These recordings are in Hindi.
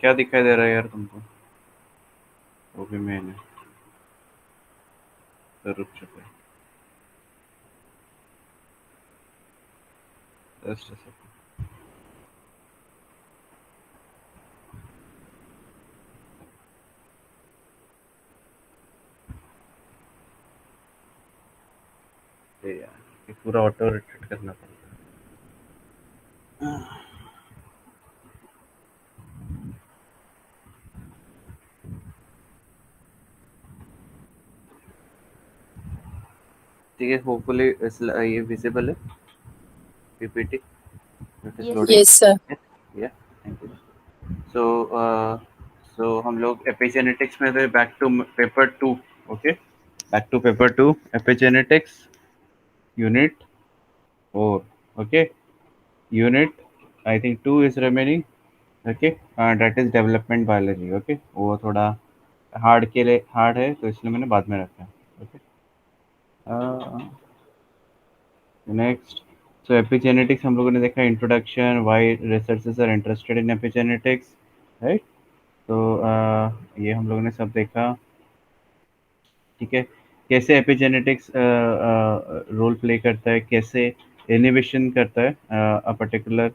क्या दिखाई दे रहा है यार तुमको? वो भी मैंने तो रुक चुका है। जस्ट यार, ये पूरा ऑटो रिट्रीट करना पड़ता है। ठीक है, होपफुली ये विजिबल है PPT it is Yes. Loading. Yes, sir. या थैंक यू। सो हम लोग एपिजेनेटिक्स में थे, back to paper two. Okay, back to paper two, epigenetics unit 4। Okay, unit I think 2 is remaining. Okay, that is development biology. Okay, वो थोड़ा हार्ड के लिए हार्ड है तो इसलिए मैंने बाद में रखा है। Okay, next. सो एपिजेनेटिक्स हम लोगों ने देखा, introduction, why researchers are interested in epigenetics, right. तो ये हम लोगों ने सब देखा। ठीक है, कैसे एपिजेनेटिक्स रोल प्ले करता है, कैसे इनिबिशन करता है अ पर्टिकुलर,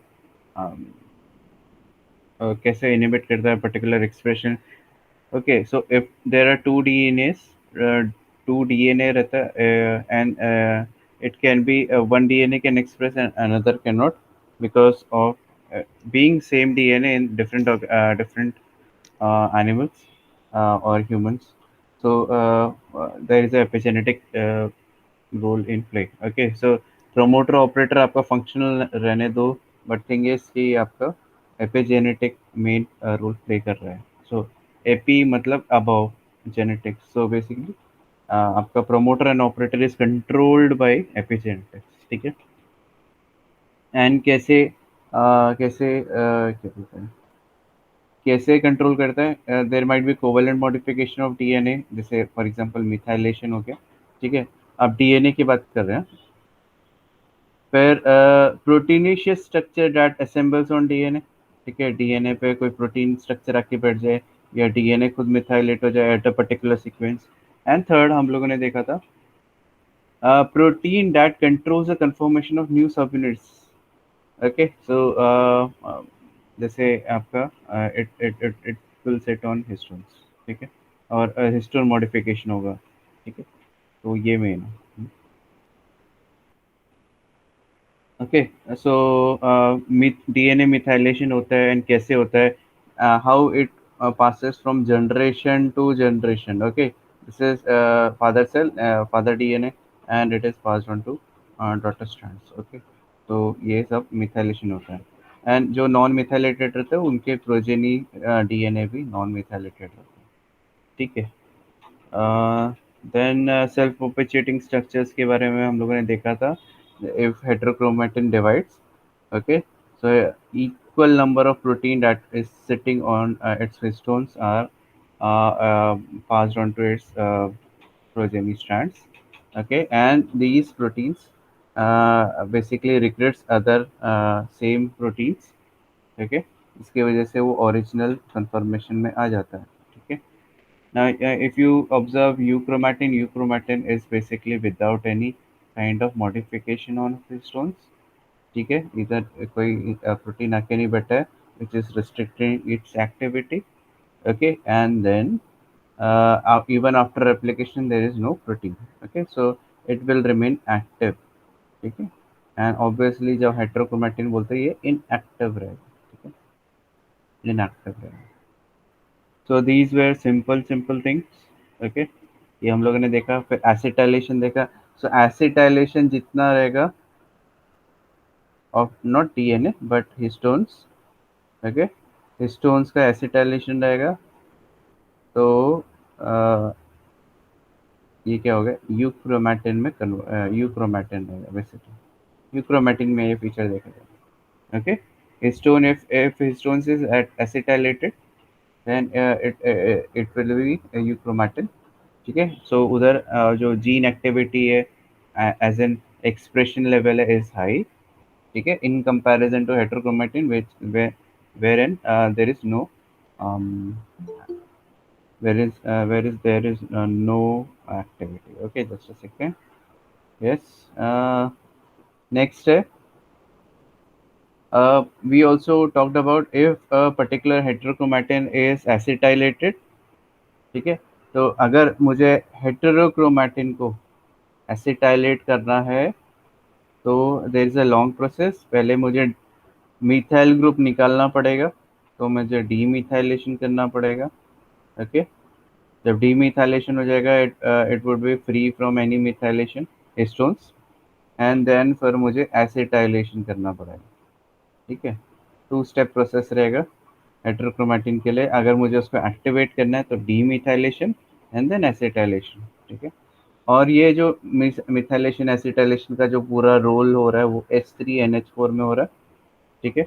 कैसे इनिबिट करता है particular expression. Okay, so if there are two DNAs, two DNA रहता है, and it can be one DNA can express and another cannot, because of being same DNA in different animals or humans. So there is a epigenetic role in play. Okay, so promoter operator आपका functional रहने दो, but thing is कि आपका epigenetic main role play कर रहा है. So epi मतलब above genetics. So basically आपका promoter and operator is controlled by epigenetics. ठीक है, एंड क्या बोलते हैं, कैसे कंट्रोल करता है? There might be covalent modification of DNA, जैसे फॉर एग्जांपल मिथाइलेशन हो गया। ठीक है, अब डीएनए की बात कर रहे हैं। फिर proteinaceous structure that assembles on DNA. ठीक है, डीएनए पे कोई प्रोटीन स्ट्रक्चर आके बैठ जाए या डीएनए खुद मिथाइलेट हो जाए at a particular sequence. And third हम लोगों ने देखा था protein that controls the confirmation of new सब यूनिट्स। ओके, सो जैसे आपका it it it it will set on histones. ठीक है, और हिस्टोन मॉडिफिकेशन होगा। ठीक है, तो ये मेन है। ओके, सो डीएनए मिथाइलेशन होता है एंड कैसे होता है, how it passes from generation to generation. Okay, this is father cell, father DNA, and it is passed on to daughter strands. Okay, तो ये सब मिथाइलेशन होता है, एंड जो नॉन मिथाइलेटेड रहते हैं उनके प्रोजेनी डीएनए भी नॉन मिथाइलेटेड रहते हैं। ठीक है, देन सेल्फ परपेचुएटिंग स्ट्रक्चर्स के बारे में हम लोगों ने देखा था। If heterochromatin divides, okay, so equal number of protein that is sitting on its histones are passed on to its progeny strands. Okay, and these proteins basically recruits other same proteins. Okay, इसकी वजह से वो ओरिजिनल कंफर्मेशन में आ जाता है। ठीक है, now, if you observe euchromatin, euchromatin is basically without any kind of modification on histones. ठीक है, इधर कोई प्रोटीन आके नहीं बैठा है which is restricting its activity. Okay, and then even after replication there is no protein. Okay, so it will remain active. ठीक है, and obviously जब heterochromatin बोलते हैं ये inactive रहेगा। ठीक है, inactive रहेगा। So these were simple simple things. Okay, ये हम लोगों ने देखा। फिर एसिटाइलेशन देखा। सो एसिटाइलेशन जितना रहेगा of not DNA but histones. Okay, histones का एसिटाइलेशन रहेगा तो ये क्या हो गया, यूक्रोमैटिन में यूक्रोमैटिन रहेगा। बेसिकली यूक्रोमैटिन में ये फीचर देखा जाएगा। Okay, histone if histones is acetylated then it will be euchromatin. ठीक है, सो उधर जो जीन एक्टिविटी है एज एन एक्सप्रेशन लेवल है इज हाई। ठीक है, in comparison to heterochromatin which where an there is no um, where is there is no activity. Okay, just a second. Yes. Next, we also talked about if a particular heterochromatin is acetylated. ठीक है, तो अगर मुझे हेटेरोक्रोमैटिन को एसिटाइलेट करना है तो there is a long process. पहले मुझे मिथाइल ग्रुप निकालना पड़ेगा, तो मुझे डीमिथाइलेशन करना पड़ेगा। ओके, जब डीमिथाइलेशन हो जाएगा it would be free from any methylation histones, and then फिर मुझे एसिटाइलेशन करना पड़ेगा। ठीक है, टू स्टेप प्रोसेस रहेगा हेटेरोक्रोमैटिन के लिए। अगर मुझे उसको एक्टिवेट करना है तो डीमिथाइलेशन एंड देन एसिटाइलेशन। ठीक है, और ये जो मिथाइलेशन एसिटाइलेशन का जो पूरा रोल हो रहा है वो H3NH4 में हो रहा है। ठीक है,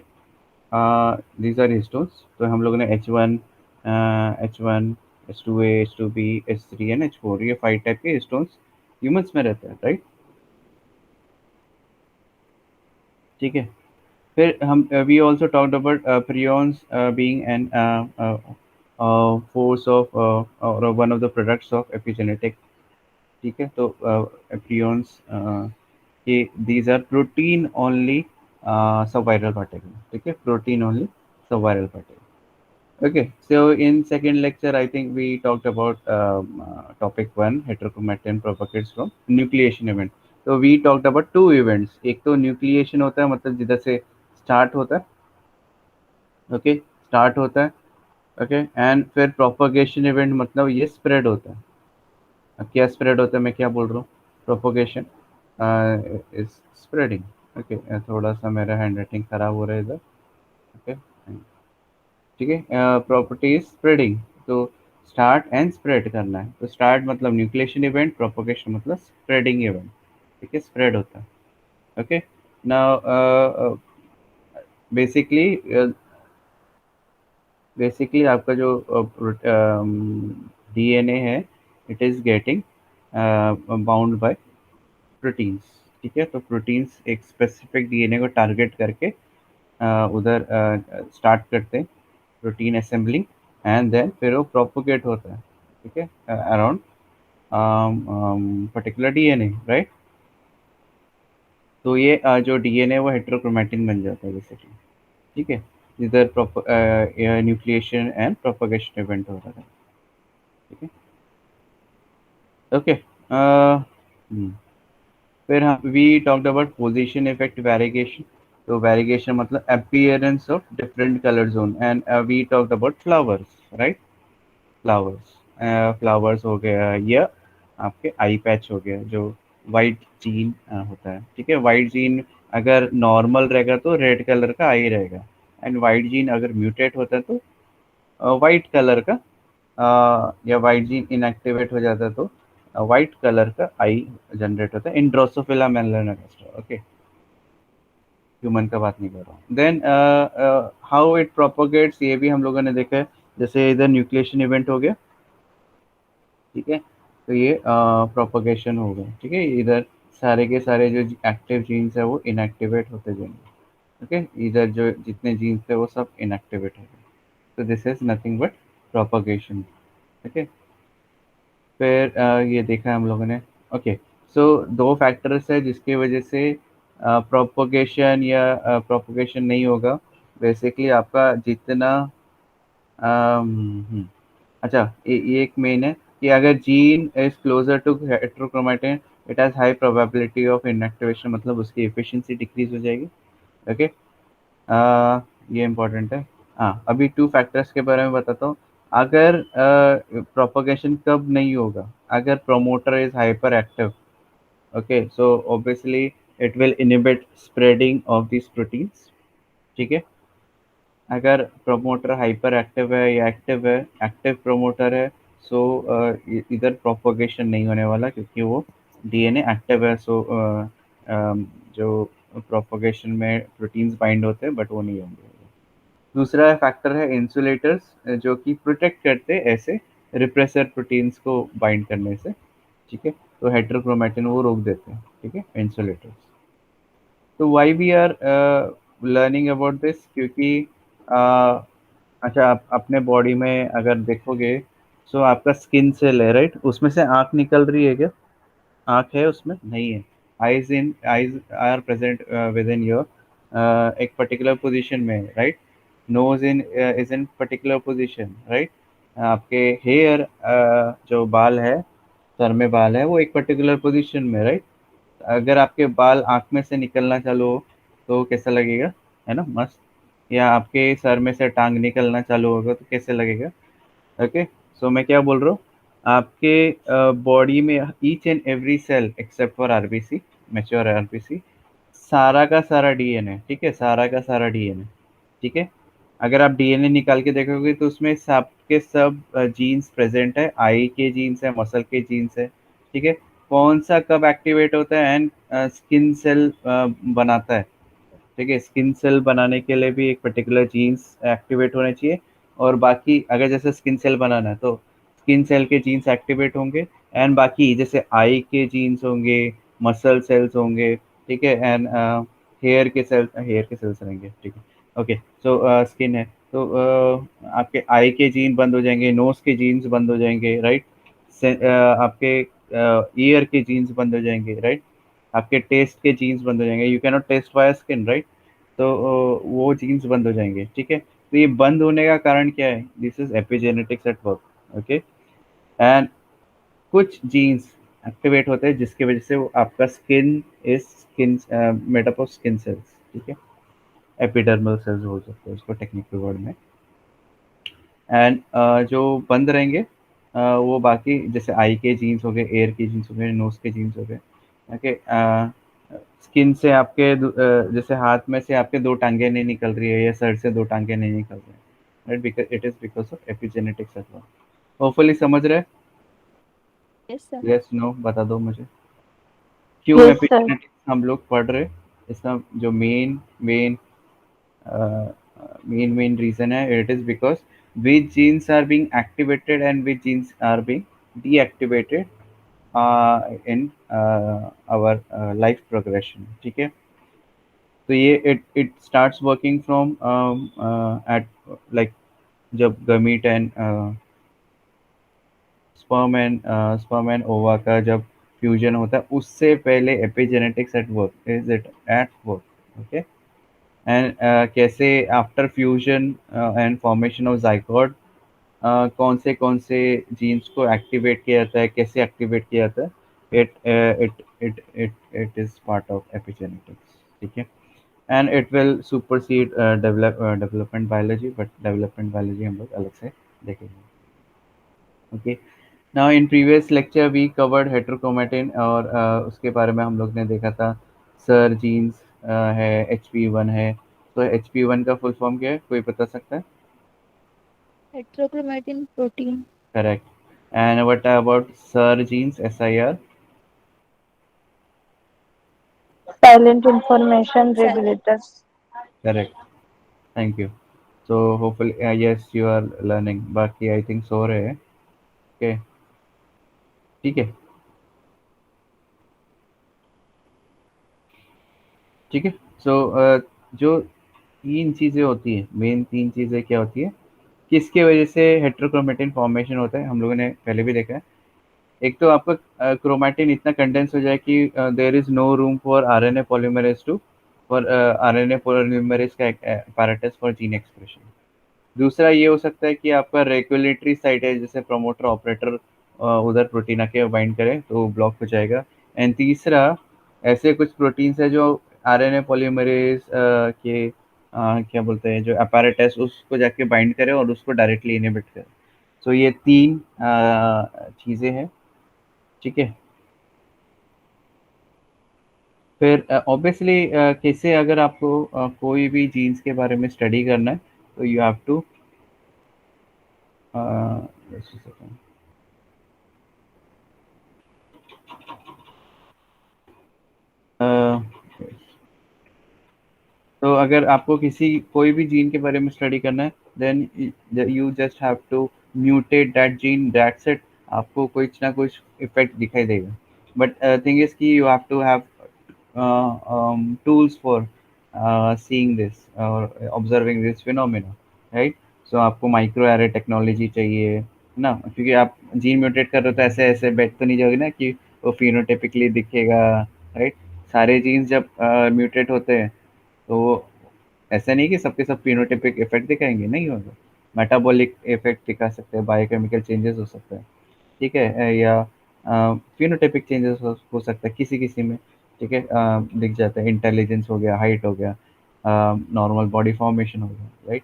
दीज आर हिस्टोन्स। तो हम लोगों ने H1 H2A H2B H3 and H4 ये 5 टाइप के हिस्टोन्स ह्यूमंस में रहते हैं, राइट। ठीक है, फिर हम we also talked about prions being an force of or one of the products of epigenetic। ठीक है, तो prions कि these are protein only subviral particle। ठीक है, protein only subviral particle। Okay, so in second lecture, I think we talked about topic one, heterochromatin propagates from nucleation event। तो we talked about two events। एक तो न्यूक्लिएशन होता है, मतलब जिधर से स्टार्ट होता है। ओके, स्टार्ट होता है। ओके, एंड फिर प्रोपोगेशन इवेंट, मतलब ये स्प्रेड होता है। अब क्या स्प्रेड होता है, मैं क्या बोल रहा हूँ, प्रोपोगेशन इज स्प्रेडिंग। ओके, थोड़ा सा मेरा हैंड राइटिंग खराब हो रहा है इधर। ओके, ठीक है, प्रॉपर्टी इज स्प्रेडिंग। तो स्टार्ट एंड स्प्रेड करना है, तो स्टार्ट मतलब न्यूक्लिएशन इवेंट, प्रोपोगेशन मतलब स्प्रेडिंग इवेंट। ठीक है, स्प्रेड होता है। ओके, नाउ बेसिकली बेसिकली आपका जो डीएनए है it is getting bound by proteins. ठीक है, तो प्रोटीन्स एक स्पेसिफिक डीएनए को टारगेट करके उधर स्टार्ट करते हैं प्रोटीन असेंबलिंग, एंड देन फिर वो प्रोपोगेट होता है। ठीक है, अराउंड पर्टिकुलर डीएनए, राइट। तो ये जो डीएनए वो हेटेरोक्रोमैटिन बन जाता है बेसिकली। ठीक है, इधर न्यूक्लिएशन एंड प्रोपोगेशन इवेंट हो रहा है। ठीक है, ओके। फिर हम we talked about position effect variation. तो वेरिएशन मतलब appearance of different colour zone, and we talked about flowers, right. Flowers, flowers हो गया, या आपके आई पैच हो गया जो वाइट जीन होता है। ठीक है, वाइट जीन अगर नॉर्मल रहेगा तो रेड कलर का आई रहेगा, एंड वाइट जीन अगर म्यूटेट होता है तो वाइट कलर का या वाइट जीन इनएक्टिवेट हो जाता है तो वाइट कलर का आई जनरेट होता है इन ड्रोसोफिला मेलनोगास्टर। ओके, ह्यूमन का बात नहीं कर रहा हूँ। देन हाउ इट प्रोपोगेट्स ये भी हम लोगों ने देखा है। जैसे इधर न्यूक्लिएशन इवेंट हो गया, ठीक है, तो ये प्रोपोगेशन हो गया। ठीक है, इधर सारे के सारे जो एक्टिव जीन्स है वो इनएक्टिवेट होते जाएंगे। ओके, इधर जो जितने जीन्स थे वो सब इनएक्टिवेट हो गए। तो this is nothing but propagation. Okay, फिर ये देखा हम लोगों ने। ओके, सो दो फैक्टर्स है जिसकी वजह से प्रोपोगेशन या प्रोपोगेशन नहीं होगा। बेसिकली आपका जितना अच्छा, ये एक मेन है कि अगर gene is closer to heterochromatin it has high probability of inactivation, मतलब उसकी एफिशिएंसी डिक्रीज हो जाएगी। ओके, ये इम्पोर्टेंट है। हाँ, अभी टू फैक्टर्स के बारे में बताता हूँ। अगर प्रोपोगेशन कब नहीं होगा, अगर promoter is hyper active. Okay, so obviously it will inhibit spreading of this proteins. ठीक है, अगर प्रमोटर हाइपर एक्टिव है या एक्टिव है, एक्टिव प्रमोटर है, सो इधर प्रोपोगेशन नहीं होने वाला क्योंकि वो डीएनए एक्टिव है। सो जो प्रोपोगेशन में प्रोटीन्स बाइंड होते हैं बट वो नहीं होंगे। दूसरा फैक्टर है इंसुलेटर्स, जो कि प्रोटेक्ट करते हैं ऐसे रिप्रेसर प्रोटीन्स को बाइंड करने से। ठीक है, तो हेटेरोक्रोमैटिन वो रोक देते हैं। ठीक है, इंसुलेटर्स। तो why we are learning about this, क्योंकि अच्छा, आप अपने बॉडी में अगर देखोगे, सो आपका स्किन सेल है, राइट? उसमें से आँख निकल रही है क्या? आँख है उसमें? नहीं है। Eyes are present with in your एक पर्टिकुलर पोजीशन में, right? Nose in is in particular position, right? आपके हेयर, जो बाल है, सर में बाल है, वो एक पर्टिकुलर पोजीशन में, राइट? अगर आपके बाल आँख में से निकलना चालू हो तो कैसा लगेगा? है ना, मस्त। या आपके सर में से टांग निकलना चालू होगा तो कैसे लगेगा? ओके। सो मैं क्या बोल रहा हूँ, आपके बॉडी में each and every cell except for RBC, mature RBC, सारा का सारा डीएनए, ठीक है, सारा का सारा डीएनए, ठीक है। अगर आप डीएनए निकाल के देखोगे तो उसमें सब के सब जीन्स प्रेजेंट है, आई के जीन्स है, मसल के जीन्स है, ठीक है। कौन सा कब एक्टिवेट होता है एंड स्किन सेल बनाता है, ठीक है। स्किन सेल बनाने के लिए भी एक पर्टिकुलर जीन्स एक्टिवेट होने चाहिए, और बाकी अगर जैसे स्किन सेल बनाना है तो स्किन सेल के जीन्स एक्टिवेट होंगे, एंड बाकी जैसे आई के जीन्स होंगे, मसल सेल्स होंगे, ठीक है, एंड हेयर के सेल्स रहेंगे, ठीक है। ओके। सो स्किन है तो आपके आई के जीन बंद हो जाएंगे, नोज के जीन्स बंद हो जाएंगे, राइट? आपके ईयर के जीन्स बंद हो जाएंगे, राइट? आपके टेस्ट के जीन्स बंद हो जाएंगे, you can not taste via skin, right? तो वो जीन्स बंद हो जाएंगे, ठीक है। तो ये बंद होने का कारण क्या है? This is epigenetics at work, okay. And कुछ जीन्स एक्टिवेट होते हैं जिसकी वजह से वो आपका skin made up of skin cells, ठीक है। एपिडर्मल सेल्स बोल सकते हैं उसको टेक्निकल वर्ड में। एंड जो बंद रहेंगे, वो बाकी जैसे आई के जीन्स हो गए, एयर के जीन्स हो गए, नोज के जीन्स हो गए, ओके। स्किन से आपके जैसे हाथ में से आपके दो टांगे नहीं निकल रही है या सर से दो टांगे नहीं निकल रहे हैं, right? Because it is because of epigenetics as well. Hopefully समझ रहे? Yes sir. यस, नो, बता दो मुझे क्यों Yes, sir. एपिजेनेटिक्स हम लोग पढ़ रहे? इसका जो मेन main reason है, it is because which genes are being activated and which genes are being deactivated in our life progression, ठीक है। तो ये it starts working from at like जब gamete and sperm and ova का जब फ्यूजन होता है उससे पहले epigenetics at work, is it at work, okay. And कैसे after fusion and formation of zygote कौन से जीन्स को एक्टिवेट किया जाता है, कैसे एक्टिवेट किया जाता है, it is part of epigenetics, ठीक है। And it will supersede development biology, but development biology हम लोग अलग से देखेंगे, ओके। Now in previous lecture we covered heterochromatin, और उसके बारे में हम लोग ने देखा था सर जीन्स है, HP1 है। तो HP1 का फुल फॉर्म क्या है, कोई बता सकता है? Heterochromatin protein. Correct. And what about sir genes, SIR? Silent information regulators. Correct, thank you. So hopefully yes you are learning, बाकी आई थिंक सो रहे हैं, ओके, ठीक है, ठीक है। सो जो तीन चीज़ें होती है, मेन तीन चीज़ें क्या होती है, किसके वजह से हेट्रोक्रोमेटिन फॉर्मेशन होता है, हम लोगों ने पहले भी देखा है। एक तो आपका क्रोमैटिन इतना कंडेंस हो जाए कि there is no room for RNA polymerase to for RNA polymerase का apparatus फॉर जीन एक्सप्रेशन। दूसरा ये हो सकता है कि आपका रेगुलेटरी साइट है, जैसे प्रमोटर ऑपरेटर उधर प्रोटीन आके बाइंड करे तो ब्लॉक हो जाएगा। एंड तीसरा, ऐसे कुछ प्रोटीन्स है जो आरएनए पॉलीमरेज के क्या बोलते हैं, जो apparatus उसको जाके बाइंड करे और उसको डायरेक्टली इनहिबिट करे। सो ये तीन चीज़ें हैं, ठीक है। फिर ऑब्वियसली कैसे, अगर आपको कोई भी जीन्स के बारे में स्टडी करना है तो यू हैव टू तो अगर आपको किसी कोई भी जीन के बारे में स्टडी करना है, then you just have to mutate that gene, that's it. आपको कुछ ना कुछ इफेक्ट दिखाई देगा, बट थिंग इज कि you have to have tools for seeing this or observing this phenomena, right? So आपको माइक्रो एरे टेक्नोलॉजी चाहिए, है ना? क्योंकि आप जीन म्यूटेट कर रहे हो तो ऐसे ऐसे बेट तो नहीं जाओगे ना कि वो फिनोटाइपिकली दिखेगा, राइट? सारे जीन्स जब म्यूटेट होते हैं तो वो ऐसा नहीं कि सबके सब फिनोटाइपिक इफेक्ट दिखाएंगे, नहीं होगा। मेटाबॉलिक इफेक्ट दिखा सकते हैं, बायोकेमिकल चेंजेस हो सकते हैं, ठीक है? या फिनोटाइपिक चेंजेस हो सकता है किसी किसी में, ठीक है? दिख जाता है, इंटेलिजेंस हो गया, हाइट हो गया, नॉर्मल बॉडी फॉर्मेशन हो गया, राइट?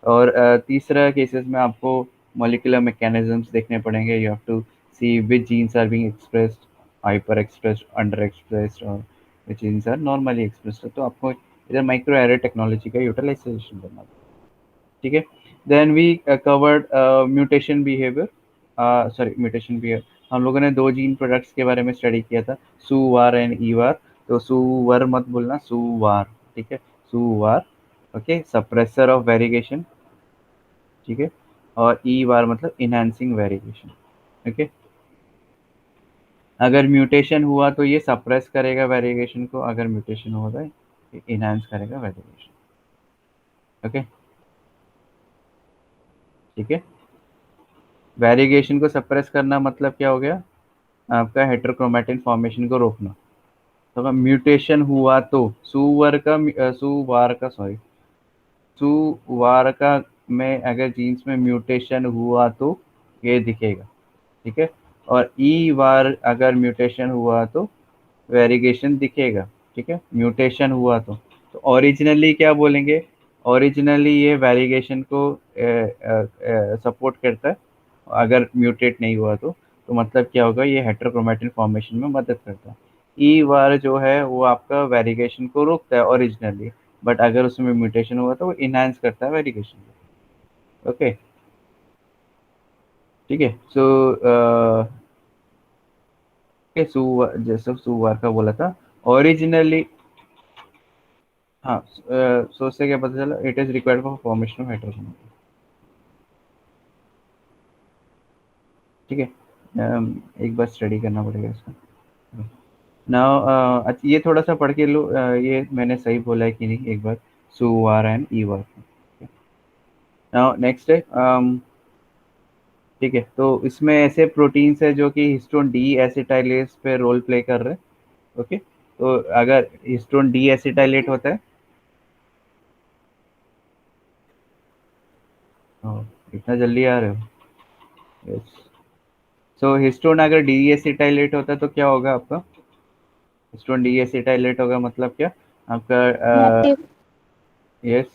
और तीसरा केसेस में आपको मॉलिक्यूलर मैकेनिज्म्स देखने पड़ेंगे। You have to see which genes are being expressed, hyper expressed, under expressed, और which genes are normally expressed. तो आपको इधर माइक्रो एरे टेक्नोलॉजी का यूटिलाइजेशन करना, ठीक है? Then we covered mutation behaviour, sorry mutation behaviour. हम लोगों ने दो जीन प्रोडक्ट्स के बारे में स्टडी किया था, सुवार एंड ईवार। तो सुवर मत बोलना, सुवार, ठीक है? सुवार, ओके, सप्रेसर ऑफ वेरिएशन, ठीक है? और ई वार मतलब इनहांसिंग वेरिएशन, ओके? अगर म्यूटेशन हुआ तो ये सप्रेस करेगा वेरिएशन को, अगर म्यूटेशन हुआ तो इनहांस करेगा वेरिएशन, ओके? ठीक है? वेरिएशन को सप्रेस करना मतलब क्या हो गया? आपका हेटेरोक्रोमैटिन फॉर्मेशन को रोकना। तो अगर म्यूटेशन हुआ तो सुवार का में अगर जीन्स में म्यूटेशन हुआ तो ये दिखेगा, ठीक है? और ई वार अगर म्यूटेशन हुआ तो वेरिएशन दिखेगा, ठीक है? म्यूटेशन हुआ तो ओरिजिनली क्या बोलेंगे? ओरिजिनली ये वेरिएशन को सपोर्ट करता है, अगर म्यूटेट नहीं हुआ तो मतलब क्या होगा? ये हेटेरोक्रोमैटिन फॉर्मेशन में मदद करता है। ई वार जो है वो आपका वेरिएशन को रोकता है ओरिजिनली, बट अगर उसमें म्यूटेशन हुआ तो वो इनहांस करता है वेरिएशन को, ओके? ठीक है? सो जैसे सुवार का बोला था ओरिजिनली, हाँ, सोच से क्या पता चला? It is required for formation of heterochromatin, ठीक है? एक बार स्टडी करना पड़ेगा इसका। नाउ ये थोड़ा सा पढ़ के लो, ये मैंने सही बोला है कि नहीं एक बार, सुवार एंड ईवार। नाउ नेक्स्ट है, ठीक है? तो इसमें ऐसे प्रोटीन्स है जो कि हिस्टोन डी एसिटाइलेस पे रोल प्ले कर रहे हैं, ओके? तो अगर हिस्टोन डी एसिटाइलेट होता है, इतना जल्दी आ रहे हो? यस। सो हिस्टोन अगर डी एसिटाइलेट होता है तो क्या होगा आपका? हिस्टोन डी एसिटाइलेट होगा मतलब क्या आपका? Inactive yes.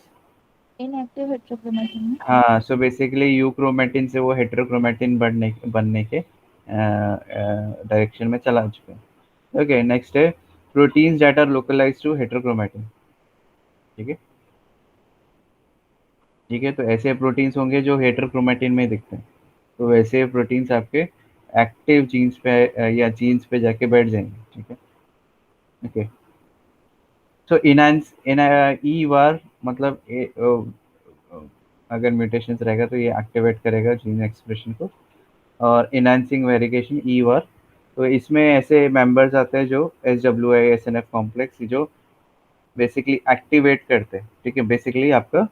Inactive heterochromatin. हाँ, सो बेसिकली यूक्रोमेटिन से वो हेटेरोक्रोमेटिन बनने के डायरेक्शन में चला चुके हैं, ओके? नेक्स्ट है proteins that are localized to heterochromatin, ठीक है? ठीक है, तो ऐसे प्रोटीन्स होंगे जो हेटेरोक्रोमेटिन में दिखते हैं, तो वैसे प्रोटीन्स आपके एक्टिव जीन्स पे या जीन्स पे जाके बैठ जाएंगे, ठीक है? ओके, सो इनहांस इन ई वार मतलब अगर म्यूटेशंस रहेगा तो ये एक्टिवेट करेगा जीन एक्सप्रेशन को, और इनहांसिंग वेरिएशन ई वार। तो इसमें ऐसे मेंबर्स आते हैं जो S W I S N F complex जो बेसिकली एक्टिवेट करते हैं, ठीक है? बेसिकली आपका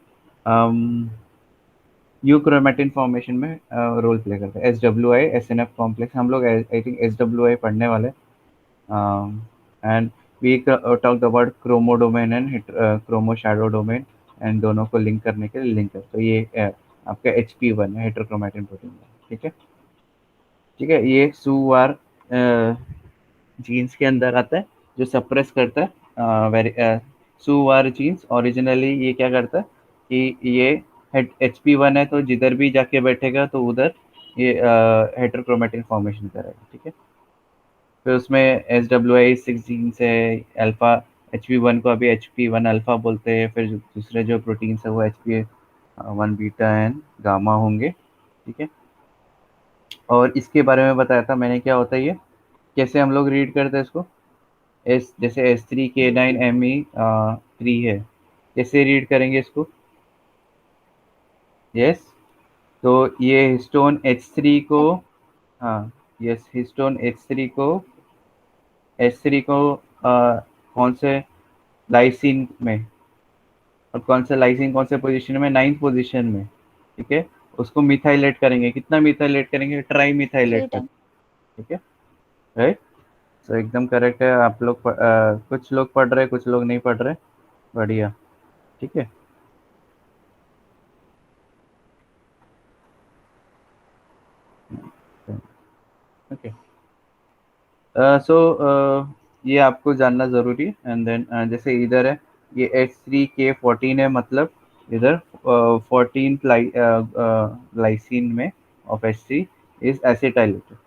यूक्रोमेटिन फॉर्मेशन में रोल प्ले करता है। S W I S N F complex हम लोग I think S W I पढ़ने वाले, and we talked about chromodomain and chromo shadow domain, and दोनों को लिंक करने के लिए लिंकर। तो ये आपका HP1 है, हेटेरोक्रोमैटिन प्रोटीन, ठीक है? ठीक है, ये सुवार जीन्स के अंदर आता है जो सप्रेस करता है सुवार जीन्स। ओरिजिनली ये क्या करता है कि ये HP1 है, तो जिधर भी जाके बैठेगा तो उधर ये हेटेरोक्रोमैटिन फॉर्मेशन करेगा, ठीक है? फिर उसमें SWI6 जीन्स है, अल्फा HP1 को अभी HP1 अल्फा बोलते हैं, फिर दूसरे जो प्रोटीन्स है वो HP1 बीटा एंड गामा होंगे, ठीक है? और इसके बारे में बताया था मैंने, क्या होता है ये, कैसे हम लोग रीड करते हैं इसको? जैसे S3K9Me3 है, कैसे रीड करेंगे इसको? यस, तो ये हिस्टोन H3 को, हाँ, यस, हिस्टोन H3 को कौन से लाइसिन में, और कौन सा लाइसिन कौन से पोजीशन में? 9th पोजीशन में, ठीक है, उसको मिथाइलेट करेंगे। कितना मिथाइलेट करेंगे? ट्राई मिथाइलेट 3 कर, टाइम। ठीक है, राइट। तो एकदम करेक्ट है। आप लोग कुछ लोग पढ़ रहे, कुछ लोग नहीं पढ़ रहे, बढ़िया, ठीक है। ओके, सो ये आपको जानना ज़रूरी है। एंड देन जैसे इधर है ये H3K14 है, मतलब इधर 14 लाइसिन में ऑफ H3 इज एसिटाइलेटेड।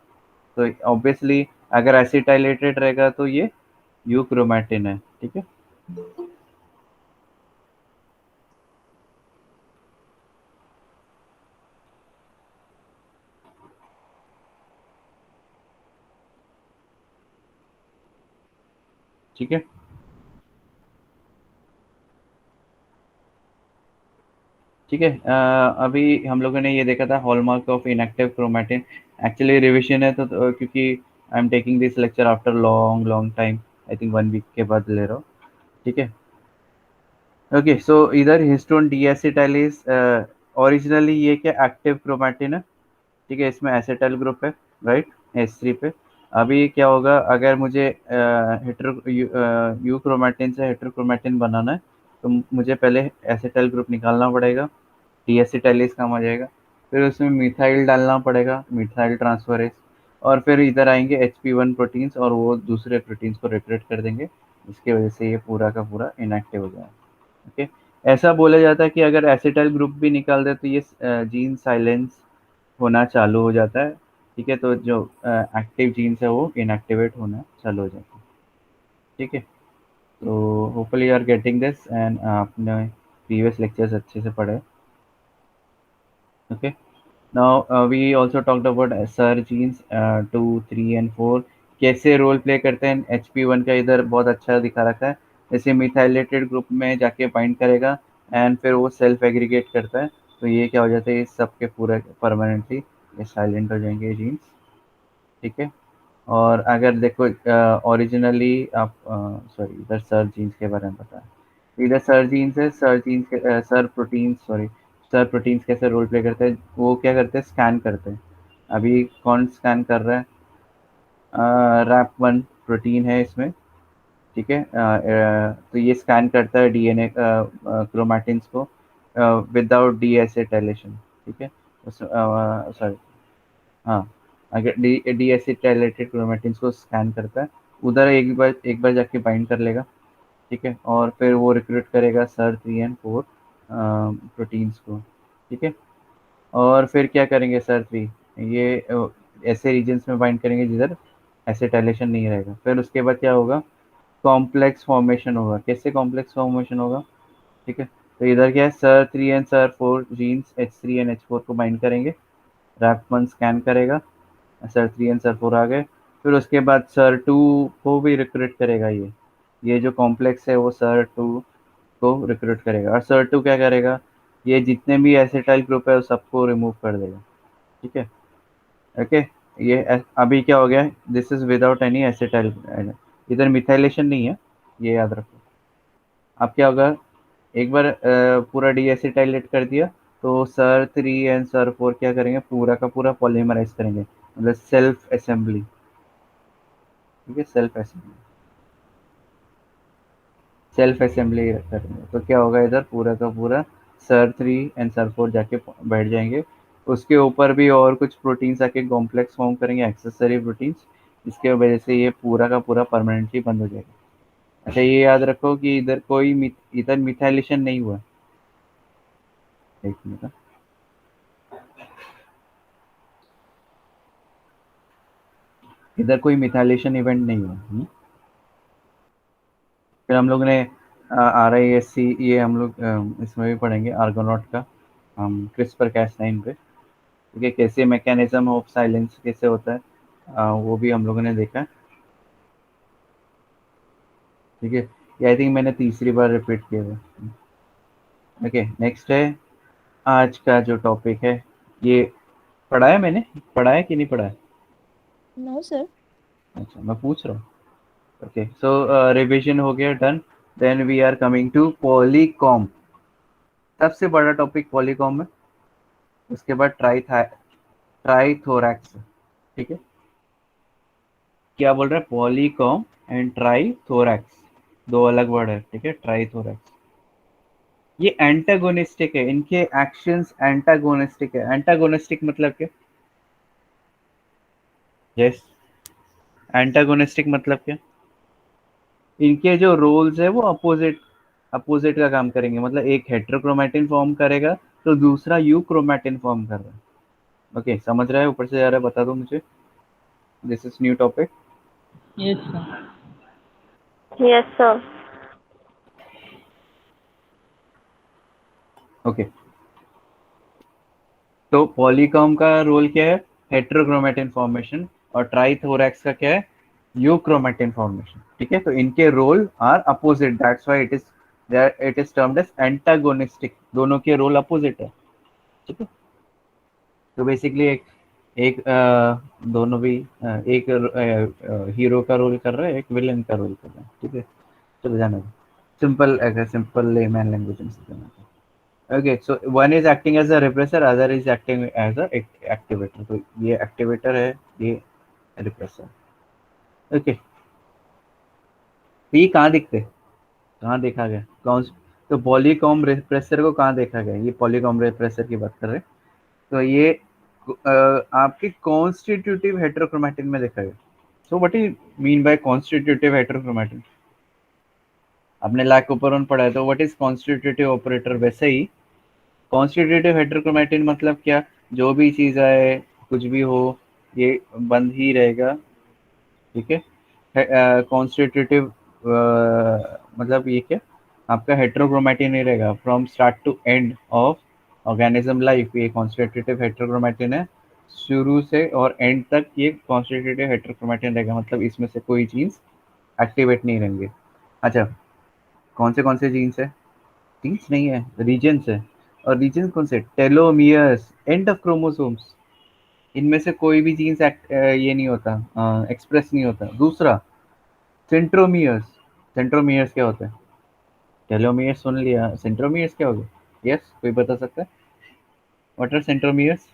तो ऑब्वियसली अगर एसिटाइलेटेड रहेगा तो ये यूक्रोमैटिन है, ठीक है। ठीक है, ठीक है। अभी हम लोगों ने ये देखा था hallmark of inactive chromatin. Actually revision है, तो क्योंकि I am taking this lecture after long long time, I think 1 week के बाद ले रहा हूँ, ठीक है। ओके, सो इधर हिस्टोन डीएसिटाइलेज, ओरिजिनली ये क्या एक्टिव क्रोमैटिन है, ठीक है, इसमें एसिटाइल ग्रुप है, राइट, H3 पे। अभी क्या होगा अगर मुझे हेटेरो यू क्रोमैटिन से हेटेरोक्रोमैटिन बनाना है, तो मुझे पहले एसिटाइल ग्रुप निकालना पड़ेगा, डीएसिटाइलेज काम आ जाएगा। फिर उसमें मिथाइल डालना पड़ेगा, मिथाइल ट्रांसफरेज। और फिर इधर आएंगे HP1 प्रोटीन्स और वो दूसरे प्रोटीन्स को रिक्रूट कर देंगे, इसकी वजह से ये पूरा का पूरा इनएक्टिव हो जाएगा। ओके, ऐसा बोला जाता है कि अगर एसिटाइल ग्रुप भी निकाल दे तो ये जीन साइलेंस होना चालू हो जाता है, ठीक है। तो जो एक्टिव जीन्स है वो इनएक्टिवेट होना चालू हो जाता है, ठीक है। तो hopefully you are getting this and आपने प्रीवियस लेक्चर्स अच्छे से पढ़े। Okay, now we also talked about sir genes 2, 3 and 4 कैसे रोल प्ले करते हैं। HP1 का इधर बहुत अच्छा दिखा रखा है, जैसे मिथाइलेटेड ग्रुप में जाके बाइंड करेगा एंड फिर वो सेल्फ एग्रीगेट करता है, तो ये क्या हो जाता है, ये सबके पूरे परमानेंटली ये साइलेंट हो जाएंगे जीन्स, ठीक है। और अगर देखो ओरिजिनली आप सॉरी इधर सर जीन्स के बारे में पता है, इधर सर जीन्स है, सर जीन्स के sir proteins, sorry sir proteins कैसे रोल प्ले करते हैं, वो क्या करते हैं, स्कैन करते हैं। अभी कौन स्कैन कर रहा है, रैप 1 प्रोटीन है इसमें, ठीक है। तो ये स्कैन करता है डीएनए क्रोमैटिन्स को विदाउट डीएसिटाइलेशन, ठीक है। सॉरी, हाँ, अगर डीएसिटाइलेटेड क्रोमैटिन्स को स्कैन करता है, उधर एक बार जाके बाइंड कर लेगा, ठीक है। और फिर वो रिक्रूट करेगा SIR3 and 4 प्रोटीन्स को, ठीक है। और फिर क्या करेंगे SIR3, ये ऐसे रीजन्स में बाइंड करेंगे जिधर एसिटाइलेशन नहीं रहेगा। फिर उसके बाद क्या होगा, कॉम्प्लेक्स फॉर्मेशन होगा। कैसे कॉम्प्लेक्स फॉर्मेशन होगा, ठीक है। तो इधर क्या है, SIR3 and SIR4 jeans H3 and H4 को बाइंड करेंगे, रैप 1 स्कैन करेगा, SIR3 and SIR4 आ गए। फिर उसके बाद SIR2 को भी रिक्रूट करेगा, ये जो कॉम्प्लेक्स है वो SIR2 को रिक्रूट करेगा। और SIR2 क्या करेगा, ये जितने भी एसिटाइल ग्रुप है वो सबको रिमूव कर देगा, ठीक है। ओके, ये अभी क्या हो गया, this is without any acetyl, इधर मिथाइलेशन नहीं है, ये याद रखो। अब क्या होगा, एक बार पूरा डीएसिटाइलेट कर दिया, तो SIR3 and SIR4 क्या करेंगे, पूरा का पूरा पॉलीमराइज करेंगे, मतलब सेल्फ असेंबली, ठीक है, सेल्फ असेंबली करेंगे। तो क्या होगा, इधर पूरा का पूरा SIR3 and SIR4 जाके बैठ जाएंगे। उसके ऊपर भी और कुछ प्रोटीन्स आके कॉम्प्लेक्स फॉर्म करेंगे, एक्सेसरी प्रोटीन्स, इसके वजह से ये पूरा का पूरा परमानेंटली बंद हो जाएगा। अच्छा, ये याद रखो कि इधर इधर मिथाइलेशन नहीं हुआ, एक मिनट, इधर कोई मिथाइलेशन इवेंट नहीं हुआ। फिर हम लोग ने RISC, ये हम लोग इसमें भी पढ़ेंगे आर्गोनॉट का, हम क्रिस्पर Cas9 पे, ठीक है, कैसे मैकेनिज्म ऑफ साइलेंस कैसे होता है, वो भी हम लोगों ने देखा है, ठीक है। ये आई थिंक मैंने तीसरी बार रिपीट किया है। ओके, नेक्स्ट है आज का जो टॉपिक है, ये पढ़ा है मैंने, पढ़ा है कि नहीं पढ़ा है? No sir. अच्छा, मैं पूछ रहा हूँ। ओके, सो रिविजन हो गया, done. Then we are coming to Polycomb. सबसे बड़ा टॉपिक पॉलीकॉम है, उसके बाद ट्राइथोरैक्स, ठीक है। क्या बोल रहा है? पॉलीकॉम एंड ट्राइथोरैक्स, दो अलग वर्ड है, ठीक है। ट्राइथोरैक्स ये एंटागोनिस्टिक है, इनके एक्शंस एंटागोनिस्टिक है। एंटागोनिस्टिक मतलब क्या? यस, एंटागोनिस्टिक मतलब क्या? इनके जो रोल्स है वो अपोजिट अपोजिट का काम करेंगे। मतलब एक हेट्रोक्रोमेटिन फॉर्म करेगा तो दूसरा यूक्रोमेटिन फॉर्म कर रहा है। ओके, समझ रहा है? ऊपर से जा रहा है, बता दो मुझे। This is new topic. Yes, sir. Yes, sir. Okay, तो पॉलीकॉम का रोल क्या है? Heterochromatin formation. और ट्राइथोरैक्स का क्या है? यूक्रोमेटिन फॉर्मेशन, ठीक है। तो इनके role are opposite, that's why it is termed as antagonistic. दोनों के रोल अपोजिट है, ठीक है। तो बेसिकली एक एक दोनों भी एक हीरो का रोल कर रहा है, एक विलन का रोल कर रहा है, ठीक है। चलो जाना, सिंपल सिंपल लेमैन लैंग्वेज में समझना। Okay, so one is acting as a repressor, other is acting as a activator. तो ये activator है, ये repressor। ओके, तो ये कहाँ दिखते हैं? कहाँ देखा गया? कौन? तो पॉलीकॉम रिप्रेसर को कहाँ देखा गया? ये पॉलीकॉम रिप्रेसर की बात कर रहे हैं। तो ये आपके कॉन्स्टिट्यूटिव हेट्रोक्रोमैटिन में देखा गया। So what you mean by constitutive heterochromatin? आपने लैक ऊपर ऑन पढ़ा है, तो व्हाट इज कॉन्स्टिट्यूटिव ऑपरेटर? वैसे ही कॉन्स्टिट्यूटिव हेट्रोक्रोमैटिन मतलब क्या? जो भी चीज़ आए, कुछ भी हो, ये बंद ही रहेगा, ठीक है। कॉन्स्टिट्यूटिव मतलब ये क्या? आपका हेट्रोक्रोमैटिन ही रहेगा from start to end of organism life. ये कॉन्स्टिट्यूटिव हेट्रोक्रोमैटिन है, शुरू से और एंड तक ये कॉन्स्टिट्यूटिव हेट्रोक्रोमैटिन रहेगा। मतलब इसमें से कोई जीन्स एक्टिवेट नहीं रहेंगे। अच्छा, कौन से जीन्स है? जीन्स नहीं है, रीजन्स है। और रीजन कौन से? Telomeres, end of chromosomes. इनमें से कोई भी जीन्स ये नहीं होता, एक्सप्रेस नहीं होता। दूसरा, सेंट्रोमियर्स। सेंट्रोमियर्स क्या होता है? टेलोमियर्स सुन लिया, सेंट्रोमियर्स क्या हो गया? यस, कोई बता सकता है? What are centromeres?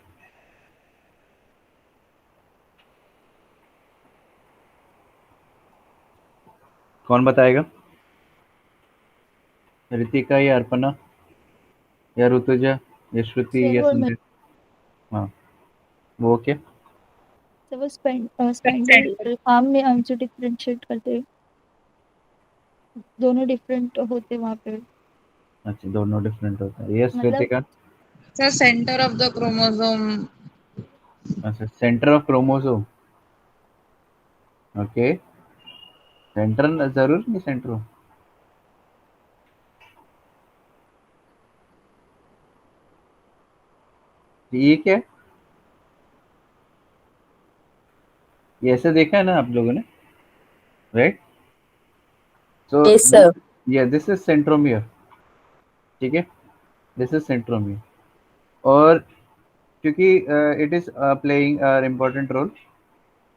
कौन बताएगा? रितिका या अर्पणा या ऋतुजा या श्रुति सर या वो संजय? हाँ, वो क्या? सर वो स्पेंडल आर्म में आर्म से डिफरेंशिएट करते हैं, दोनों डिफरेंट होते वहां पे। अच्छा, दोनों डिफरेंट होता है। यस मतलब Ritika? Sir, center of the chromosome. अच्छा, centre of chromosome. Okay, centre जरूर नहीं, सेंटर हो। ये क्या है? ये ऐसे देखा है ना आप लोगों ने, राइट? So Yes, sir. ये दिस इज सेंट्रोमियर, ठीक है। This is centromere. और क्योंकि it is playing important role,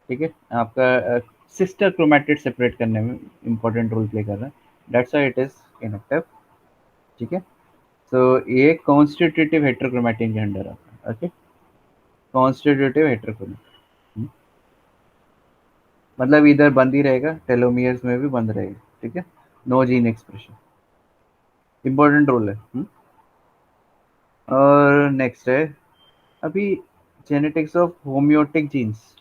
ठीक है। आपका सिस्टर क्रोमैटिड सेपरेट करने में इम्पोर्टेंट रोल प्ले कर रहा है, that's why it is inactive, ठीक है। सो ये कॉन्स्टिट्यूटिव हेट्रोक्रोमैटिन के अंडर आता है। ओके, कॉन्स्टिट्यूटिव हेट्रोक्रोमैटिन मतलब इधर बंद ही रहेगा, टेलोमियर्स में भी बंद रहेगा, ठीक है। No gene expression, important role है। और नेक्स्ट है अभी जेनेटिक्स ऑफ होम्योटिक जीन्स।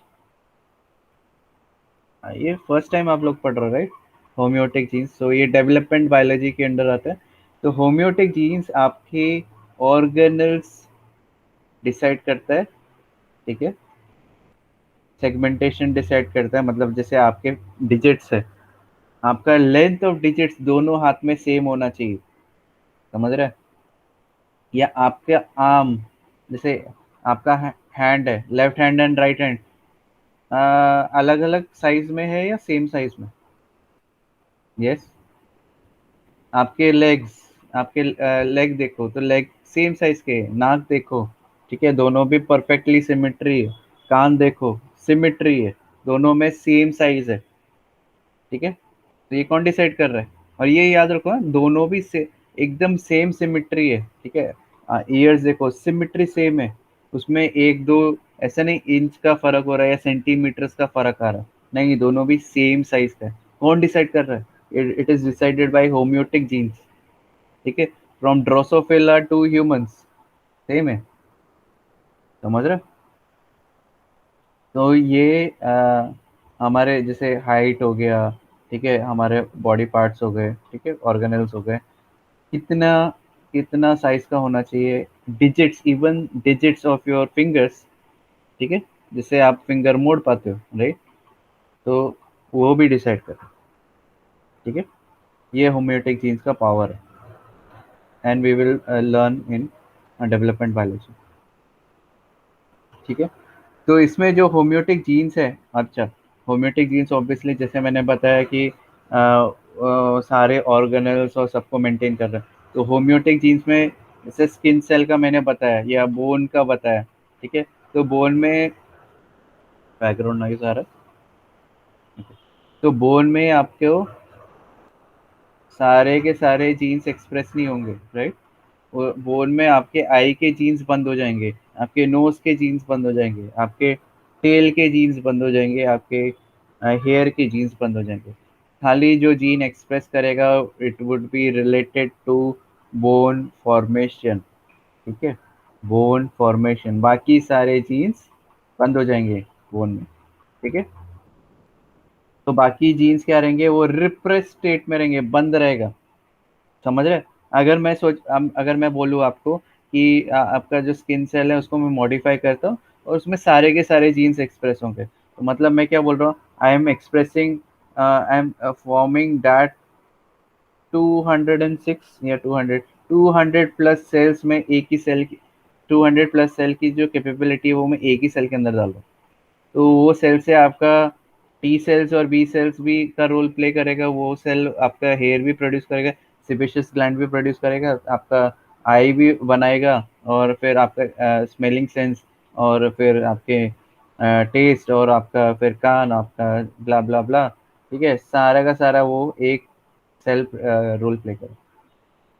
ये फर्स्ट टाइम आप लोग पढ़ रहे हो, राइट? होम्योटिक जीन्स, तो ये डेवलपमेंट बायोलॉजी के अंडर आता है। तो होम्योटिक जीन्स आपके ऑर्गेनल्स डिसाइड करता है, ठीक है। सेगमेंटेशन डिसाइड करता है, मतलब जैसे आपके डिजिट्स है, आपका लेंथ ऑफ डिजिट्स दोनों हाथ में सेम होना चाहिए, समझ रहे हैं? या आपका आर्म, जैसे आपका हैंड है, left hand and right hand अलग अलग साइज में है या सेम साइज में? यस। आपके लेग्स, आपके लेग देखो तो लेग सेम साइज के हैं। नाक देखो, ठीक है, दोनों भी परफेक्टली सिमेट्री है। कान देखो, सिमेट्री है, दोनों में सेम साइज है, ठीक है। तो ये कौन डिसाइड कर रहा है? और ये याद रखो ना, दोनों भी से एकदम सेम सिमेट्री है, ठीक है। ईयर्स देखो, सिमेट्री सेम है, उसमें एक दो ऐसा नहीं इंच का फर्क हो रहा है या सेंटीमीटर्स का फर्क आ रहा है, नहीं, दोनों भी सेम साइज का है। कौन डिसाइड कर रहा है? It is decided by homeotic genes. ठीक है, from Drosophila to humans same है, समझ रहे हो? तो ये हमारे जैसे हाइट हो गया, ठीक है, हमारे बॉडी पार्ट्स हो गए, ठीक है, ऑर्गेनल्स हो गए, कितना कितना साइज का होना चाहिए, digits, even digits of your fingers, ठीक है, जिससे आप फिंगर मोड़ पाते हो, राइट? तो वो भी डिसाइड करें, ठीक है। ये होम्योटिक जीन्स का पावर है, and we will learn in development biology, ठीक है। तो इसमें जो होम्योटिक जीन्स है, अच्छा, होम्योटिक जीन्स ऑब्वियसली जैसे मैंने बताया कि सारे ऑर्गेनल्स और सबको मेंटेन कर रहा है। तो होम्योटिक जीन्स में जैसे स्किन सेल का मैंने बताया या बोन का बताया, ठीक है। तो बोन में बैकग्राउंड नॉइज आ रहा है, तो बोन में आपको सारे के सारे जीन्स एक्सप्रेस नहीं होंगे, राइट? बोन में आपके आई के जीन्स बंद हो जाएंगे, आपके नोज के जीन्स बंद हो जाएंगे, आपके टेल के जीन्स बंद हो जाएंगे, आपके हेयर के जीन्स बंद हो जाएंगे। खाली जो जीन एक्सप्रेस करेगा it would be related to bone formation, ठीक है, बोन फॉर्मेशन, बाकी सारे जीन्स बंद हो जाएंगे बोन में, ठीक है। तो बाकी जीन्स क्या रहेंगे? वो रिप्रेस स्टेट में रहेंगे, बंद रहेगा, समझ रहे? अगर मैं बोलूँ आपको कि आपका जो स्किन सेल है उसको मैं मॉडिफाई करता हूँ और उसमें सारे के सारे जीन्स एक्सप्रेस होंगे, तो मतलब मैं क्या बोल रहा हूँ? आई एम फॉर्मिंग दैट 206 या 200 प्लस सेल्स में एक ही सेल की, 200 प्लस सेल की जो कैपेबिलिटी है वो मैं एक ही सेल के अंदर डाल रहा हूँ। तो वो सेल से आपका टी सेल्स और बी सेल्स भी का रोल प्ले करेगा, वो सेल आपका हेयर भी प्रोड्यूस करेगा, सिबेशियस ग्लैंड भी प्रोड्यूस करेगा, आपका आई भी बनाएगा, और फिर आपका स्मेलिंग सेंस, और फिर आपके टेस्ट, और आपका फिर कान, आपका ब्ला ब्ला ब्ला, ठीक है, सारा का सारा वो एक सेल रोल प्ले करेगा,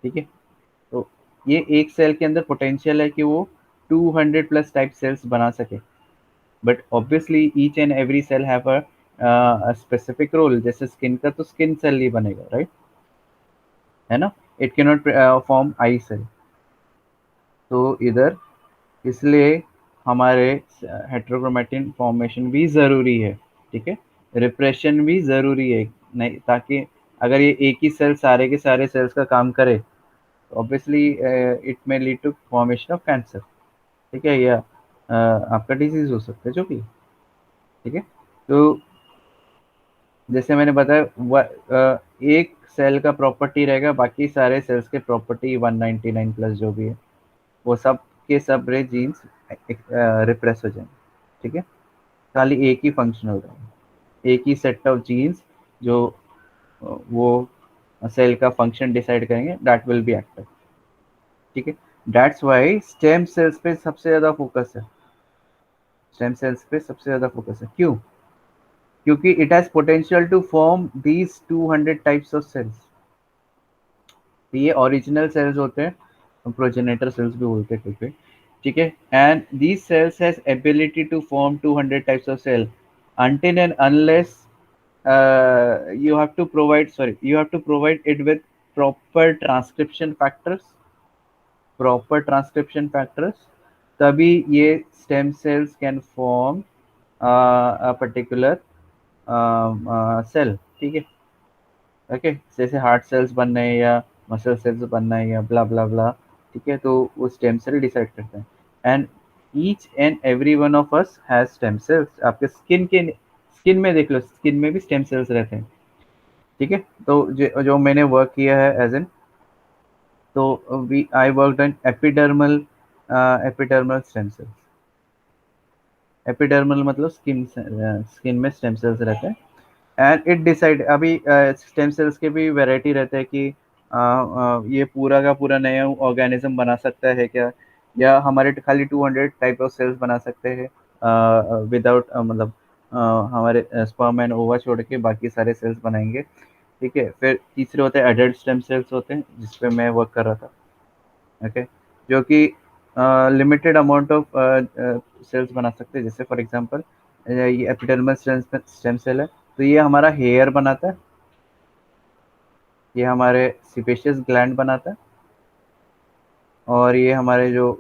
ठीक है। तो ये एक सेल के अंदर पोटेंशियल है कि वो 200 प्लस टाइप सेल्स बना सके, but obviously each and every cell have a specific role. जैसे स्किन का तो स्किन सेल ही बनेगा, राइट, है ना? It can not form eye cell. तो इधर इसलिए हमारे हेट्रोक्रोमेटिन फॉर्मेशन भी ज़रूरी है, ठीक है, रिप्रेशन भी ज़रूरी है, नहीं, ताकि अगर ये एक ही सेल सारे के सारे सेल्स का काम करे तो obviously it may lead to formation of cancer, ठीक है, या आपका डिजीज हो सकता है जो भी, ठीक है। तो जैसे मैंने बताया एक सेल का प्रॉपर्टी रहेगा, बाकी सारे सेल्स के प्रॉपर्टी 199 प्लस जो भी है वो सब के सब रे जीन्स रिप्रेस हो जाएंगे, ठीक है। खाली एक ही फंक्शन होगा, एक ही सेट ऑफ जीन्स जो वो सेल का फंक्शन डिसाइड करेंगे, दैट विल बी एक्टिव, ठीक है। दैट्स वाई स्टेम सेल्स पे सबसे ज़्यादा फोकस है, स्टेम सेल्स पे सबसे ज़्यादा फोकस है, क्यों? क्योंकि it has potential to form these 200 types of cells. ये ओरिजिनल सेल्स होते हैं, प्रोजेनेटर सेल्स भी बोलते हैं कोई, ठीक है, and these cells has ability to form 200 types of cell until and unless you have to provide it with proper transcription factors, तभी ये stem cells can form a particular cell, ठीक है, ओके। जैसे हार्ट सेल्स बनना है या मसल सेल्स बनना है या ब्ला ब्ला ब्ला, ठीक है, तो वो स्टेम सेल डिसाइड करते हैं, and each and every one of us has stem cells. आपके स्किन में देख लो, स्किन में भी स्टेम सेल्स रहते हैं, ठीक है। तो जो मैंने वर्क किया है एज एन, तो we I worked on epidermal stem cells. Epidermal मतलब स्किन में स्टेम सेल्स रहते हैं, एंड इट डिसाइड, अभी स्टेम सेल्स के भी वैरायटी रहते हैं कि ये पूरा का पूरा नया ऑर्गेनिज्म बना सकता है क्या, या हमारे खाली 200 टाइप ऑफ सेल्स बना सकते हैं विदाउट मतलब हमारे स्पर्म एंड ओवा छोड़ के बाकी सारे सेल्स बनाएंगे, ठीक है। फिर तीसरे होते हैं एडल्ट स्टेम सेल्स होते हैं, जिस पे मैं वर्क कर रहा था, ओके, जो कि लिमिटेड अमाउंट ऑफ सेल्स बना सकते हैं। जैसे फॉर एग्जांपल ये एपिडर्मल स्टेम सेल है, तो ये हमारा हेयर बनाता है, ये हमारे सिपेशियस ग्लैंड बनाता है, और ये हमारे जो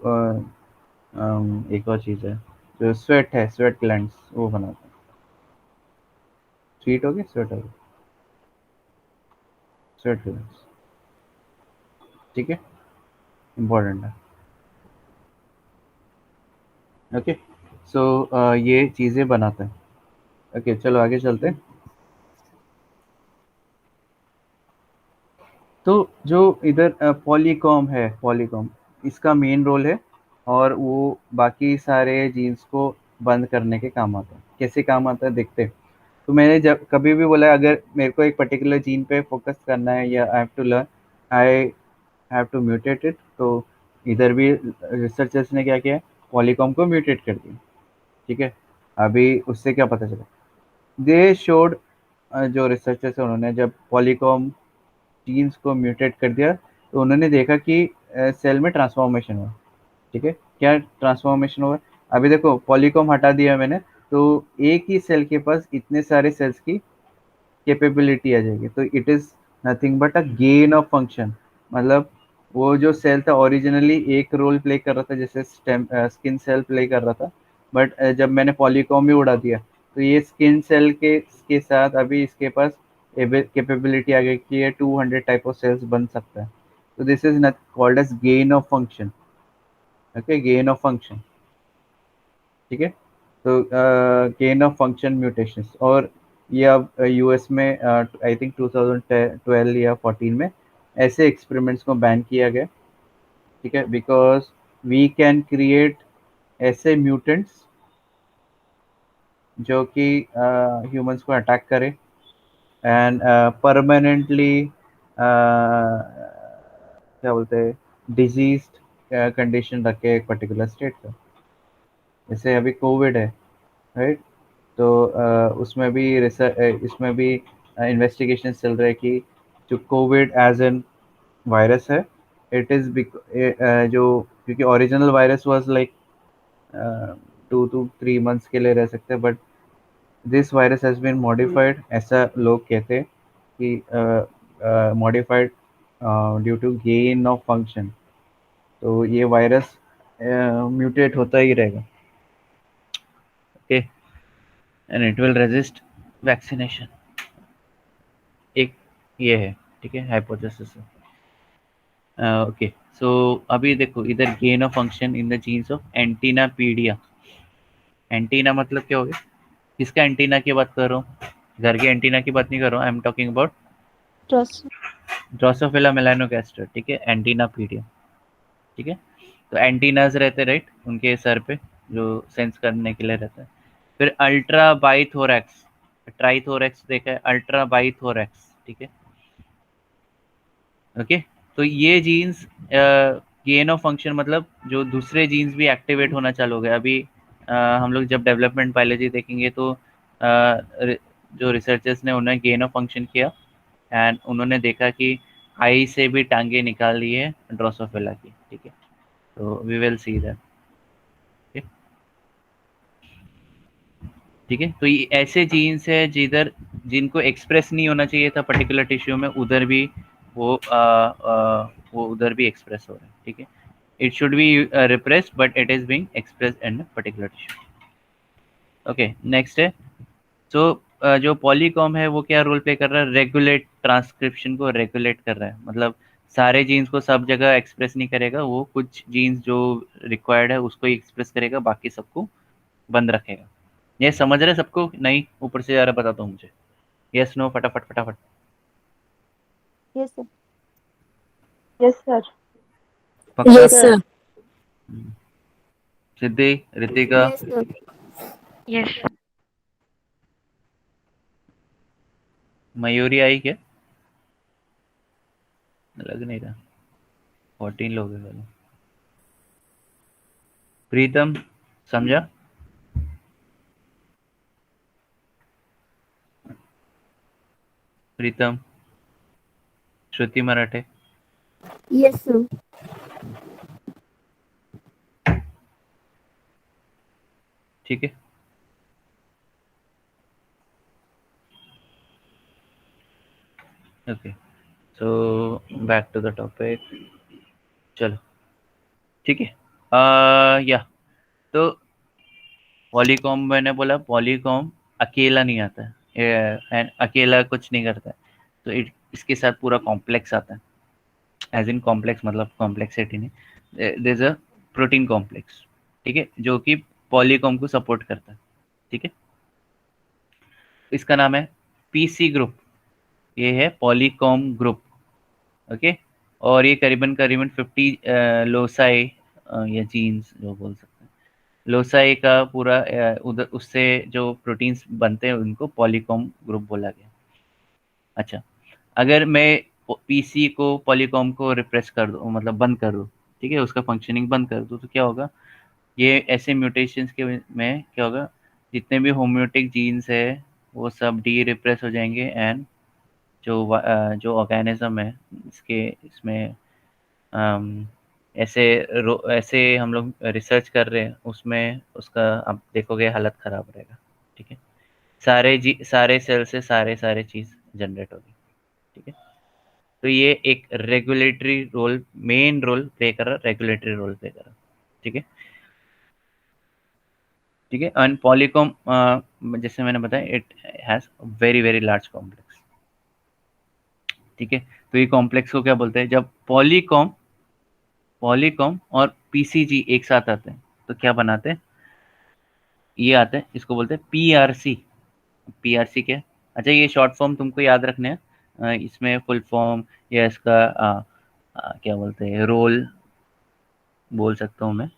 एक और चीज़ है जो स्वेट है, स्वेट ग्लैंड्स, वो बनाता है। स्वीट हो गया, स्वेट हो गया, स्वेट ग्लैंड्स, ठीक है, इम्पोर्टेंट है। ओके, सो ये चीज़ें बनाता है। ओके, चलो आगे चलते हैं। तो जो इधर पॉलीकॉम है, पॉलीकॉम इसका मेन रोल है, और वो बाकी सारे जीन्स को बंद करने के काम आता है। कैसे काम आता है देखते हैं। तो मैंने जब कभी भी बोला अगर मेरे को एक पर्टिकुलर जीन पे फोकस करना है या I have to learn, I have to mutate it. तो इधर भी रिसर्चर्स ने क्या किया, पॉलीकॉम को म्यूटेट कर दिया, ठीक है। अभी उससे क्या पता चला, दे शोड, जो रिसर्चर्स है उन्होंने जब पॉलीकॉम जीन्स को म्यूटेट कर दिया, तो उन्होंने देखा कि सेल में ट्रांसफॉर्मेशन हुआ, ठीक है। क्या ट्रांसफॉर्मेशन हुआ, अभी देखो पॉलीकॉम हटा दिया मैंने, तो एक ही सेल के पास इतने सारे सेल्स की कैपेबिलिटी आ जाएगी। तो it is nothing but a gain of function. मतलब वो जो सेल था ओरिजिनली एक रोल प्ले कर रहा था, जैसे स्किन सेल प्ले कर रहा था, बट जब मैंने पॉलीकॉम भी उड़ा दिया, तो ये स्किन सेल के साथ अभी इसके पास कैपेबिलिटी आ गई कि ये 200 टाइप ऑफ सेल्स बन सकता है। तो this is not called as gain of function. Okay, gain of function, ठीक है। तो गेन ऑफ फंक्शन म्यूटेशंस, और ये अब यूएस में आई थिंक 2012 या 14 में ऐसे एक्सपेरिमेंट्स को बैन किया गया, ठीक है, बिकॉज वी कैन क्रिएट ऐसे म्यूटेंट्स जो कि ह्यूमंस को अटैक करे एंड परमानेंटली क्या बोलते हैं, डिजीज कंडीशन रखे एक पर्टिकुलर स्टेट का। जैसे अभी कोविड है, राइट। तो उसमें भी रिसर्च, इसमें भी इन्वेस्टिगेशन चल रहा है कि जो कोविड एज एन वायरस है, इट इज़ जो, क्योंकि original virus was like 2 to 3 months के लिए रह सकते हैं, but this virus has been modified, ऐसा लोग कहते हैं कि modified due to gain of function. तो ये वायरस म्यूटेट होता ही रहेगा, okay, and it will resist vaccination. एक ये है, ठीक है, हाइपोथेसिस है। ओके, सो अभी देखो इधर gain of function in the genes of Antennapedia. Antenna मतलब क्या हो गया, किसका एंटीना की बात कर रहा हूँ, घर के एंटीना की बात नहीं कर रहा हूँ, I am talking about Trust. Drosophila melanogaster, ठीक है, एंटीना पीडिया, ठीक है। तो एंटीनाज रहते, राइट, उनके सर पे जो सेंस करने के लिए रहता है। फिर अल्ट्रा बाइथोरैक्स, ट्राइथोरैक्स देखा है, अल्ट्रा बाइथोरैक्स, ठीक है, ओके। तो ये जीन्स गेन ऑफ फंक्शन मतलब जो दूसरे जीन्स भी एक्टिवेट होना चालू हो गए। अभी हम लोग जब डेवलपमेंट बायोलॉजी देखेंगे तो जो रिसर्चर्स ने उन्हें गेन ऑफ फंक्शन किया, एंड उन्होंने देखा कि आई से भी टांगे निकाल ली है ड्रोसोफिला की, ठीक है। तो वी विल सी दैट, ठीक है। तो ये ऐसे जीन्स है जिधर जिनको एक्सप्रेस नहीं होना चाहिए था पर्टिकुलर टिश्यू में, उधर भी वो उधर भी एक्सप्रेस हो रहा है, ठीक है। It should be repressed but it is being expressed in particular tissue. Okay, next है, सो जो पॉलीकॉम है वो क्या रोल प्ले कर रहा है, रेगुलेट, ट्रांसक्रिप्शन को रेगुलेट कर रहा है। मतलब सारे जीन्स को सब जगह एक्सप्रेस नहीं करेगा, वो कुछ जीन्स जो रिक्वायर्ड है उसको ही एक्सप्रेस करेगा, बाकी सबको बंद रखेगा। ये समझ रहे सबको, नहीं ऊपर से जा रहा, बताता हूँ मुझे, यस नो, फटाफट फटाफट। Yes, sir. Yes, sir. पक्का? Yes, sir. सिद्धि, Ritika, Yes, sir. Yes. Mayuri आई क्या, लग नहीं रहा, 14 लोग हैं खाली। प्रीतम, समझा? प्रीतम, श्रुति मराठे, Yes, sir. ठीक है, okay, so back to the topic. चलो ठीक है, या तो पॉलीकॉम, मैंने बोला पॉलीकॉम अकेला नहीं आता है, एंड अकेला कुछ नहीं करता है, तो इसके साथ पूरा कॉम्प्लेक्स आता है, एज इन कॉम्प्लेक्स मतलब कॉम्प्लेक्सिटी नहीं, there is a protein complex, ठीक है, जो कि पॉलीकॉम को सपोर्ट करता है, ठीक है। इसका नाम है पीसी ग्रुप, ये है पॉलीकॉम ग्रुप, ओके। और ये करीबन करीबन 50 लोसाई या जीन्स जो बोल सकते हैं, लोसाई का पूरा उधर उससे जो प्रोटीन्स बनते हैं उनको पॉलीकॉम ग्रुप बोला गया। अच्छा, अगर मैं पीसी को पॉलीकॉम को रिप्रेस कर दूँ, मतलब बंद कर दूँ, ठीक है, उसका फंक्शनिंग बंद कर दूँ, तो क्या होगा, ये ऐसे म्यूटेशंस के में क्या होगा, जितने भी होम्योटिक जीन्स है वो सब डी रिप्रेस हो जाएंगे, एंड जो ऑर्गेनिज्म है इसके इसमें ऐसे हम लोग रिसर्च कर रहे हैं उसमें, उसका आप देखोगे हालत ख़राब रहेगा, ठीक है। सारे सेल से सारे चीज़ जनरेट होगी, ठीक है। तो ये एक regulatory role, main role play कर रहा, रेगुलेटरी रोल प्ले कर रहा, ठीक है, ठीक है। एंड पॉलीकॉम, जैसे मैंने बताया, it has very very large complex, ठीक है। तो ये कॉम्प्लेक्स को क्या बोलते हैं, जब पॉलीकॉम पॉलीकॉम और पीसीजी एक साथ आते हैं तो क्या बनाते हैं, ये आते हैं, इसको बोलते हैं पीआरसी। पीआरसी क्या है, अच्छा ये शॉर्ट फॉर्म तुमको याद रखने हैं, इसमें फुल फॉर्म या इसका क्या बोलते हैं, रोल बोल सकता हूँ मैं,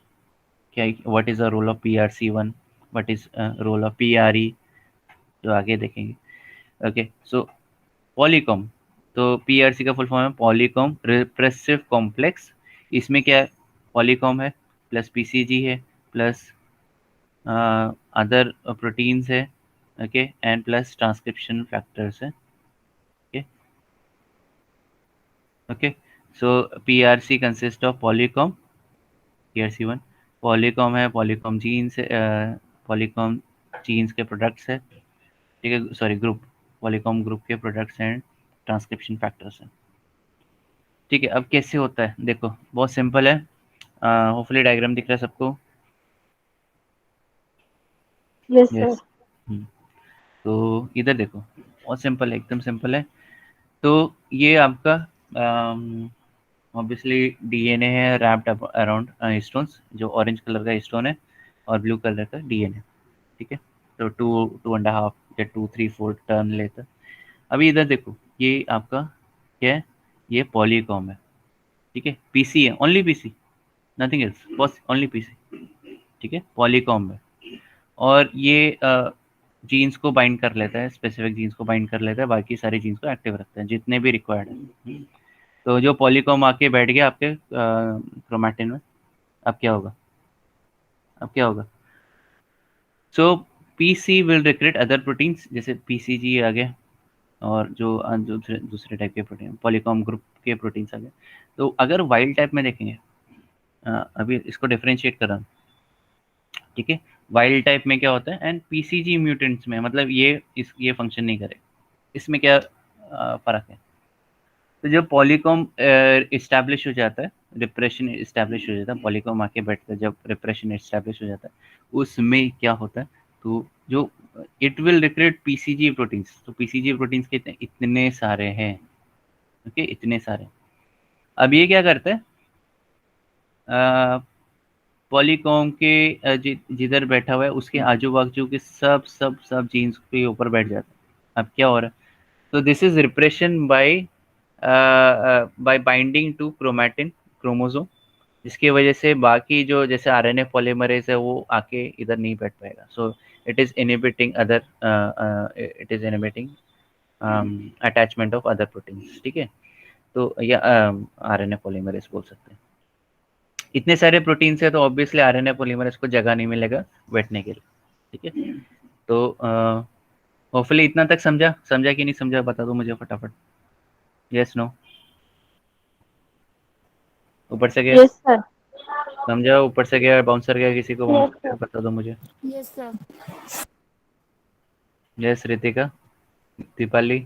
क्या, what is the role of PRC 1, what is role of PRE, जो आगे देखेंगे, ओके। सो पॉलीकॉम, तो पीआरसी का फुल फॉर्म है पॉलीकॉम रिप्रेसिव कॉम्प्लेक्स। इसमें क्या है, पॉलीकॉम है प्लस पीसीजी है प्लस अदर प्रोटीन्स है, okay, and plus transcription factors है, okay, okay. So PRC consist of Polycomb, PRC 1 Polycomb है, पॉलीकॉम जीन्स, पॉलीकॉम जीन्स के प्रोडक्ट्स है, ठीक है, सॉरी ग्रुप, पॉलीकॉम ग्रुप के प्रोडक्ट्स एंड ट्रांसक्रिप्शन फैक्टर्स हैं, ठीक है। अब कैसे होता है, देखो बहुत सिंपल है, होपफुली डायग्राम दिख रहा है सबको, Yes, sir. यस, तो इधर देखो, बहुत सिंपल है, एकदम सिंपल है। तो ये आपका ऑब्वियसली डीएनए है रैप्ड अराउंड हिस्टोन्स, जो ऑरेंज कलर का हिस्टोन है और ब्लू कलर का डीएनए, ठीक है। तो 2.5 या 2, 3, 4 टर्न लेता है। अभी इधर देखो, ये आपका क्या है, ये पॉलीकॉम है, ठीक है, पीसी है, ओनली पीसी, नथिंग एल्स, बस ओनली पीसी, ठीक है, पॉलीकॉम है। और ये जीन्स को बाइंड कर लेता है, स्पेसिफिक जीन्स को बाइंड कर लेता है, बाकी सारे जीन्स को एक्टिव रखता है जितने भी रिक्वायर्ड है। तो जो पॉलीकॉम आके बैठ गया आपके क्रोमैटिन में, अब क्या होगा, अब क्या होगा, so PC will recruit other proteins, जैसे पीसीजी आ गया, और जो दूसरे दूसरे टाइप के प्रोटीन, पॉलीकॉम ग्रुप के प्रोटीन्स आ गए। तो अगर वाइल्ड टाइप में देखेंगे, अभी इसको डिफरेंशिएट कर रहा हूँ, ठीक है, वाइल्ड टाइप में क्या होता है, एंड पीसीजी म्यूटेंट्स में, मतलब ये फंक्शन नहीं करे, इसमें क्या फ़र्क है। तो जब पॉलीकॉम इस्टेब्लिश हो जाता है, रिप्रेशन इस्टेब्लिश हो जाता है, पॉलीकॉम आके बैठता है, जब रिप्रेशन इस्टेब्लिश हो जाता है, उसमें क्या होता है, तो जो it will recruit PCG proteins, तो पीसीजी प्रोटीन्स के इतने सारे हैं, ओके, इतने सारे। अब ये क्या करता है, पॉलीकॉम के जिधर बैठा हुआ है उसके आजू बाजू के सब जीन्स के ऊपर बैठ जाता है। अब क्या हो रहा है, तो this is repression by binding to chromatin chromosome, जिसकी वजह से बाकी जो जैसे आरएनए पॉलीमरेज है वो आके इधर नहीं बैठ पाएगा। So it is inhibiting other, it is inhibiting attachment of other proteins, ठीक है। तो या आरएनए पॉलीमरेज बोल सकते हैं। इतने सारे प्रोटीन्स है तो ऑब्वियसली आरएनए पॉलीमरेज को जगह नहीं मिलेगा बैठने के लिए, ठीक है। तो होपफुली इतना तक समझा, समझा कि नहीं समझा बता दो मुझे फटाफट, यस नो, ऊपर से गया, Yes, sir. समझा? ऊपर से गया बाउंसर गया, किसी को Yes, बाउंसर गया sir. बता दो मुझे। Yes, sir. Yes Ritika, Deepali,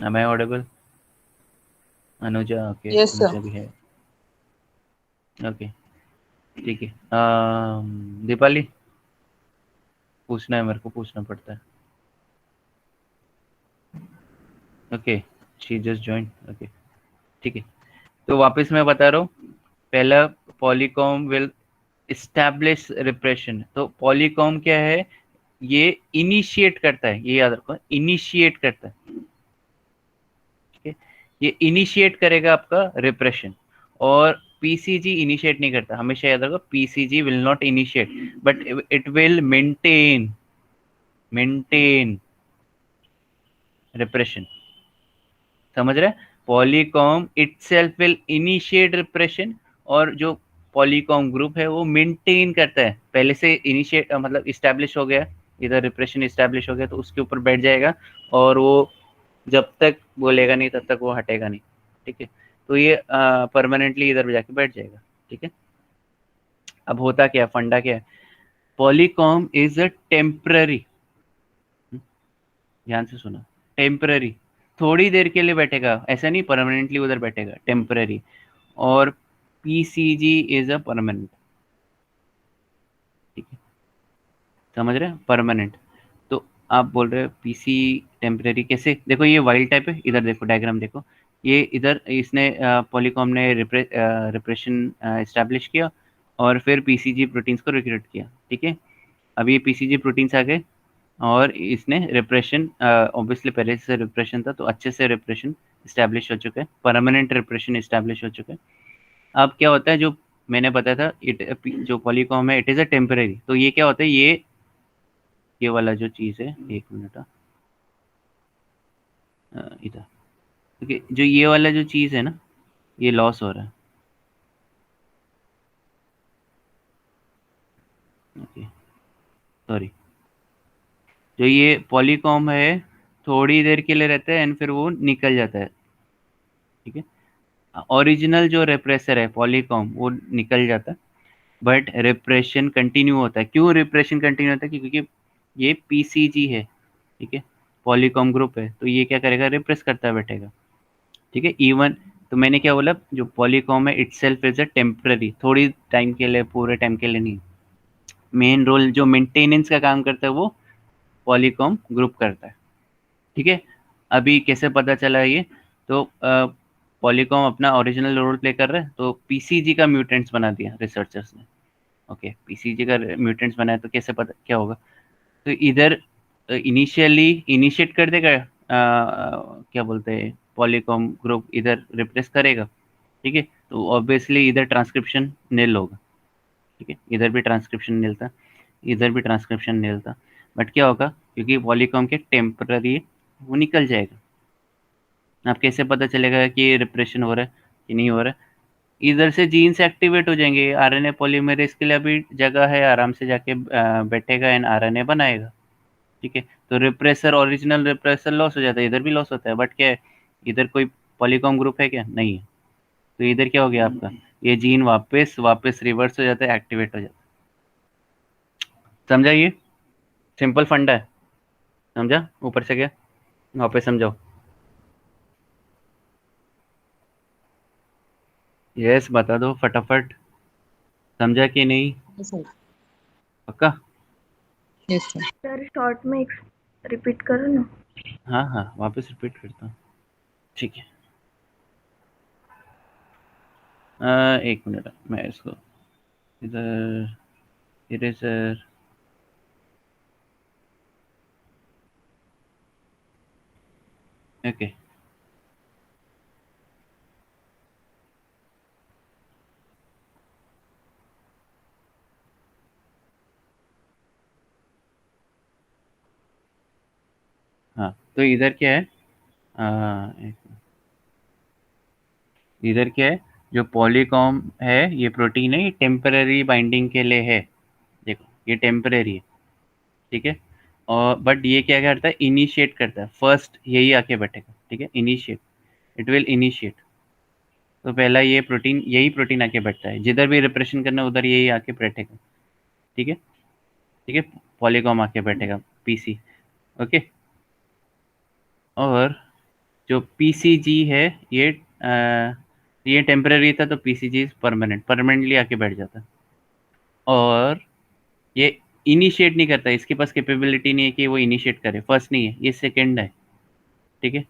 am I audible? Anuja, okay Yes, sir. Anuja भी है, ओके ठीक है। दीपाली, पूछना है मेरे को, पूछना पड़ता है। Okay, she just join, okay ठीक है। तो वापस मैं बता रहा हूँ, पहला पॉलीकॉम विल इस्टेब्लिश रिप्रेशन। तो पॉलीकॉम क्या है? ये इनिशिएट करता है, ये याद रखो, इनिशिएट करता है, ठीक है। ये इनिशिएट करेगा आपका रिप्रेशन, और पीसीजी इनिशिएट नहीं करता, हमेशा याद रखो, PCG will not initiate but it will maintain repression. समझ रहे? पॉलीकॉम इटसेल्फ विल इनिशिएट रिप्रेशन, और जो पॉलीकॉम ग्रुप है वो मेंटेन करता है, पहले से इनिशिएट मतलब इस्टेब्लिश हो गया, इधर रिप्रेशन इस्टेब्लिश हो गया तो उसके ऊपर बैठ जाएगा, और वो जब तक बोलेगा नहीं तब तक वो हटेगा नहीं, ठीक है। तो ये परमानेंटली इधर जाके बैठ जाएगा, ठीक है। अब होता क्या, फंडा क्या है? पॉलीकॉम इज अ टेम्पररी, ध्यान से सुना, टेम्पररी, थोड़ी देर के लिए बैठेगा, ऐसा नहीं परमानेंटली उधर बैठेगा, टेम्पररी। और पीसीजी इज अ परमानेंट, ठीक है, समझ रहे हैं? परमानेंट। तो आप बोल रहे हो पीसी टेम्पररी कैसे? देखो ये वाइल्ड टाइप है, इधर देखो डायग्राम देखो, ये इधर इसने पॉलीकॉम ने रिप्रेशन इस्टेब्लिश किया और फिर पीसीजी प्रोटीन्स को रिक्रूट किया, ठीक है। अब ये पीसीजी प्रोटीन्स आ गए और इसने रिप्रेशन, ऑब्वियसली पहले से रिप्रेशन था तो अच्छे से रिप्रेशन इस्टेब्लिश हो चुका है, परमानेंट रिप्रेशन इस्टेब्लिश हो चुका है। अब क्या होता है, जो मैंने बताया था, जो पॉलीकॉम है इट इज़ अ टेम्पररी, तो ये क्या होता है, ये वाला जो चीज़ है, एक मिनट, इधर, ओके, जो ये वाला जो चीज़ है ना, ये लॉस हो रहा है, ओके सॉरी, जो ये पॉलीकॉम है थोड़ी देर के लिए रहता है एंड फिर वो निकल जाता है, ठीक है। ओरिजिनल जो रिप्रेसर है पॉलीकॉम वो निकल जाता है, बट रिप्रेशन कंटिन्यू होता है। क्यों रिप्रेशन कंटिन्यू होता है? क्योंकि ये पीसीजी है, ठीक है, पॉलीकॉम ग्रुप है, तो ये क्या करेगा, रिप्रेस करता बैठेगा, ठीक है। इवन तो मैंने क्या बोला, जो पॉलीकॉम है इटसेल्फ इज अ टेम्पररी, थोड़ी टाइम के लिए, पूरे टाइम के लिए नहीं। मेन रोल जो मेंटेनेंस का काम करता है वो पॉलीकॉम ग्रुप करता है, ठीक है। अभी कैसे पता चला ये? तो पॉलीकॉम अपना ओरिजिनल रोल प्ले कर रहा है, तो पीसीजी का म्यूटेंट्स बना दिया रिसर्चर्स ने, ओके, पीसीजी का म्यूटेंट्स बनाया, तो कैसे पता क्या होगा? तो इधर इनिशियली इनिशिएट कर देगा, क्या बोलते हैं, पॉलीकॉम ग्रुप इधर रिप्लेस करेगा, ठीक है। तो ऑब्वियसली इधर ट्रांसक्रिप्शन नील होगा, ठीक है, इधर भी ट्रांसक्रिप्शन नील था, इधर भी ट्रांसक्रिप्शन नील था, बट क्या होगा, क्योंकि पॉलीकॉम के टेम्पररी वो निकल जाएगा। आप कैसे पता चलेगा कि रिप्रेशन हो रहा है कि नहीं हो रहा है? इधर से जीन्स एक्टिवेट हो जाएंगे, आरएनए पॉलीमरेज के लिए अभी जगह है, आराम से जाके बैठेगा एंड आरएनए बनाएगा, ठीक है। तो रिप्रेसर, ओरिजिनल रिप्रेसर लॉस हो जाता है, इधर भी लॉस होता है, बट क्या है, इधर कोई पॉलीकॉम ग्रुप है क्या? नहीं है, तो इधर क्या हो गया आपका, ये जीन वापस वापस रिवर्स हो जाता है, एक्टिवेट हो जाता है। समझा? ये सिंपल फंडा है, समझा? ऊपर से क्या, वापस समझाओ। यस बता दो फटाफट, समझा कि नहीं? Yes, sir. पक्का? Yes, sir. सर शॉर्ट में रिपीट करो ना। हाँ हाँ, वापस रिपीट करता हूँ, ठीक है। एक मिनट, मैं इसको इधर, इरेजर, ओके, हाँ। तो इधर क्या है, इधर क्या है, जो पॉलीकॉम है ये प्रोटीन है, ये टेम्पररी बाइंडिंग के लिए है, देखो ये टेम्पररी है, ठीक है। और बट ये क्या करता है, इनिशिएट करता है, फर्स्ट यही आके बैठेगा, ठीक है, इनिशिएट, इट विल इनिशिएट, तो पहला ये प्रोटीन, यही प्रोटीन आके बैठता है, जिधर भी रिप्रेशन करना उधर यही आके बैठेगा। ठीक है, ठीक है, पॉलीकॉम आके बैठेगा, पीसी। ओके, और जो पीसीजी है ये टेम्पररी था, तो पीसीजी परमानेंटली आके बैठ जाता है। और ये इनिशिएट नहीं करता, इसके पास कैपेबिलिटी नहीं है कि वो इनिशिएट करे, फर्स्ट नहीं है, ये सेकंड है। ठीक है,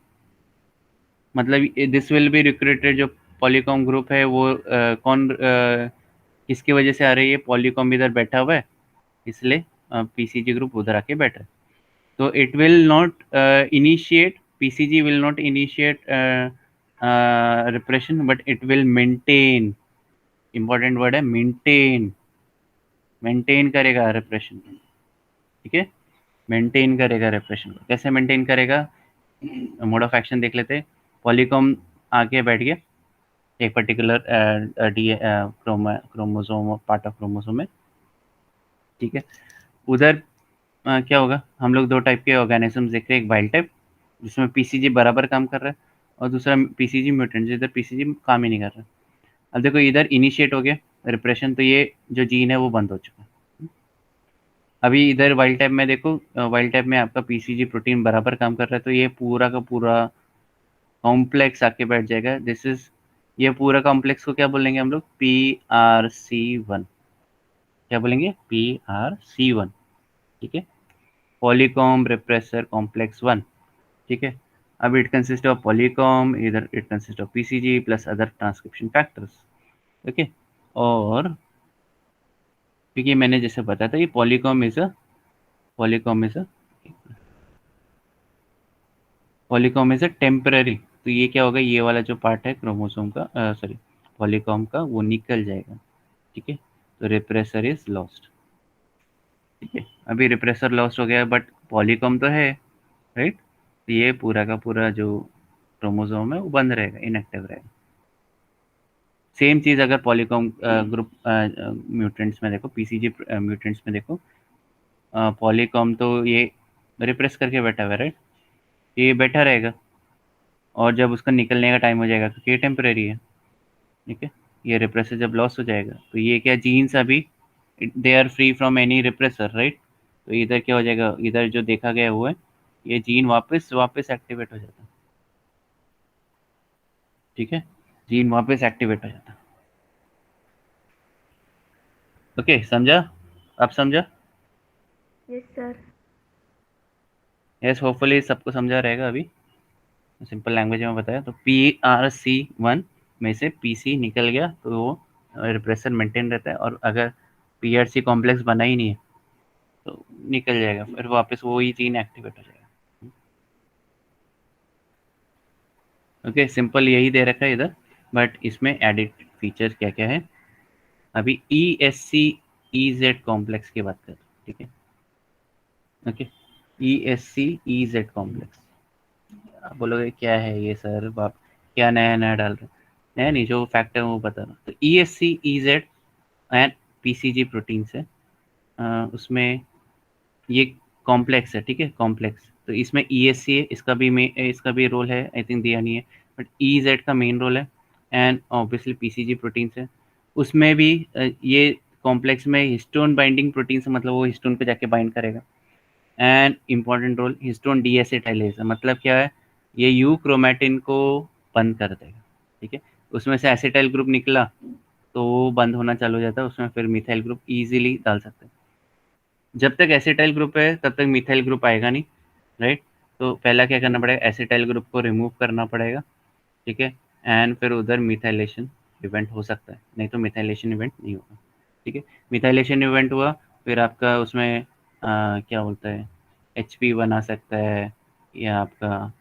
मतलब दिस विल बी रिक्रूटेड, जो पॉलीकॉम ग्रुप है वो किसकी वजह से आ रही है, पॉलीकॉम इधर बैठा हुआ है, इसलिए पीसीजी ग्रुप उधर आके बैठ रहा है। तो it will not initiate, PCG will not initiate repression, but it will maintain, important word है मेंटेन, मेंटेन करेगा रिप्रेशन। ठीक है, मेंटेन करेगा रिप्रेशन को। कैसे मेंटेन करेगा, मोड ऑफ एक्शन देख लेते हैं। पॉलीकॉम आके बैठ गया एक particular chromosome, part of chromosome में। ठीक है, उधर क्या होगा, हम लोग दो टाइप के ऑर्गेनिजम्स देख रहे हैं, एक वाइल्ड टाइप जिसमें पीसीजी बराबर काम कर रहा है, और दूसरा पीसीजी म्यूटेंट जिधर पीसीजी काम ही नहीं कर रहा। अब देखो इधर इनिशिएट हो गया रिप्रेशन, तो ये जो जीन है वो बंद हो चुका है। अभी इधर वाइल्ड टाइप में देखो, वाइल्ड टाइप में आपका पीसीजी प्रोटीन बराबर काम कर रहा है, तो ये पूरा का पूरा कॉम्प्लेक्स आके बैठ जाएगा। दिस इज, ये पूरा कॉम्प्लेक्स को क्या बोलेंगे हम लोग, PRC1। क्या बोलेंगे, PRC1। ठीक है, पॉलीकॉम रिप्रेसर कॉम्प्लेक्स 1। ठीक है, अब इट कंसिस्ट ऑफ पॉलीकॉम, इधर it consist of PCG plus other transcription factors. Okay, और क्योंकि मैंने जैसे बताया था ये पॉलीकॉम इज अ टेम्पररी, तो ये क्या होगा, ये वाला जो पार्ट है क्रोमोसोम का, सॉरी पॉलीकॉम का, वो निकल जाएगा। ठीक है, तो रिप्रेसर इज लॉस्ट। ठीक है, अभी रिप्रेसर लॉस्ट हो गया, बट पॉलीकॉम तो है, राइट। तो ये पूरा का पूरा जो क्रोमोसोम है वो बंद रहेगा, इनएक्टिव रहेगा। सेम चीज़ अगर पॉलीकॉम ग्रुप म्यूटेंट्स में देखो, पीसीजी म्यूटेंट्स में देखो, पॉलीकॉम तो ये रिप्रेस करके बैठा हुआ है, राइट। ये बैठा रहेगा, और जब उसका निकलने का टाइम हो जाएगा, क्योंकि ये टेम्परेरी है। ठीक है, ये रिप्रेसर जब लॉस हो जाएगा, तो ये क्या, जीन्स अभी they are free from any repressor, right. तो इधर क्या हो जाएगा, इधर जो देखा गया हुआ है, ये जीन वापस वापस एक्टिवेट हो जाता है। ठीक है, जीन वापस एक्टिवेट हो जाता है। ओके, समझा, अब समझा? Yes sir. यस, होपफुली सबको समझा रहेगा। अभी सिंपल लैंग्वेज में बताया, तो PRC1 में से PC निकल गया तो वो रिप्रेसर मेंटेन रहता है, और अगर PRC कॉम्प्लेक्स बना ही नहीं है तो निकल जाएगा, फिर वापस वही जीन एक्टिवेट हो जाएगा। ओके, सिंपल यही दे रखा है इधर, बट इसमें एडिड फीचर्स क्या क्या है। अभी ESC-EZ कॉम्प्लेक्स की बात कर, ठीक है। ओके, ESC-EZ कॉम्प्लेक्स, आप बोलोगे क्या है ये सर, आप क्या नया नया डाल रहे हैं। नया नहीं, जो फैक्ट है वो बता रहा हूँ। तो ESC-EZ एंड PCG प्रोटीन से, उसमें ये कॉम्प्लेक्स है, ठीक है, कॉम्प्लेक्स। तो इसमें ESC है, इसका भी रोल है, आई थिंक दिया नहीं है, बट EZ का मेन रोल है, एंड ऑब्वियसली PCG प्रोटीन से उसमें भी ये कॉम्प्लेक्स में हिस्टोन बाइंडिंग प्रोटीन से, मतलब वो हिस्टोन पे जाके बाइंड करेगा। एंड इम्पॉर्टेंट रोल हिस्टोन डीएसिटाइलेज, मतलब क्या है, ये यू क्रोमैटिन को बंद कर देगा। ठीक है, उसमें से एसिटाइल ग्रुप निकला तो वो बंद होना चालू हो जाता है, उसमें फिर मिथाइल ग्रुप इजीली डाल सकते हैं। जब तक एसिटाइल ग्रुप है तब तक मिथाइल ग्रुप आएगा नहीं, राइट। तो पहला क्या करना पड़ेगा, एसिटाइल ग्रुप को रिमूव करना पड़ेगा। ठीक है, एंड फिर उधर मिथाइलेशन इवेंट हो सकता है, नहीं तो मिथाइलेशन इवेंट नहीं होगा। ठीक है, मिथाइलेशन इवेंट हुआ, फिर आपका उसमें क्या बोलता है, HP बना सकता है, या आपका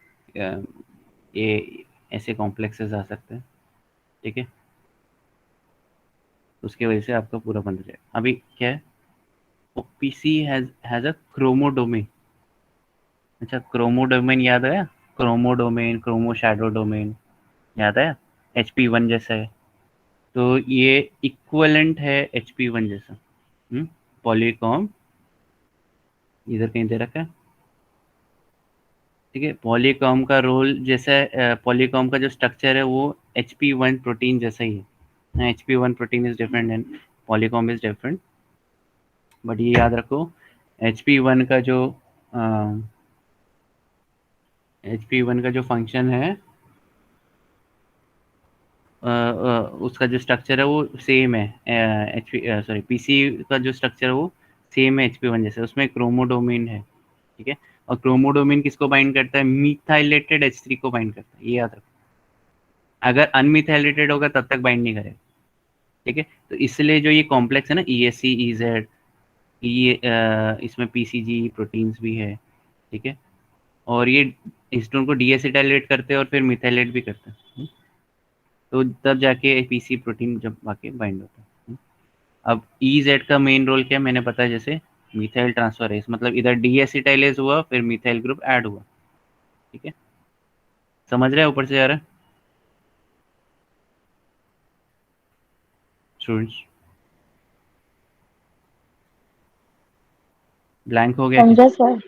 ये ऐसे कॉम्प्लेक्सेस आ सकते हैं। ठीक है, उसकी वजह से आपका पूरा बंद हो जाएगा। अभी क्या है, PC हैज़ अ क्रोमोडोमेन। अच्छा, क्रोमोडोमेन याद आया, क्रोमोडोमेन, क्रोमो शैडो डोमेन याद आया, HP1 जैसा है। तो ये इक्वलेंट है HP1 जैसा। पॉलीकॉम इधर कहीं दे रखा है। ठीक है, पॉलीकॉम का रोल जैसा, पॉलीकॉम का जो स्ट्रक्चर है वो HP1 प्रोटीन जैसा ही है। HP1 protein is different and Polycomb is different, but ये याद रखो HP1 का जो HP1 का जो फंक्शन है उसका जो स्ट्रक्चर है वो सेम है पीसी का जो स्ट्रक्चर है वो सेम है HP1 जैसे, उसमें क्रोमोडोमेन है, ठीक है। और क्रोमोडोमेन किसको बाइंड करता है? मिथाइलेटेड H3 को बाइंड करता है, ये याद रखो। अगर अनमिथाइलेटेड होगा तब तक बाइंड नहीं करेगा, ठीक है। तो इसलिए जो ये कॉम्प्लेक्स है ना ESC EZ, ये इसमें PCG प्रोटीन्स भी है, ठीक है। और ये हिस्टोन को डीएसिटाइलेट करते हैं और फिर मिथाइलेट भी करते हैं, तो तब जाके पीसी प्रोटीन जब आके बाइंड होता है। अब EZ का मेन रोल क्या है मैंने बताया, जैसे मिथाइल ट्रांसफरेज, मतलब इधर डीएसिटाइलेज हुआ फिर मिथाइल ग्रुप ऐड हुआ, ठीक है। समझ रहे हैं ऊपर से आ रहा है स्टूडेंट्स? ब्लैंक हो गया क्या? समझा सर।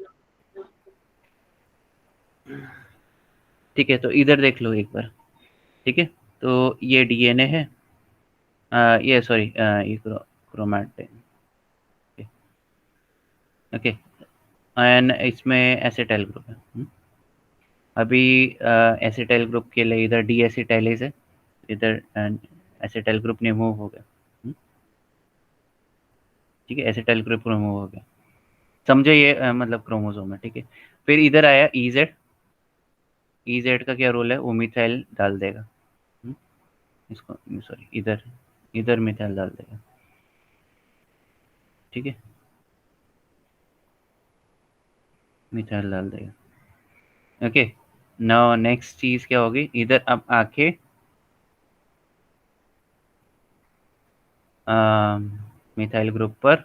ठीक है, तो इधर देख लो एक बार, ठीक है। तो ये डीएनए है, ये सॉरी ये क्रोमैटिन, ओके। एंड इसमें एसिटाइल ग्रुप है। अभी एसिटाइल ग्रुप के लिए इधर डीएसिटाइलेज है, इधर एसिटाइल ग्रुप रिमूव हो गया, ठीक है। एसिटाइल ग्रुप रिमूव हो गया, समझे ये मतलब क्रोमोसोम है, ठीक है। फिर इधर आया EZ, EZ का क्या रोल है? वो मिथाइल डाल देगा, इसको सॉरी इधर इधर मिथाइल डाल देगा, ठीक है। मिथाइल डाल देगा, ओके। नाउ नेक्स्ट चीज क्या होगी, इधर अब आके मिथाइल ग्रुप पर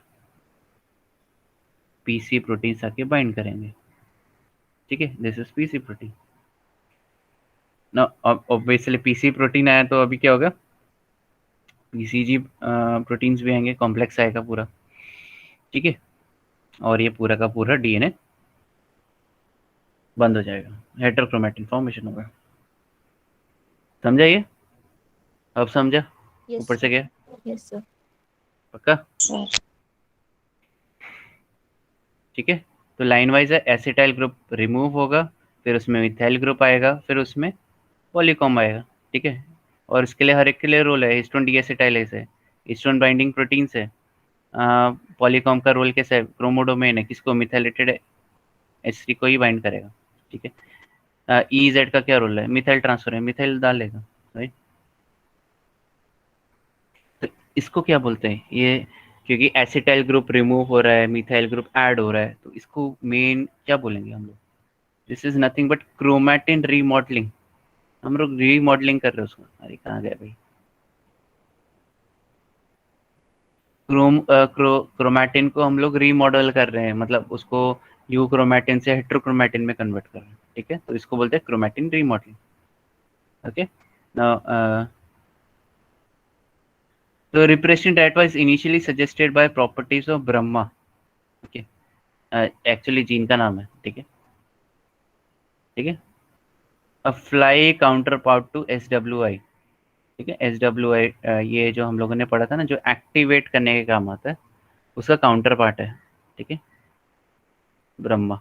पीसी प्रोटीन आके बाइंड करेंगे, ठीक है। This is PC protein. Now obviously PC protein आया तो अभी क्या होगा? पीसीजी प्रोटीन्स भी आएंगे, कॉम्प्लेक्स आएगा पूरा, ठीक है। और ये पूरा का पूरा डीएनए बंद हो जाएगा, हेटेरोक्रोमैटिन फॉर्मेशन होगा। समझा ये? अब समझा यस ऊपर से सर। गया? Yes sir. पक्का? सर ठीक है। तो लाइन वाइज है, एसिटाइल ग्रुप रिमूव होगा, फिर उसमें मिथाइल ग्रुप आएगा, फिर उसमें पॉलीकॉम आएगा, ठीक है। और इसके लिए हर एक के लिए रोल है, हिस्टोन डीएसिटाइलेज है, हिस्टोन बाइंडिंग प्रोटीन्स है, पॉलीकॉम का रोल कैसा है? क्रोमोडोमेन है, किसको? मिथाइलेटेड H3 को ही बाइंड करेगा, ठीक है। EZ का क्या रोल है? मिथाइल ट्रांसफर है, मिथाइल डालेगा, राइट। तो इसको क्या बोलते हैं ये? क्योंकि एसिटाइल ग्रुप रिमूव हो रहा है, मिथाइल ग्रुप ऐड हो रहा है, तो इसको मेन क्या बोलेंगे हम लोग? This is nothing but chromatin remodelling. हम लोग रीमॉडलिंग कर रहे हैं उसको। अरे कहाँ गया भाई? क्रोमैटिन को हम लोग रीमॉडल कर रहे हैं, मतलब उसको यू क्रोमैटिन से हेट्रोक्रोमैटिन में कन्वर्ट कर रहे हैं, ठीक है। तो इसको बोलते हैं chromatin remodelling, okay. Now the repression that was initially suggested by properties of Brahma, okay, actually gene का नाम है, ठीक है, ठीक है। अ fly counter part two SWI, ठीक है। SWI ये जो हम लोगों ने पढ़ा था ना, जो एक्टिवेट करने के काम आता है, उसका काउंटर पार्ट है, ठीक है, Brahma,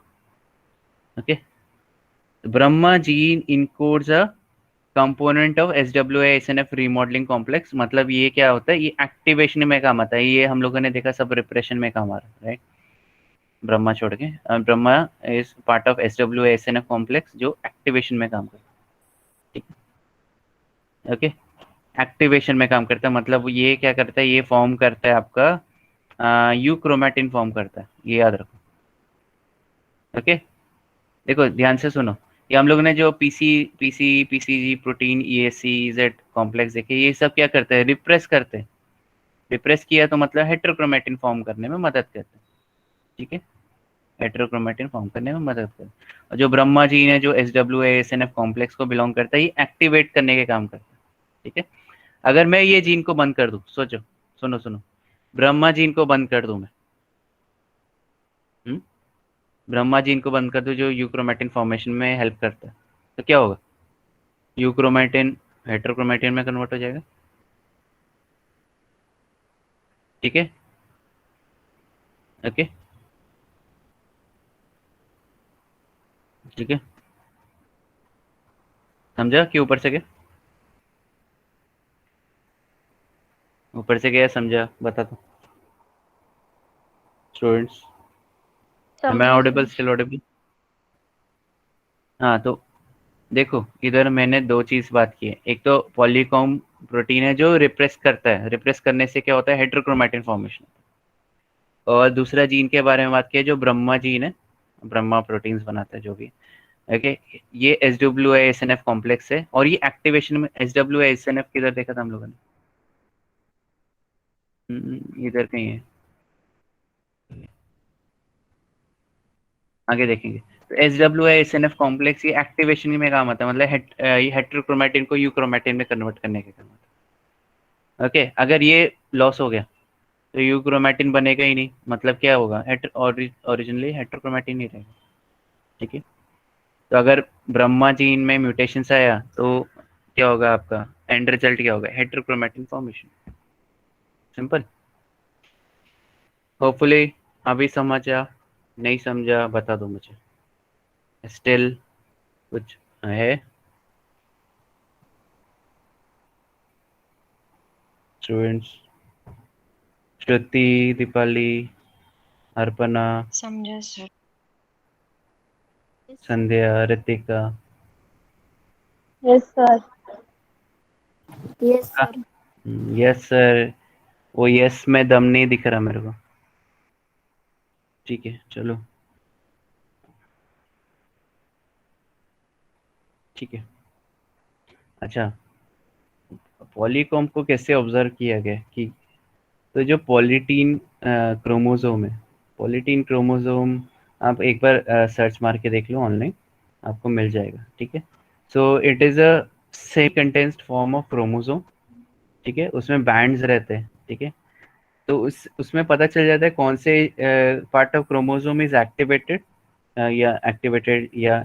okay. Brahma gene encodes a component of SWI SNF remodelling complex. मतलब ये क्या होता है? ये एक्टिवेशन में काम आता है, ये हम लोगों ने देखा सब रिप्रेशन में काम आ रहा है, राइट। ब्रह्मा छोड़ के Brahma is part of SWI SNF complex जो एक्टिवेशन में काम करता है, ठीक है, ओके। एक्टिवेशन में काम करता है, मतलब ये क्या करता है? ये फॉर्म करता है आपका यू क्रोमैटिन फॉर्म करता है, ये याद रखो, ओके। देखो ध्यान से सुनो, ये हम लोगों ने जो PCG protein ESC Z complex देखे, ये सब क्या करते हैं? रिप्रेस करते हैं। रिप्रेस किया तो मतलब हेटेरोक्रोमैटिन फॉर्म करने में मदद करते हैं, ठीक है। हेटेरोक्रोमैटिन फॉर्म करने में मदद करते हैं। और जो ब्रह्मा जीन है, जो SWI SNF कॉम्प्लेक्स को बिलोंग करता है, ये एक्टिवेट करने के काम करता है, ठीक है। अगर मैं ये जीन को बंद कर दूं, सोचो, सुनो सुनो, ब्रह्मा जीन को बंद कर दूं मैं, ब्रह्मा जीन को बंद कर दूं जो यूक्रोमैटिन फॉर्मेशन में हेल्प करता है, तो क्या होगा? यूक्रोमैटिन हेटेरोक्रोमेटिन में कन्वर्ट हो जाएगा। ठीक है, ओके, ठीक है, समझा कि ऊपर से क्या, ऊपर से क्या समझा बता दो students. Am I audible, still audible? हाँ, तो देखो इधर मैंने दो चीज बात की है। एक तो पॉलीकॉम प्रोटीन है जो रिप्रेस करता है, रिप्रेस करने से क्या होता है, हेटेरोक्रोमेटिन फॉर्मेशन। और दूसरा जीन के बारे में बात की है जो ब्रह्मा जीन है, ब्रह्मा प्रोटीन्स बनाता है जो भी। ओके, ये S W I S N F complex है और ये एक्टिवेशन में S W I S N F किधर देखा था हम लोगों ने? इधर कहीं है, आगे देखेंगे। तो S W I S N F complex ये एक्टिवेशन में काम आता है, मतलब ये हेटेरोक्रोमेटिन को यूक्रोमेटिन में कन्वर्ट करने के काम आता है। ओके, अगर ये लॉस हो गया तो यूक्रोमेटिन बनेगा ही नहीं, मतलब क्या होगा, ओरिजिनली हेटेरोक्रोमेटिन ही रहेगा। ठीक है, तो अगर ब्रह्मा जीन में म्यूटेशंस आया तो क्या होगा, आपका एंड रिजल्ट क्या होगा, हेटेरोक्रोमेटिन फॉर्मेशन। सिंपल। होपफुली अभी समझा, नहीं समझा बता दो मुझे, स्टिल कुछ है स्टूडेंट्स? श्रुति, दीपाली, अर्पणा, समझा sir. Sandhya, Ritika. Yes sir. Yes sir. Yes sir, वो यस में दम नहीं दिख रहा मेरे को। ठीक है, चलो ठीक है। अच्छा, पॉलीकॉम को कैसे ऑब्जर्व किया गया कि, तो जो पॉलीटीन क्रोमोसोम है, पॉलीटीन क्रोमोसोम आप एक बार सर्च मार के देख लो ऑनलाइन, आपको मिल जाएगा। ठीक है, so it is a same condensed form of chromosome. ठीक है, उसमें बैंड्स रहते हैं। ठीक है, तो उसमें पता चल जाता है कौन से part of chromosome is activated या एक्टिवेटेड या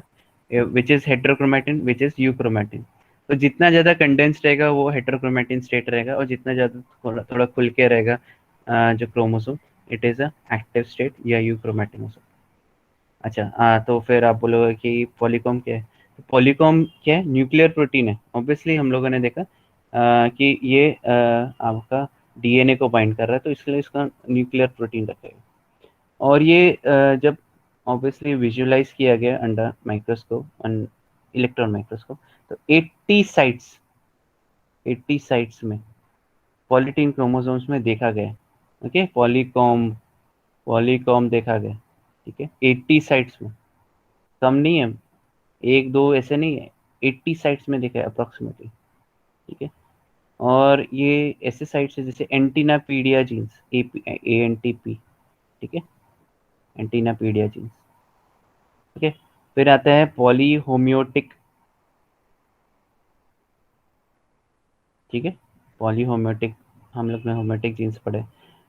which is heterochromatin, which is euchromatin. तो जितना ज़्यादा कंडेंस्ड रहेगा वो हेटेरोक्रोमेटिन स्टेट रहेगा, और जितना ज़्यादा थोड़ा थोड़ा खुल के रहेगा जो chromosome, it is a active state या यूक्रोमेटिन हो सकता है। अच्छा, तो फिर आप बोलोगे कि पॉलीकॉम क्या है? तो पॉलीकॉम क्या है, न्यूक्लियर प्रोटीन है। ऑब्वियसली हम लोगों ने देखा कि ये आपका डीएनए को बाइंड कर रहा है, तो इसलिए इसका न्यूक्लियर प्रोटीन रखेगा। और ये जब ऑब्वियसली विजुअलाइज किया गया अंडर माइक्रोस्कोप, इलेक्ट्रॉन माइक्रोस्कोप, तो 80 साइट्स में पॉलीटीन क्रोमोसोम्स में देखा गया। ओके, पॉलीकॉम पॉलीकॉम देखा गया। ठीक है, 80 साइट्स में, कम नहीं है, एक दो ऐसे नहीं है, 80 साइट्स में देखा है अप्रोक्सीमेटली। ठीक है, और ये ऐसे साइट्स है जैसे एंटीनापीडिया जीन्स, ANTP। ठीक है, एंटीनापीडिया जीन्स। ठीक है, फिर आता है पॉलीहोमियोटिक। ठीक है, पॉलीहोमियोटिक, हम लोग ने होमियोटिक जीन्स पढ़े।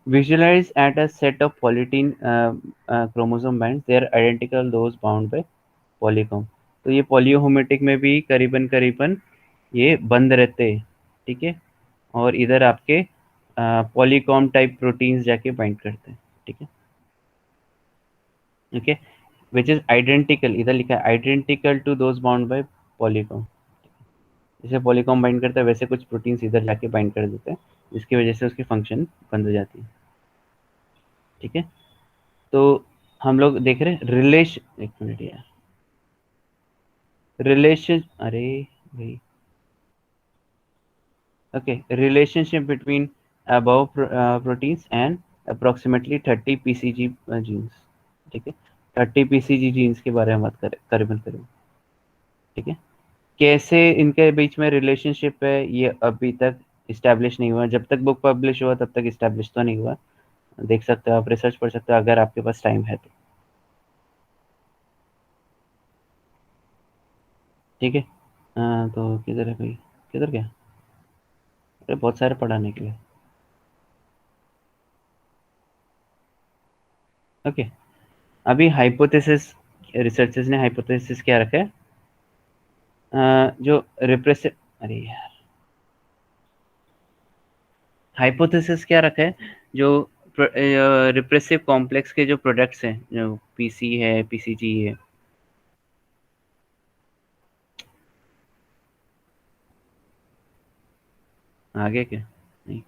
Visualize at a set of polytene chromosome band, they are identical those bound by Polycomb. तो ये पॉलीहोमियोटिक में भी करीबन करीबन ये बंद रहते हैं। ठीक है, और इधर आपके पॉलीकॉम टाइप प्रोटीन्स जाके बाइंड करते हैं। ठीक है, ओके, विच इज आइडेंटिकल, इधर लिखा है identical to those bound by Polycomb. जैसे पॉलीकॉम बाइंड करता है वैसे कुछ प्रोटीन्स इधर जाके बाइंड कर देते हैं, जिसकी वजह से उसकी फंक्शन बंद हो जाती है। ठीक है, तो हम लोग देख रहे हैं रिलेशन, एक मिनट यार, रिलेशन, अरे भाई, okay, relationship between above proteins and approximately 30 PCG genes। ठीक है, 30 PCG जीन्स के बारे में बात करें करीबन करीब। ठीक है, कैसे इनके बीच में रिलेशनशिप है ये अभी तक इस्टेब्लिश नहीं हुआ। जब तक बुक पब्लिश हुआ तब तक इस्टेब्लिश तो नहीं हुआ। देख सकते हो आप, रिसर्च पढ़ सकते हो अगर आपके पास टाइम है तो। ठीक है, तो किधर है भाई, किधर गया? अरे बहुत सारे पढ़ाने के लिए। ओके, अभी हाइपोथेसिस, रिसर्चर्स ने हाइपोथेसिस क्या रखा है, जो रिप्रेसिव, अरे यार हाइपोथेसिस क्या रखा है, जो रिप्रेसिव कॉम्प्लेक्स के जो प्रोडक्ट्स हैं, जो पीसी है, पीसीजी है, आगे क्या नहीं।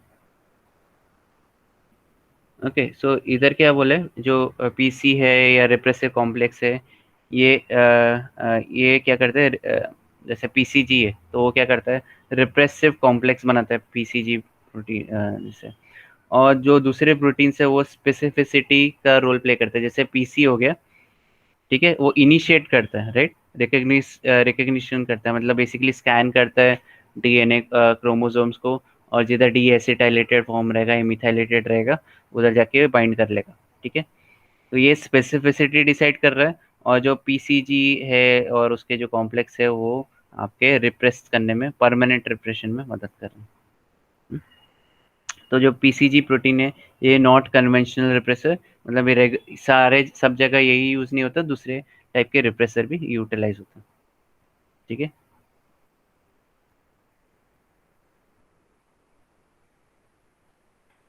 ओके, सो इधर क्या बोले, जो पीसी है या रिप्रेसिव कॉम्प्लेक्स है, ये क्या करते हैं, जैसे पीसीजी है तो वो क्या करता है, रिप्रेसिव कॉम्प्लेक्स बनाता है पीसीजी प्रोटीन जैसे। और जो दूसरे प्रोटीन है वो स्पेसिफिसिटी का रोल प्ले करते हैं, जैसे पीसी हो गया, ठीक है, वो इनिशिएट करता है, राइट, रिकग्निशन करता है, मतलब बेसिकली स्कैन करता है डीएनए क्रोमोसोम्स को, और जिधर डी एसिटाइलेटेड फॉर्म रहेगा या मिथाइलेटेड रहेगा उधर जाके बाइंड कर लेगा, ठीक है। तो ये स्पेसिफिसिटी डिसाइड कर रहा है, और जो पीसीजी है और उसके जो कॉम्प्लेक्स है वो आपके रिप्रेस करने में, परमानेंट रिप्रेशन में मदद कर रहे हैं। तो जो पीसीजी प्रोटीन है ये नॉट कन्वेंशनल रिप्रेसर, मतलब ये सारे सब जगह यही यूज नहीं होता, दूसरे टाइप के रिप्रेसर भी यूटिलाइज होता है, ठीक है।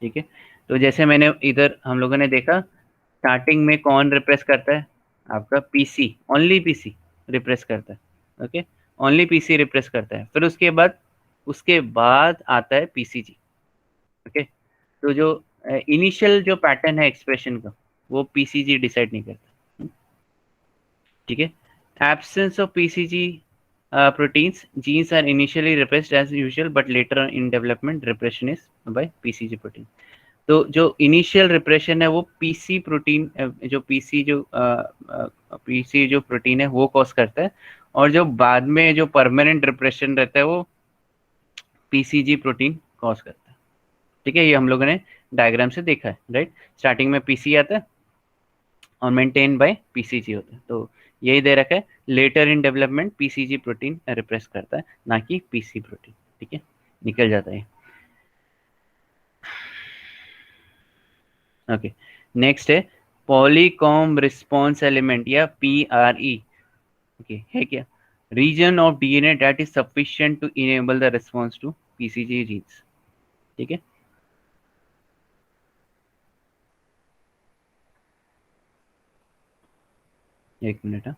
ठीक है, तो जैसे मैंने इधर हम लोगों ने देखा, स्टार्टिंग में कौन रिप्रेस करता है, आपका पीसी, ओनली पीसी रिप्रेस करता है, ओके, ओनली पीसी रिप्रेस करता है, फिर उसके बाद आता है पीसीजी, ओके। तो जो इनिशियल जो पैटर्न है एक्सप्रेशन का वो पीसीजी डिसाइड नहीं करता, ठीक है। Absence of PCG proteins, genes are initially repressed as usual but later in development repression is by pcg protein। तो जो इनिशियल रिप्रेशन है वो पीसी प्रोटीन, जो पीसी जो प्रोटीन है वो कॉज करता है, और जो बाद में जो परमानेंट रिप्रेशन रहता है वो पीसीजी प्रोटीन कॉज करता है, ठीक है। ये हम लोगों ने डायग्राम से देखा है, राइट। स्टार्टिंग में पीसी आता है और मेंटेन बाय पीसीजी होता है, तो यही दे रखा है, later in development PCG protein repress करता है, ना कि पीसी प्रोटीन, ठीक है, निकल जाता है। ओके, नेक्स्ट है पॉलीकॉम रिस्पॉन्स एलिमेंट या पीआरई, ओके, है क्या, region of DNA that is sufficient to enable the response to PCG genes, ठीक है। एक मिनट, हाँ।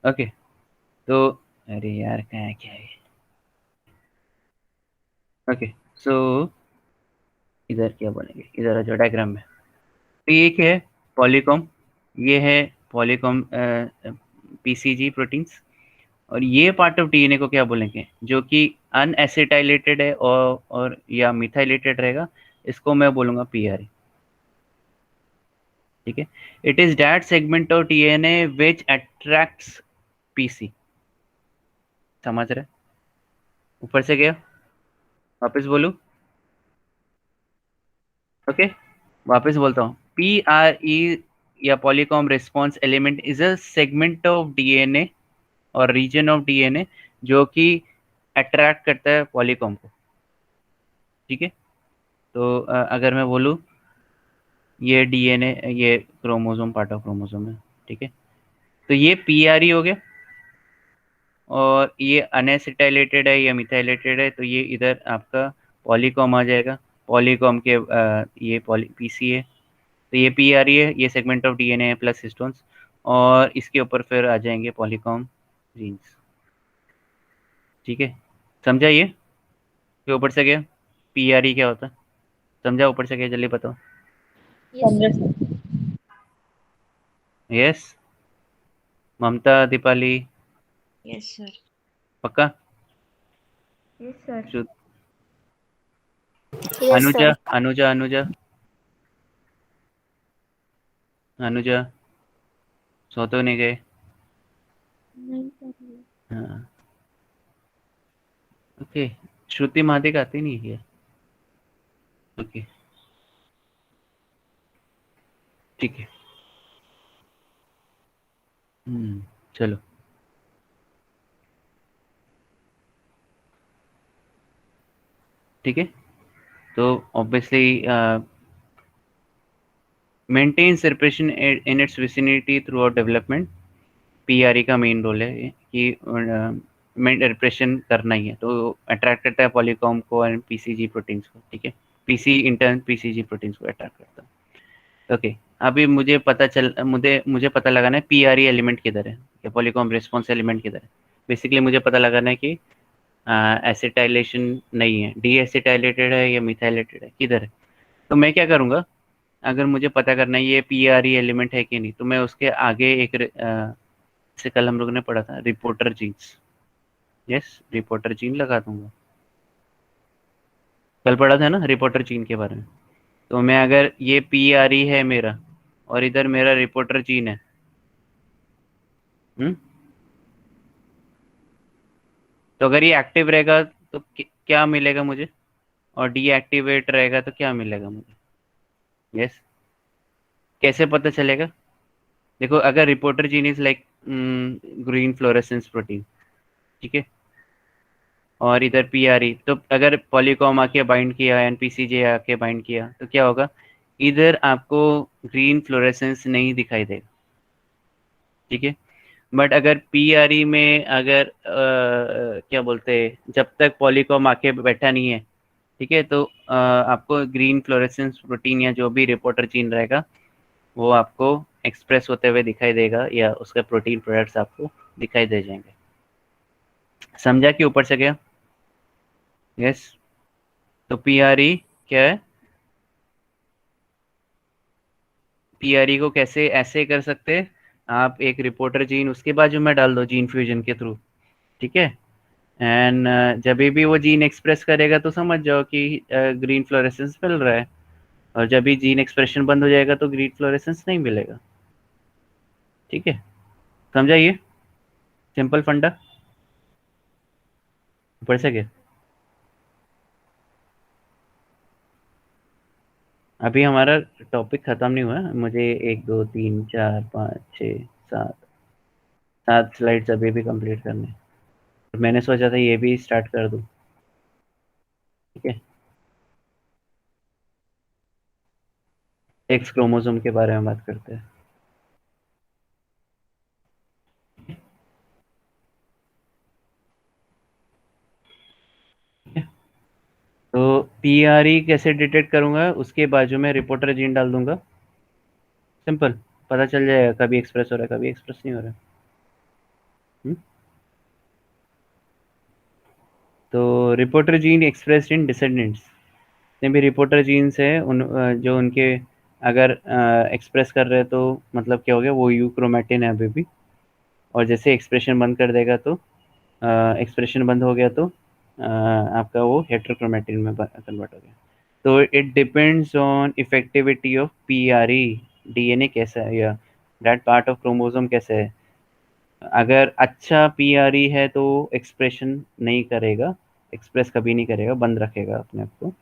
ओके, तो अरे यार क्या क्या है, ओके, सो इधर क्या बोलेंगे, इधर जो डायग्राम में, तो ये क्या है, पॉलीकॉम, ये है पॉलीकॉम पीसीजी प्रोटीन्स, और ये पार्ट ऑफ डीएनए को क्या बोलेंगे, जो कि अनएसिटाइलेटेड है और या मिथाइलेटेड रहेगा, इसको मैं बोलूंगा पीआरई, ठीक है। It is that segment of DNA which attracts PC, समझ रहे, ऊपर से गया, वापस बोलूं, ओके, वापस बोलता हूँ, पीआरई या Polycomb response element is a segment of DNA और रीजन ऑफ डीएनए जो कि अट्रैक्ट करता है पॉलीकॉम को, ठीक है। तो अगर मैं बोलूँ ये डीएनए, ये क्रोमोसोम, पार्ट ऑफ क्रोमोसोम है, ठीक है, तो ये पीआरई हो गया, और ये अनएसिटाइलेटेड है या मिथाइलेटेड है तो ये इधर आपका पॉलीकॉम आ जाएगा, पॉलीकॉम के ये पीसी है, तो ये पीआरई है, ये segment of DNA plus histones, और इसके ऊपर फिर आ जाएंगे पॉलीकॉम जीन्स, ठीक है। समझा ये, कि ऊपर से गया पीआरई क्या होता है, समझा ऊपर से गया, जल्दी बताओ। Yes, समझा sir. सर। यस, ममता, दीपाली, यस सर। पक्का, Yes, sir. शुद्ध, Yes, अनुजा, sir. अनुजा, अनुजा, अनुजा, सो तो नहीं गए, नहीं sir. हाँ, ओके, श्रुति महादिक आती नहीं है, ओके, ठीक है, चलो, ठीक है। तो obviously maintain separation in its vicinity throughout development. PRE का मेन रोल है कि रिप्रेशन करना ही है, तो अट्रैक्ट करता है पॉलीकॉम को एंड पीसीजी प्रोटीन्स को, ठीक है, पीसी इंटर्न पीसीजी प्रोटीन्स को अट्रैक्ट करता है। ओके, अभी मुझे पता लगाना है पीआरई एलिमेंट किधर है, पॉलीकॉम रिस्पॉन्स एलिमेंट किधर है। बेसिकली मुझे पता लगाना है कि एसिटाइलेशन नहीं है, डी एसिटाइलेटेड है या मिथाइलेटेड है, किधर है। तो मैं क्या करूँगा, अगर मुझे पता करना है ये पीआरई एलिमेंट है कि नहीं, तो मैं उसके आगे एक से कल हम लोगों ने पढ़ा था reporter genes, yes reporter gene लगा दूंगा। कल पढ़ा था ना रिपोर्टर जीन के बारे में। तो मैं अगर ये पीआरई है मेरा और इधर मेरा रिपोर्टर जीन है, तो अगर ये एक्टिव रहेगा तो क्या मिलेगा मुझे, और डीएक्टिवेट रहेगा तो क्या मिलेगा मुझे, यस कैसे पता चलेगा। देखो, अगर reporter gene is like green fluorescence protein, ठीक है, और इधर पीआरई, तो अगर पॉलीकॉम आके बाइंड किया, एनपीसीजे आके बाइंड किया, तो क्या होगा, इधर आपको ग्रीन फ्लोरेसेंस नहीं दिखाई देगा, ठीक है। बट अगर पीआरई में अगर क्या बोलते हैं, जब तक पॉलीकॉम आके बैठा नहीं है, ठीक है, तो आपको ग्रीन फ्लोरेसेंस प्रोटीन या जो भी रिपोर्टर जीन रहेगा वो आपको एक्सप्रेस होते हुए दिखाई देगा, या उसके प्रोटीन प्रोडक्ट्स आपको दिखाई दे जाएंगे। समझा कि ऊपर से गया, यस। तो पीआरई क्या है, पीआरई को कैसे ऐसे कर सकते हैं, आप एक रिपोर्टर जीन उसके बाजू में डाल दो जीन फ्यूजन के थ्रू, ठीक है, एंड जब भी वो जीन एक्सप्रेस करेगा तो समझ जाओ कि ग्रीन फ्लोरेसेंस मिल रहा है, और जब भी जीन एक्सप्रेशन बंद हो जाएगा तो ग्रीन फ्लोरेसेंस नहीं मिलेगा, ठीक है। समझा ये सिंपल फंडा, ऊपर से गया। अभी हमारा टॉपिक खत्म नहीं हुआ है, मुझे 1 2 3 4 5 6 7 स्लाइड्स अभी भी कंप्लीट करने हैं। तो मैंने सोचा था ये भी स्टार्ट कर दूं, ठीक है। एक्स क्रोमोसोम के बारे में बात करते हैं। तो पीआरई कैसे डिटेक्ट करूंगा, उसके बाजू में रिपोर्टर जीन डाल दूंगा, सिंपल, पता चल जाएगा कभी एक्सप्रेस हो रहा है कभी एक्सप्रेस नहीं हो रहा है। तो reporter gene expressed in descendants, जितने भी रिपोर्टर जीन्स है उन जो उनके अगर एक्सप्रेस कर रहे हैं तो मतलब क्या हो गया, वो यू क्रोमेटिन है अभी भी, और जैसे एक्सप्रेशन बंद कर देगा तो एक्सप्रेशन बंद हो गया तो आपका वो हेट्रोक्रोमेटिन में कन्वर्ट हो गया। तो it depends on effectivity of PRE, DNA कैसा है या दैट पार्ट ऑफ क्रोमोसोम कैसे है। अगर अच्छा पीआरई है तो एक्सप्रेशन नहीं करेगा, एक्सप्रेस कभी नहीं करेगा, बंद रखेगा अपने आप को।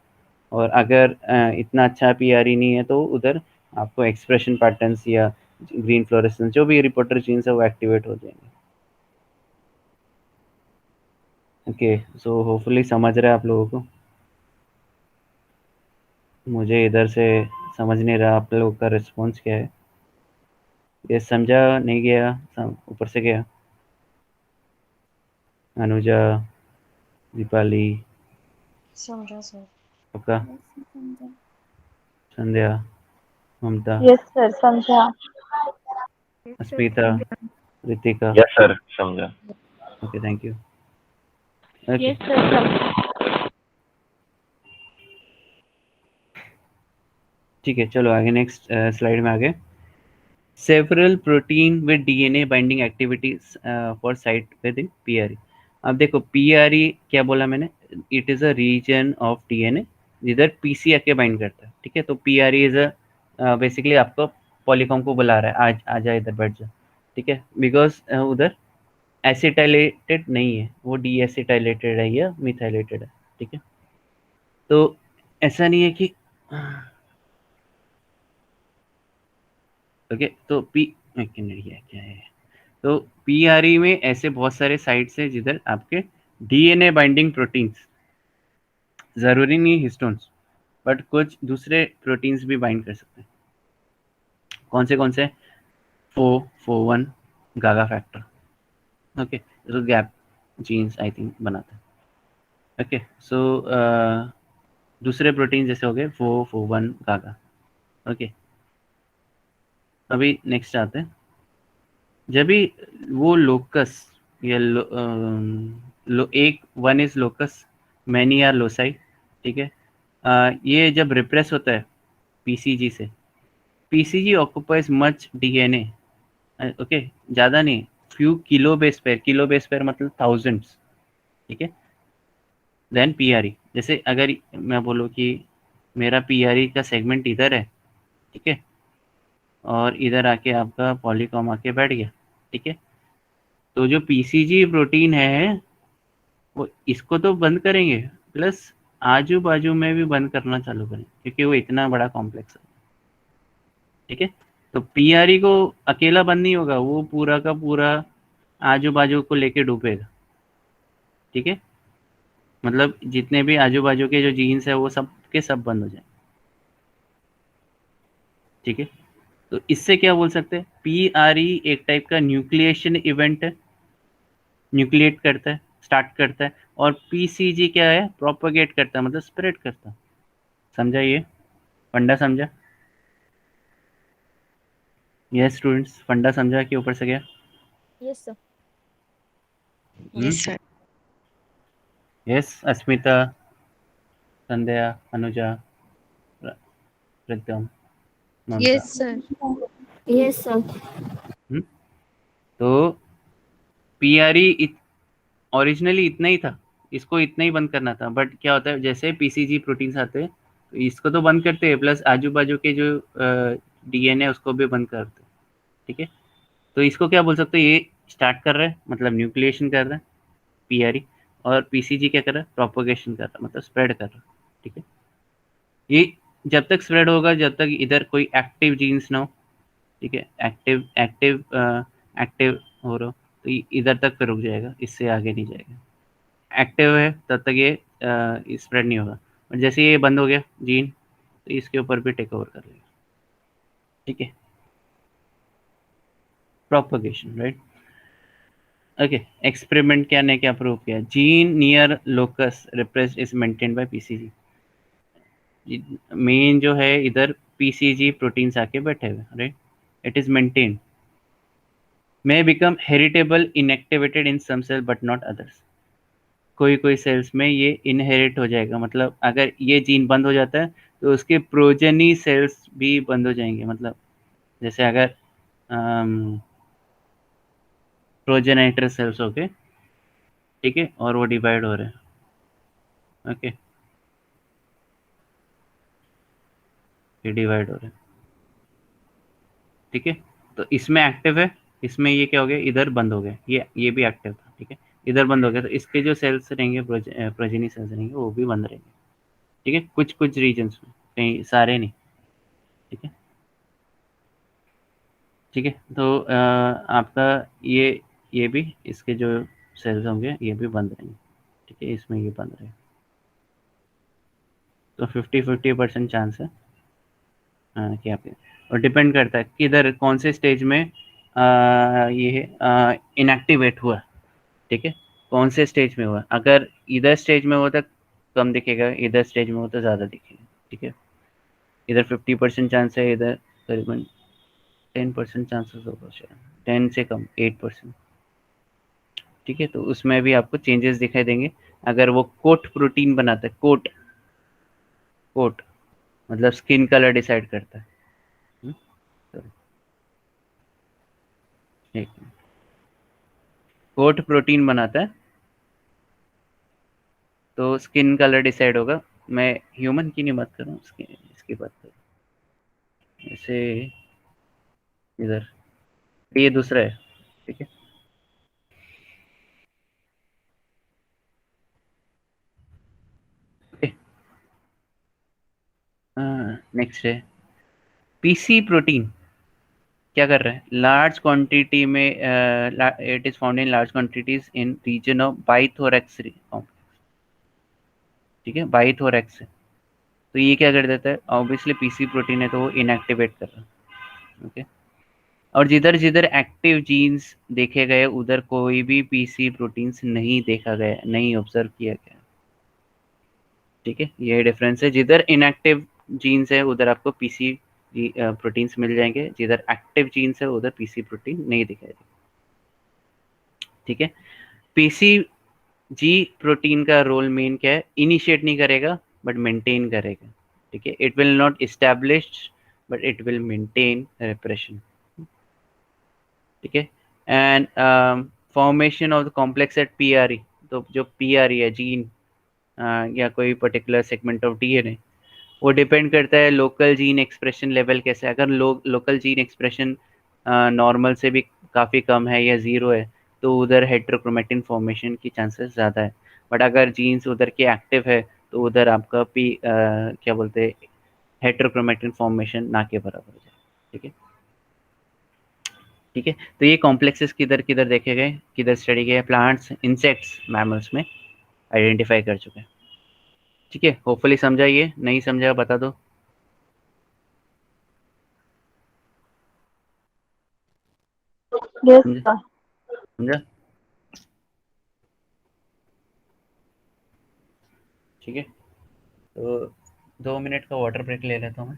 और अगर इतना अच्छा पीआरई नहीं है तो उधर आपको एक्सप्रेशन पैटर्न्स या ग्रीन फ्लोरेसेंस जो भी रिपोर्टर जीन्स है वो एक्टिवेट हो जाएंगे। ओके, सो होपफुली समझ रहे हैं आप लोगों को। मुझे इधर से समझ नहीं रहा आप लोगों का रिस्पॉन्स क्या है। ये समझा नहीं गया, ऊपर से गया। अनुजा, दीपाली, समझा सर। आपका, संध्या, ममता, यस सर, समझा। Yes, sir. Asmita, Ritika. Yes sir, समझा। Okay, thank you. Okay, yes sir, समझा। ठीक है, चलो आगे नेक्स्ट स्लाइड में आगे। Several protein with DNA binding activities for site within PRE. अब देखो पीआरई क्या बोला मैंने, it is a region of DNA जिधर पीसी आके बाइंड करता है, ठीक है। तो पीआरई इज अ बेसिकली आपको पॉलीकॉम को बुला रहा है, आज आ जा इधर बैठ जा, ठीक है, बिकॉज उधर एसिटाइलेटेड नहीं है, वो डी एसिटाइलेटेड है या मिथाइलेटेड है, ठीक है। तो ऐसा नहीं है कि ओके, तो एक मिनट, ये क्या है। तो पीआरई में ऐसे बहुत सारे साइट्स हैं जिधर आपके डीएनए बाइंडिंग प्रोटीन्स, जरूरी नहीं हिस्टोन्स, बट कुछ दूसरे प्रोटीन्स भी बाइंड कर सकते हैं, कौन से FO1 गागा फैक्टर, ओके, तो गैप जीन्स आई थिंक बनाता है, ओके। सो दूसरे प्रोटीन जैसे हो गए FO1 गागा, ओके। अभी नेक्स्ट आते हैं, जब भी वो लोकस या एक one is locus, many are loci, ठीक है। ये जब रिप्रेस होता है पीसीजी से, PCG occupies much DNA, okay, ज़्यादा नहीं, फ्यू किलो बेस पेयर मतलब थाउजेंड्स, ठीक है। देन पीआरई, जैसे अगर मैं बोलूँ कि मेरा पीआरई का सेगमेंट इधर है, ठीक है, और इधर आके आपका पॉलीकॉम आके बैठ गया, ठीक है, तो जो पीसीजी प्रोटीन है वो इसको तो बंद करेंगे, प्लस आजू बाजू में भी बंद करना चालू करें, क्योंकि वो इतना बड़ा कॉम्प्लेक्स है, ठीक है। तो पीआरई को अकेला बंद नहीं होगा, वो पूरा का पूरा आजू बाजू को लेके डूबेगा, ठीक है। मतलब जितने भी आजू बाजू के जो जीन्स है वो सब के सब बंद हो जाए, ठीक है। तो इससे क्या बोल सकते हैं, पीआरई एक टाइप का न्यूक्लिएशन इवेंट है, न्यूक्लिएट करता है, स्टार्ट करता है, और पीसीजी क्या है, प्रोपोगेट करता है, मतलब स्प्रेड करता है। समझा ये फंडा, समझा? यस स्टूडेंट्स, फंडा समझा कि ऊपर से गया? Yes sir. Yes, sir. Yes Asmita, Sandhya, Anuja, Pritam, Mamta. Yes sir. Yes sir. तो पीआरई ओरिजिनली इतना ही था, इसको इतना ही बंद करना था, बट क्या होता है जैसे पीसीजी प्रोटीन्स आते हैं तो इसको तो बंद करते हैं, प्लस आजू बाजू के जो डीएनए उसको भी बंद करते हैं, ठीक है। तो इसको क्या बोल सकते हैं, ये स्टार्ट कर रहा है मतलब न्यूक्लिएशन कर रहा है पीआरई, और पीसीजी क्या कर रहा है, प्रोपोगेशन कर रहा है मतलब स्प्रेड कर रहा है, ठीक है। ये जब तक स्प्रेड होगा जब तक इधर कोई एक्टिव जीन्स ना हो, ठीक है, एक्टिव एक्टिव एक्टिव हो रहा हो, तो इधर तक पे रुक जाएगा, इससे आगे नहीं जाएगा। एक्टिव है तब तक ये स्प्रेड नहीं होगा, और जैसे ये बंद हो गया जीन तो इसके ऊपर भी टेक ओवर कर लेगा, ठीक है। Propagation, right, okay. एक्सपेरिमेंट क्या ने क्या प्रूव किया, gene near locus repressed is maintained by PCG. Main जो है इधर पीसीजी प्रोटीन्स आके बैठे हुए, right, it is maintained, may become heritable inactivated in some cell but not others। कोई कोई सेल्स में ये इनहेरिट हो जाएगा, मतलब अगर ये जीन बंद हो जाता है तो उसके प्रोजेनी सेल्स भी बंद हो जाएंगे, मतलब जैसे अगर प्रोजेनाइटर सेल्स हो गए, ठीक है, और वो डिवाइड हो रहे हैं, ओके, ये डिवाइड हो रहे हैं, ठीक है। तो इसमें एक्टिव है, इसमें ये क्या हो गया, इधर बंद हो गया, ये भी एक्टिव था, ठीक है, इधर बंद हो गया, तो इसके जो सेल्स रहेंगे प्रोजेनी सेल्स रहेंगे वो भी बंद रहेंगे, ठीक है, कुछ कुछ रीजन्स में, कहीं सारे नहीं, ठीक है, ठीक है। तो आपका ये भी इसके जो सेल्स होंगे ये भी बंद रहेंगे, ठीक है, इसमें ये बंद रहेगा, तो 50-50% चांस है कि आप, और डिपेंड करता है कि इधर कौन से स्टेज में ये इनएक्टिवेट हुआ, ठीक है, कौन से स्टेज में हुआ। अगर इधर स्टेज में हुआ तो कम दिखेगा, इधर स्टेज में हो तो ज़्यादा दिखेगा, ठीक है। इधर 50% चांस है, इधर करीबन 10% चांसेस होगा शायद, 10 से कम 8%, ठीक है। तो उसमें भी आपको चेंजेस दिखाई देंगे अगर वो कोट प्रोटीन बनाता है, कोट कोट मतलब स्किन कलर डिसाइड करता है, sorry, एक कोट प्रोटीन बनाता है तो स्किन कलर डिसाइड होगा। मैं ह्यूमन की नहीं बात कर रहा हूँ, इसकी बात कर रहा हूँ, जैसे इधर ये दूसरा है, ठीक है। नेक्स्ट है पीसी प्रोटीन, क्या कर रहा है, लार्ज क्वांटिटी में, it is found in large quantities in region of bithorax complex, ठीक है, बाइथोरेक्स। तो ये क्या कर देता है, ऑब्वियसली पीसी प्रोटीन है तो वो इनएक्टिवेट कर रहा है, ओके। और जिधर जिधर एक्टिव जीन्स देखे गए उधर कोई भी पीसी प्रोटीन्स नहीं देखा गया, नहीं ऑब्जर्व किया गया। ठीक है, ये डिफरेंस है। जिधर इनएक्टिव जीन्स है उधर आपको पीसी प्रोटीन्स मिल जाएंगे, जिधर एक्टिव जीन्स है उधर पीसी प्रोटीन नहीं दिखाई देगा। ठीक है, पीसी जी प्रोटीन का रोल मेन क्या है, इनिशिएट नहीं करेगा बट मेंटेन करेगा। ठीक है, it will not establish but it will maintain repression. ठीक है, and formation of the complex at PRE, तो जो पीआरई है जीन या कोई पर्टिकुलर सेगमेंट ऑफ डीएनए, वो डिपेंड करता है लोकल जीन एक्सप्रेशन लेवल कैसे है। अगर लोकल जीन एक्सप्रेशन नॉर्मल से भी काफ़ी कम है या ज़ीरो है तो उधर हेट्रोक्रोमेटिन फॉर्मेशन की चांसेस ज़्यादा है। बट अगर जीन्स उधर के एक्टिव है तो उधर आपका क्या बोलते हैं, हेट्रोक्रोमेटिन फॉर्मेशन ना के बराबर हो जाए। ठीक है, ठीक है। तो ये कॉम्प्लेक्सेस किधर किधर देखे गए, किधर स्टडी किए, प्लांट्स, इंसेक्ट्स, मैमल्स में आइडेंटिफाई कर चुके हैं। ठीक है, होपफुली समझा। ये नहीं समझा बता दो। Yes, समझा? sir. समझा? ठीक है, तो 2 मिनट का वाटर ब्रेक ले लेता हूँ मैं।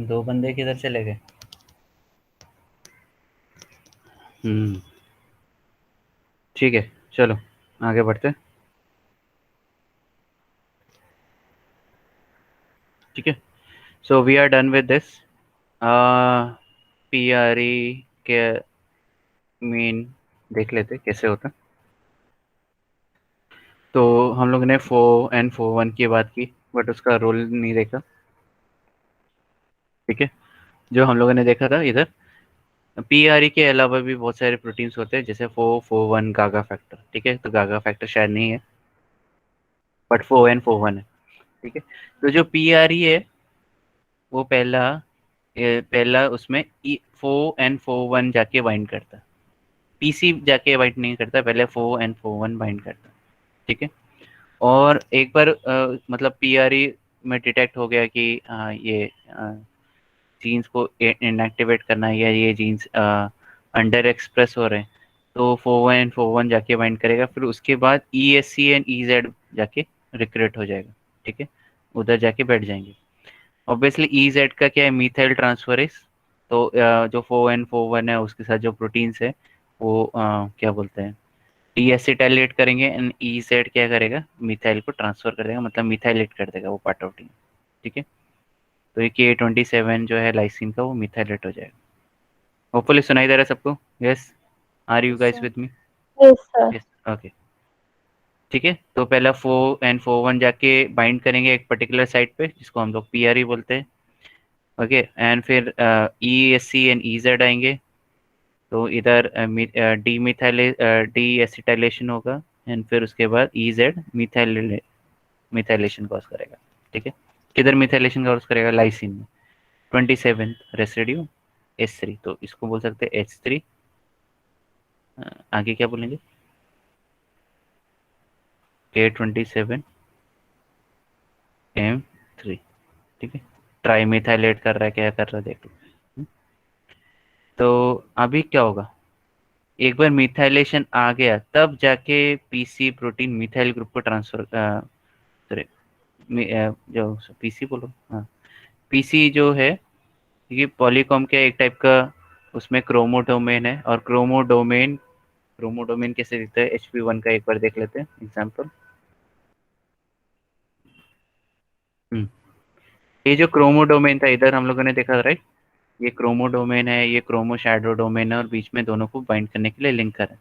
दो बंदे किधर चले गए? ठीक है, चलो आगे बढ़ते हैं। ठीक है, so we are done with this. PRE के मेन देख लेते कैसे होता है। तो हम लोग ने 4N 4 1 की बात की बट उसका रोल नहीं देखा। ठीक है, जो हम लोगों ने देखा था इधर। पीआरई के अलावा भी बहुत सारे प्रोटीन्स होते हैं, जैसे FO1 गागा फैक्टर। ठीक है, तो गागा फैक्टर शायद नहीं है, बट FO1 है। ठीक है, तो जो पीआरई है वो पहला उसमें FO1 जाके बाइंड करता है। पीसी जाके बाइंड नहीं करता, पहले FO1 बाइंड करता है। ठीक है, और एक बार मतलब पीआरई में डिटेक्ट हो गया कि ये जीन्स को इनएक्टिवेट करना है या ये जीन्स अंडर एक्सप्रेस हो रहे हैं, तो FO1 जाके बाइंड करेगा। फिर उसके बाद ESC एंड EZ जाके रिक्रूट हो जाएगा। ठीक है, उधर जाके बैठ जाएंगे। ऑब्वियसली EZ का क्या है, मीथाइल ट्रांसफरेज। तो जो FO1 है उसके साथ जो प्रोटीन्स है वो क्या बोलते हैं, डीएसिटाइलेट करेंगे, एंड EZ क्या करेगा, मिथाइल को ट्रांसफर कर देगा, मतलब मिथाइलेट कर देगा वो पार्ट ऑफ डी। ठीक है, तो ये K27 जो है लाइसिन का, वो मिथाइलेट हो जाएगा। होपफुली सुनाई दे रहा है सबको? Yes, are you Yes, guys sir. With me? Yes, sir. Yes, okay. ठीक है, तो पहला FO1 जाके बाइंड करेंगे एक पर्टिकुलर साइट पे, जिसको हम लोग पीआरई बोलते हैं। ओके, एंड फिर ESC एंड EZ आएंगे, तो इधर डी एसिटाइलेशन होगा, एंड फिर उसके बाद EZ मिथाइलेशन कॉज करेगा। ठीक है, किधर मिथाइलेशन कॉज करेगा, लाइसिन में। 27 रेसिड्यू H3, तो इसको बोल सकते हैं H3। आगे क्या बोलेंगे, K27M3। ठीक है, ट्राई मिथाइलेट कर रहा है, क्या कर रहा है देख लो। तो अभी क्या होगा, एक बार मिथाइलेशन आ गया तब जाके पीसी प्रोटीन मिथाइल ग्रुप को ट्रांसफर, सॉरी, जो पीसी बोलो, हाँ, पीसी जो है, ये पॉलीकॉम के एक टाइप का उसमें क्रोमोडोमेन है, और क्रोमोडोमेन कैसे दिखता है, HP1 का एक बार देख लेते हैं एग्जाम्पल। ये जो क्रोमोडोमेन था इधर हम लोगों ने देखा, राइट, ये क्रोमोडोमेन है, ये क्रोमो शैडो डोमेन है, और बीच में दोनों को बाइंड करने के लिए लिंक कर है।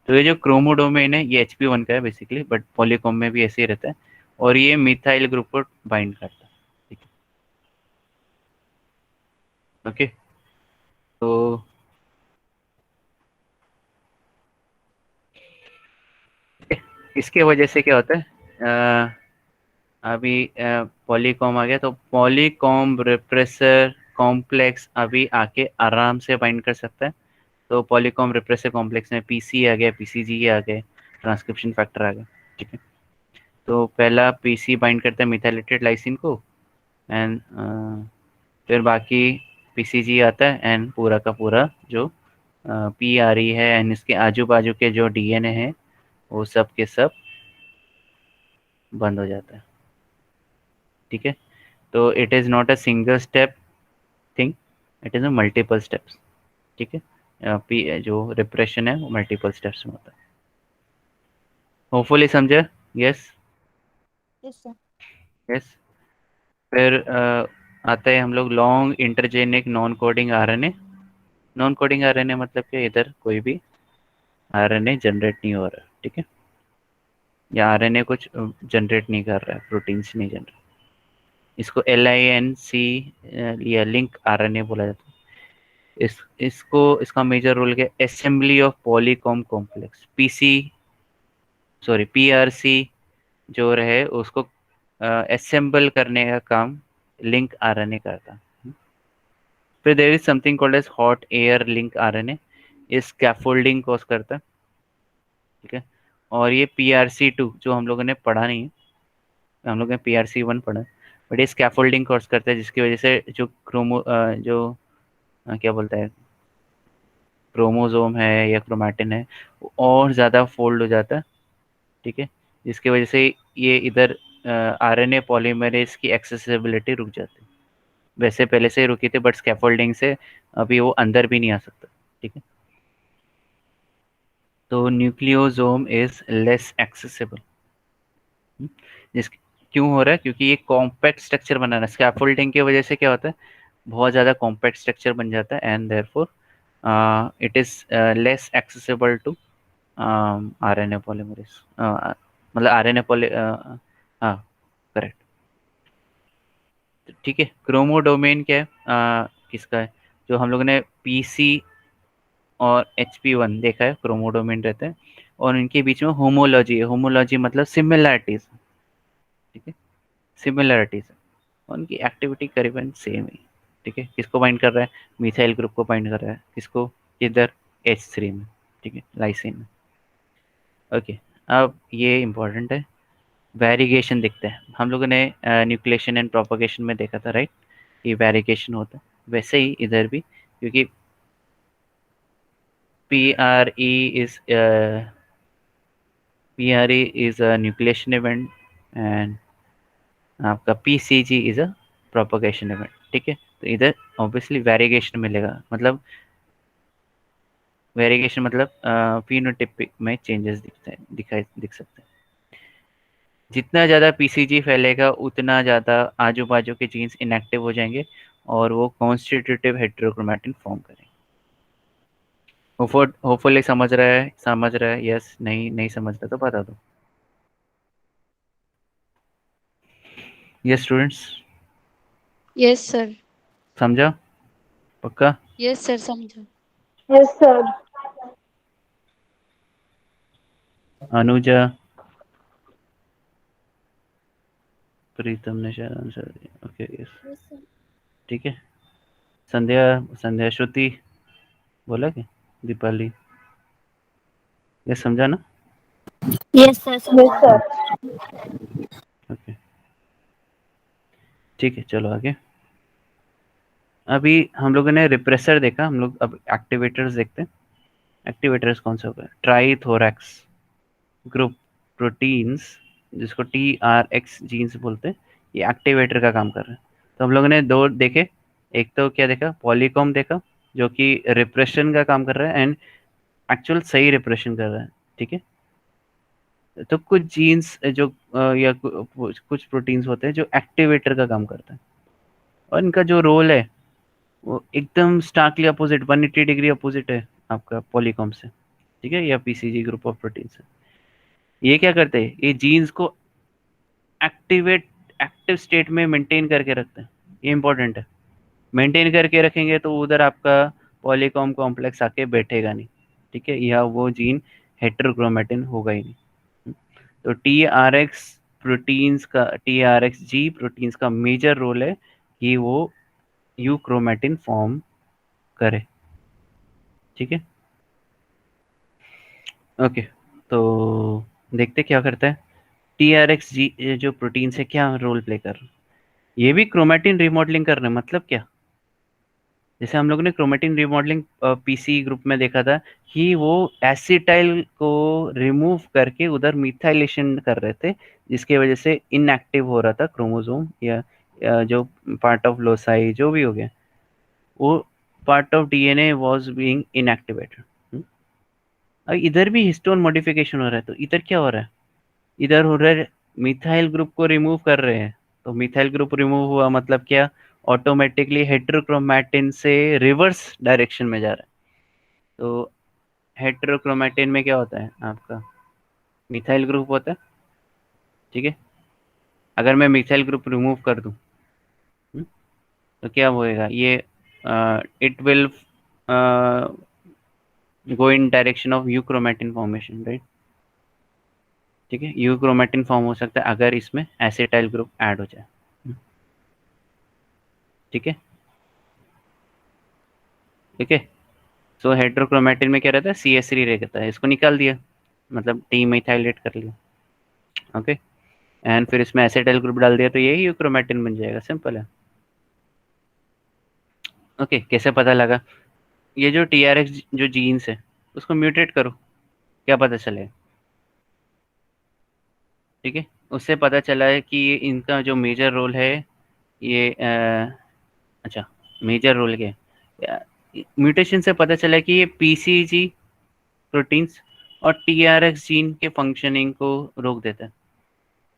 तो ये जो क्रोमोडोमेन है ये HP1 का है बेसिकली, बट पॉलीकॉम में भी ऐसे ही रहता है, और ये मिथाइल ग्रुप को बाइंड करता है। ठीक है, ओके। तो इसके वजह से क्या होता है, अभी पॉलीकॉम आ गया, तो पॉलीकॉम रिप्रेसर कॉम्प्लेक्स अभी आके आराम से बाइंड कर सकता है। तो पॉलीकॉम रिप्रेसर कॉम्प्लेक्स में पीसी आ गया, PCG आ गए, ट्रांसक्रिप्शन फैक्टर आ गया। ठीक है, तो पहला पीसी बाइंड करता है मिथाइलेटेड लाइसिन को, एंड फिर बाकी PCG आता है, एंड पूरा का पूरा जो PRE है एंड इसके आजू बाजू के जो DNA है वो सब के सब बंद हो जाता है। ठीक है, तो it is not a single step thing, it is a multiple steps. ठीक है, जो रिप्रेशन है वो मल्टीपल स्टेप्स में होता है। होपफुली समझे? Yes, Yes, sir. यस। फिर आता है हम लोग long intergenic non coding RNA। Non coding RNA मतलब कि इधर कोई भी RNA जनरेट नहीं हो रहा है। ठीक है, या RNA कुछ जनरेट नहीं कर रहा है, प्रोटीन्स नहीं जनरेट, इसको LINC या लिंक RNA बोला जाता है। इसका मेजर रोल क्या, असेंबली ऑफ पॉलीकॉम कॉम्प्लेक्स, PRC जो रहे उसको असेंबल करने का काम लिंक RNA करता। फिर there is something called as hot air link RNA, इस स्कैफोल्डिंग कॉज करता है। ठीक है, और ये PRC2 जो हम लोगों ने पढ़ा नहीं है, हम लोगों ने PRC1 पढ़ा, बट ये स्कैफोल्डिंग कॉज करता है, जिसकी वजह से जो क्या बोलता है, क्रोमोसोम है या क्रोमैटिन है, वो और ज़्यादा फोल्ड हो जाता है। ठीक है, जिसकी वजह से ये इधर RNA पॉलीमरेज की एक्सेसिबिलिटी रुक जाती है। वैसे पहले से ही रुकी थी, बट स्कैफोल्डिंग से अभी वो अंदर भी नहीं आ सकता। ठीक है, तो न्यूक्लियोसोम इज लेस एक्सेसिबल। जिस क्यों हो रहा है, क्योंकि ये कॉम्पैक्ट स्ट्रक्चर बना रहा है। स्कैफोल्डिंग की वजह से क्या होता है, बहुत ज़्यादा कॉम्पैक्ट स्ट्रक्चर बन जाता है, and therefore it is less accessible to RNA polymerase, मतलब RNA पॉली, हाँ, करेक्ट। ठीक है, क्रोमोडोमेन क्या है, किसका है, जो हम लोगों ने पीसी और HP1 देखा है, क्रोमोडोमेन रहते हैं और इनके बीच में होमोलॉजी है। होमोलॉजी मतलब सिमिलैरिटीज, ठीक है, सिमिलैरिटीज है, और उनकी एक्टिविटी करीबन सेम है, ठीक है। किसको बाइंड कर रहा है, मिथाइल ग्रुप को बाइंड कर रहा है, किसको, इधर H3 में, ठीक है, लाइसिन में। ओके, अब ये इम्पोर्टेंट है, वेरिगेशन दिखते हैं। हम लोगों ने न्यूक्लिएशन एंड प्रोपगेशन में देखा था, राइट, ये वेरिगेशन होता है। वैसे ही इधर भी, क्योंकि PRE is a nucleation event and आपका PCG is a propagation event, ठीक है। तो इधर ऑब्वियसली वेरिएगेशन मिलेगा, मतलब वेरिएगेशन मतलब फिनोटाइपिक में चेंजेस दिख सकते हैं। जितना ज़्यादा PCG फैलेगा उतना ज़्यादा आजू बाजू के जीन्स इनएक्टिव हो जाएंगे और वो कॉन्स्टिट्यूटिव हेटेरोक्रोमैटिन फॉर्म करेंगे। होपफुली समझ रहा है, यस, नहीं समझ रहा तो बता दो। Yes students, yes sir. समझा पक्का? यस सर, समझो। Yes, sir. अनुजा, प्रीतम ने शायद आंसर दिया, ओके, यस, ठीक है। संध्या श्रुति बोला क्या, दीपाली, ये समझा ना? यस सर, Yes, समझा। sir. ओके, ठीक है, चलो आगे। अभी हम लोगों ने रिप्रेसर देखा, हम लोग अब एक्टिवेटर्स देखते हैं। एक्टिवेटर्स कौन सा होगा, ट्राइथोरैक्स ग्रुप प्रोटीन्स, जिसको TRX जीन्स बोलते हैं, ये एक्टिवेटर का काम कर रहे हैं। तो हम लोगों ने दो देखे, एक तो क्या देखा, पॉलीकॉम देखा, जो कि रिप्रेशन का काम कर रहा है एंड एक्चुअल सही रिप्रेशन कर रहा है, ठीक है। तो कुछ जीन्स जो या कुछ प्रोटीन्स होते हैं जो एक्टिवेटर का काम करते हैं, और इनका जो रोल है वो एकदम स्टार्कली अपोजिट, 180 डिग्री अपोजिट है आपका पॉलीकॉम से, ठीक है, या PCG ग्रुप ऑफ प्रोटीन से। ये क्या करते हैं, ये जीन्स को एक्टिव स्टेट में मेंटेन करके रखते हैं। ये इंपॉर्टेंट है, मेंटेन करके रखेंगे तो उधर आपका पॉलीकॉम कॉम्प्लेक्स आके बैठेगा नहीं, ठीक है, या वो जीन हेटेरोक्रोमैटिन होगा ही नहीं। तो TRXG प्रोटीन्स का मेजर रोल है कि वो यूक्रोमैटिन फॉर्म करे, ठीक है। ओके, तो देखते क्या करता है TRXG जो प्रोटीन से, क्या रोल प्ले कर रहा है। ये भी क्रोमैटिन रिमॉडलिंग कर रहे हैं, मतलब क्या, जैसे हम लोगों ने क्रोमैटिन रिमॉडलिंग PC ग्रुप में देखा था कि वो एसिटाइल को रिमूव करके उधर मिथाइलेशन कर रहे थे, जिसके वजह से इनएक्टिव हो रहा था क्रोमोसोम, या जो पार्ट ऑफ लोसाई जो भी हो गया, वो part of DNA was being inactivated. अब इधर भी हिस्टोन मॉडिफिकेशन हो रहा है, तो इधर क्या हो रहा है, इधर हो रहा है मिथाइल ग्रुप को रिमूव कर रहे हैं। तो मिथाइल ग्रुप रिमूव हुआ मतलब क्या, ऑटोमेटिकली हेटेरोक्रोमैटिन से रिवर्स डायरेक्शन में जा रहा है। तो हेटेरोक्रोमैटिन में क्या होता है आपका, मिथाइल ग्रुप होता है, ठीक है। अगर मैं मिथाइल ग्रुप रिमूव कर दूं, तो क्या होएगा, ये it will go in direction of euchromatin formation, right, ठीक है। यूक्रोमैटिन फॉर्म हो सकता है अगर इसमें एसिटाइल ग्रुप ऐड हो जाए, ठीक है, ठीक है। सो हेटेरोक्रोमैटिन में क्या रहता है, CH3 रहता है, इसको निकाल दिया, मतलब डीमिथाइलेट कर लिया, ओके, एंड फिर इसमें एसिटाइल ग्रुप डाल दिया, तो यही यूक्रोमैटिन बन जाएगा, सिंपल है। ओके, कैसे पता लगा, ये जो TRX जो जीन्स है उसको म्यूटेट करो, क्या पता चलेगा, ठीक है। उससे पता चला है कि इनका जो मेजर रोल है, ये अच्छा, मेजर रोल क्या, म्यूटेशन से पता चला कि ये PCG प्रोटीन्स और TRX जीन के फंक्शनिंग को रोक देता है।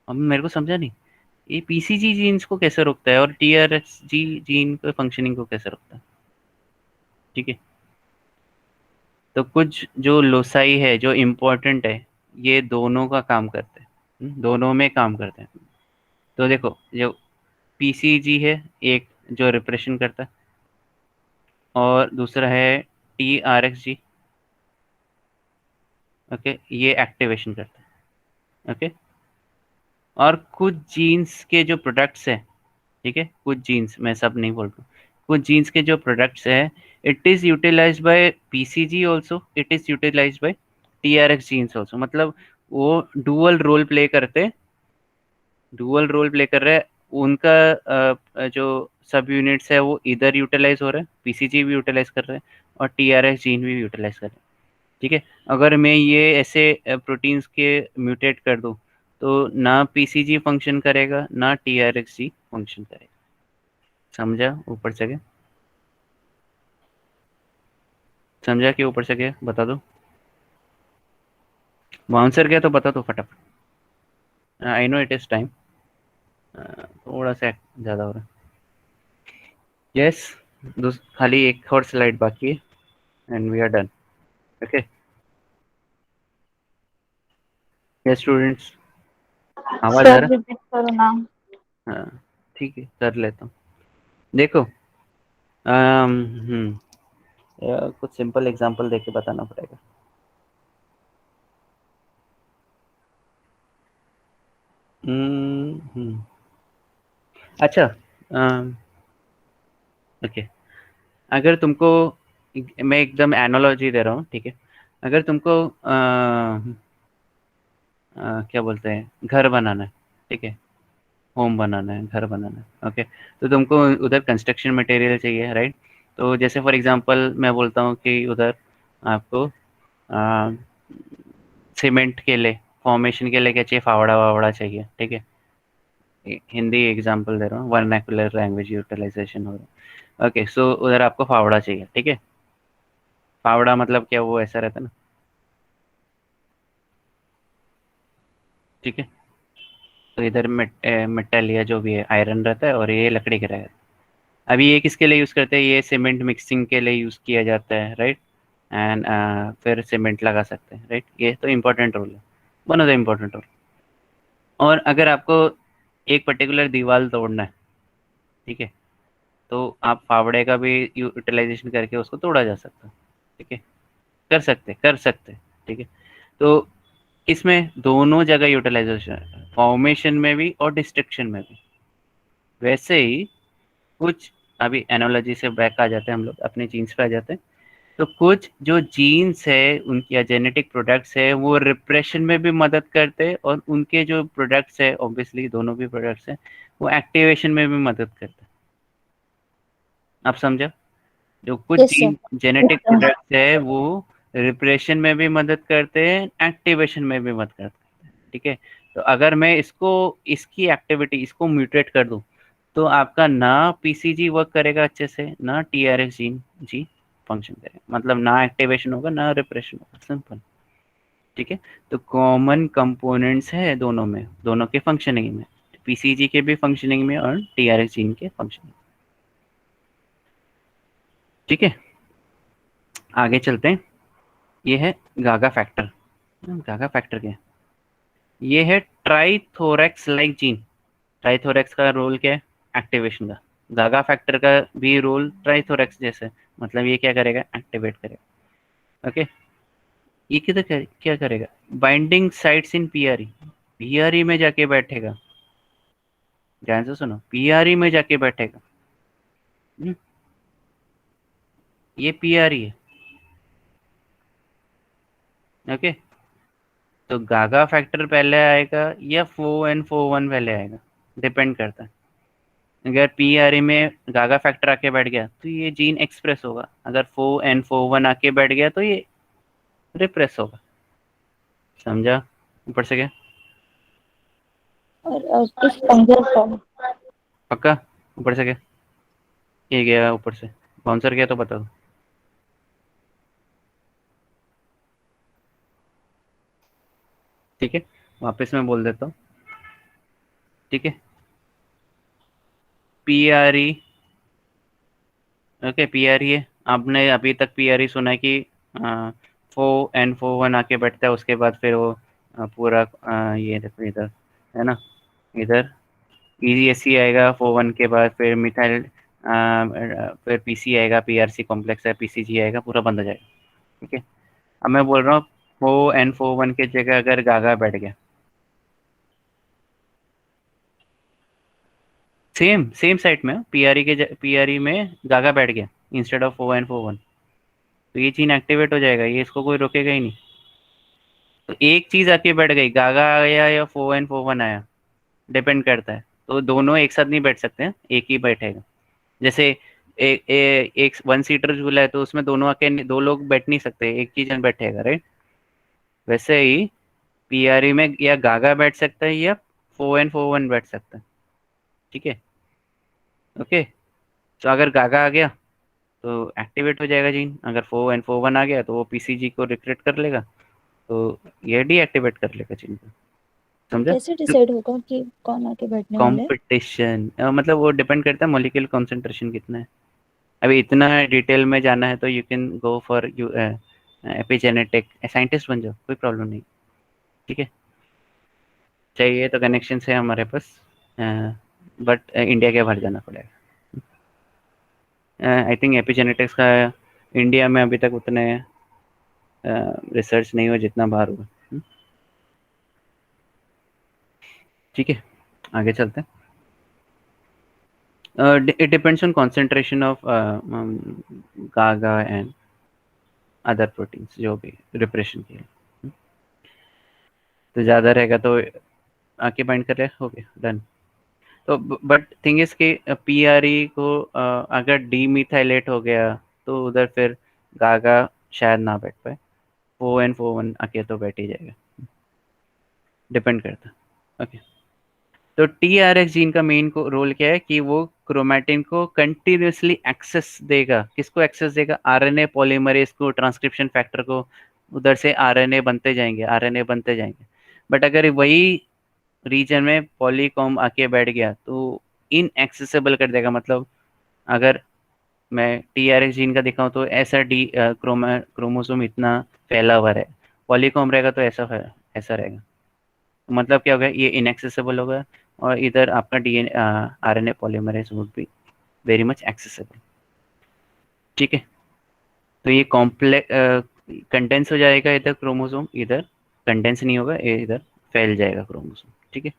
अब मेरे को समझा नहीं, ये PCG जीन्स को कैसे रोकता है और TRXG जीन के फंक्शनिंग को कैसे रोकता है, ठीक है। तो कुछ जो लोसाई है जो इम्पोर्टेंट है, ये दोनों का काम करते हैं, दोनों में काम करते हैं। तो देखो, जो PCG है एक जो रिप्रेशन करता है, और दूसरा है TRXG। ओके, ये एक्टिवेशन करता है। ओके, और कुछ जीन्स के जो प्रोडक्ट्स है, ठीक है, कुछ जीन्स, मैं सब नहीं बोल रहा हूँ, कुछ जीन्स के जो प्रोडक्ट्स है, it is utilised by PCG also, it is utilised by TRX genes also. मतलब वो डुअल रोल प्ले कर रहे हैं। उनका जो सब यूनिट्स है वो इधर यूटिलाइज हो रहा है, PCG भी यूटिलाइज कर रहे हैं और TRX जीन भी यूटिलाइज कर रहे हैं। ठीक है, अगर मैं ये ऐसे प्रोटीन्स के म्यूटेट कर दूं तो ना PCG फंक्शन करेगा ना TRXG फंक्शन करेगा। समझा ऊपर से क्या? समझा कि ऊपर से क्या? बता दो। बाउंसर क्या तो बता दो फटाफट। I know it is time, थोड़ा सा ज़्यादा हो रहा है। यस, खाली एक और स्लाइड बाकी है and we are done. Okay, yes students, आवाज़ आ सर रहा? रिपीट करो ना। हाँ, ठीक है, कर लेता हूँ। देखो, कुछ सिंपल एग्जांपल देके बताना पड़ेगा। अच्छा, ओके, अगर तुमको, मैं एकदम एनालॉजी दे रहा हूँ, ठीक है, अगर तुमको क्या बोलते हैं, घर बनाना है, ठीक है, होम बनाना है, घर बनाना है, ओके, तो तुमको उधर कंस्ट्रक्शन मटेरियल चाहिए, राइट? तो जैसे फॉर एग्जांपल मैं बोलता हूँ कि उधर आपको सीमेंट के लिए, फॉर्मेशन के लिए क्या चाहिए, फावड़ा वावड़ा चाहिए, ठीक है, हिंदी एग्जांपल दे रहा हूँ, वर्नाकुलर लैंग्वेज यूटिलाइजेशन हो रहा है। ओके, सो उधर आपको फावड़ा चाहिए, ठीक है। फावड़ा मतलब क्या, वो ऐसा रहता है ना, ठीक है। तो इधर मेटल या जो भी है, आयरन रहता है और ये लकड़ी का रहता है। अभी ये किसके लिए यूज़ करते हैं, ये सीमेंट मिक्सिंग के लिए यूज़ किया जाता है, राइट? एंड फिर सीमेंट लगा सकते हैं, राइट? ये तो इम्पोर्टेंट रोल है, one of the important role. और अगर आपको एक पर्टिकुलर दीवार तोड़ना है, ठीक है, तो आप फावड़े का भी यूटिलाइजेशन करके उसको तोड़ा जा सकता है, ठीक है, कर सकते, ठीक है। तो इसमें दोनों जगह यूटिलाइजेशन है, फॉर्मेशन में भी और डिस्ट्रक्शन में भी। वैसे ही कुछ, अभी एनोलॉजी से बैक आ जाते हैं हम लोग, अपने जीन्स पे आ जाते हैं। तो कुछ जो जीन्स है उनकी, या जेनेटिक प्रोडक्ट्स है, वो रिप्रेशन में भी मदद करते हैं, और उनके जो प्रोडक्ट्स है, ऑब्वियसली दोनों भी प्रोडक्ट्स हैं, वो एक्टिवेशन में भी मदद करते हैं। आप समझा? जो कुछ yes sir. Gene genetic products है वो रिप्रेशन में भी मदद करते हैं, एक्टिवेशन में भी मदद करते हैं, ठीक है। तो अगर मैं इसको, इसकी एक्टिविटी, इसको म्यूटेट कर दूं, तो आपका ना PCG वर्क करेगा अच्छे से, ना TRX जीन जी फंक्शन करेगा, मतलब ना एक्टिवेशन होगा ना रिप्रेशन होगा, सिंपल, ठीक है। तो कॉमन कंपोनेंट्स है दोनों में, दोनों के फंक्शनिंग में, PCG के भी फंक्शनिंग में और TRX जीन के फंक्शनिंग, ठीक है। आगे चलते हैं। ये है गागा फैक्टर। गागा फैक्टर क्या है? ये है ट्राइथोरैक्स लाइक जीन। ट्राइथोरैक्स का रोल क्या है? एक्टिवेशन का। गागा फैक्टर का भी रोल ट्राइथोरैक्स जैसे, मतलब ये क्या करेगा? एक्टिवेट करेगा। ओके, ये किधर क्या करेगा? Binding sites in PRE, PRE में जाके बैठेगा। ध्यान से सुनो, PRE में जाके बैठेगा। ये PRE है, ओके। तो गागा फैक्टर पहले आएगा या FON4 पहले आएगा, डिपेंड करता है। अगर PRE में गागा फैक्टर आके बैठ गया तो ये जीन एक्सप्रेस होगा, अगर FON4 आके बैठ गया तो ये रिप्रेस होगा। समझा ऊपर से क्या? और इस पंजर पर पक्का? ऊपर से क्या? ये गया ऊपर से, बाउंसर गया तो बता दो। ठीक है, वापस मैं बोल देता हूँ, ठीक है। PRE, ओके, PRE है। आपने अभी तक PRE सुना है कि FON4 आके बैठता है, उसके बाद फिर वो पूरा ये देखो इधर, है ना, इधर ESC आएगा 4 1 के बाद, फिर मिथाइल फिर पीसी आएगा, पीआरसी कॉम्प्लेक्स है, पीसीजी आएगा, पूरा बंद हो जाएगा। ठीक है, अब मैं बोल रहा हूँ FO N4 1 की जगह अगर गागा बैठ गया, सेम साइट में पीआरई में गागा बैठ गया इंस्टेड ऑफ FO N4 1, तो ये चीन एक्टिवेट हो जाएगा, ये इसको कोई रोकेगा ही नहीं। तो एक चीज आके बैठ गई, गागा आया या FO N4 1 आया, डिपेंड करता है। तो दोनों एक साथ नहीं बैठ सकते हैं, एक ही बैठेगा। जैसे एक 1 सीटर झूला है तो उसमें दोनों आके दो लोग बैठ नहीं सकते, एक ही जन बैठेगा, राइट। वैसे ही पीआरई में या गागा बैठ सकता है या FO N4 1 बैठ सकता है। ठीक है, ओके। तो अगर गागा आ गया तो एक्टिवेट हो जाएगा जीन, अगर FO N4 1 आ गया तो वो पीसीजी को रिक्रेट कर लेगा, तो ये डीएक्टिवेट कर लेगा जीन को। समझा? कैसे डिसाइड होगा कि कौन आके बैठने वाला है? कंपटीशन मतलब वो डिपेंड करता है मॉलिक्यूल कॉन्सेंट्रेशन कितना है। अभी इतना डिटेल में जाना है तो you can go for you epigenetic, scientist बन जाओ, कोई प्रॉब्लम नहीं। ठीक है, चाहिए तो कनेक्शन है हमारे पास, बट इंडिया के बाहर जाना पड़ेगा। आई थिंक एपिजेनेटिक्स का इंडिया में अभी तक उतने रिसर्च नहीं हुआ जितना बाहर हुआ। ठीक है, आगे चलते हैं। It depends on concentration of GAGA and other proteins जो भी रिप्रेशन के लिए। तो ज़्यादा रहेगा तो आके बाइंड कर ले, हो गया, डन। तो बट थिंग इज कि पीआरई को अगर डीमिथाइलेट हो गया तो उधर फिर गागा शायद ना बैठ पाए, FO N4 1 आके तो बैठ ही जाएगा, डिपेंड करता है। ओके, तो TRX जीन का मेन को रोल क्या है कि वो क्रोमैटिन को कंटिन्यूसली एक्सेस देगा। किसको एक्सेस देगा? आरएनए पॉलीमरेज को, ट्रांसक्रिप्शन फैक्टर को। उधर से आरएनए बनते जाएंगे। बट अगर वही रीजन में पॉलीकॉम आके बैठ गया तो इनएक्सेसिबल कर देगा। मतलब अगर मैं TRX जीन का दिखाऊं तो ऐसा क्रोमोसोम इतना फैला हुआ है, पॉलीकॉम रहेगा तो ऐसा रहेगा। मतलब क्या होगा, ये इनएक्सेसिबल होगा और इधर आपका DNA RNA polymerase would be very much accessible. ठीक है, तो ये कॉम्प्लेक्स कंडेंस हो जाएगा, इधर क्रोमोसोम, इधर कंडेंस नहीं होगा, इधर फैल जाएगा क्रोमोसोम। ठीक है,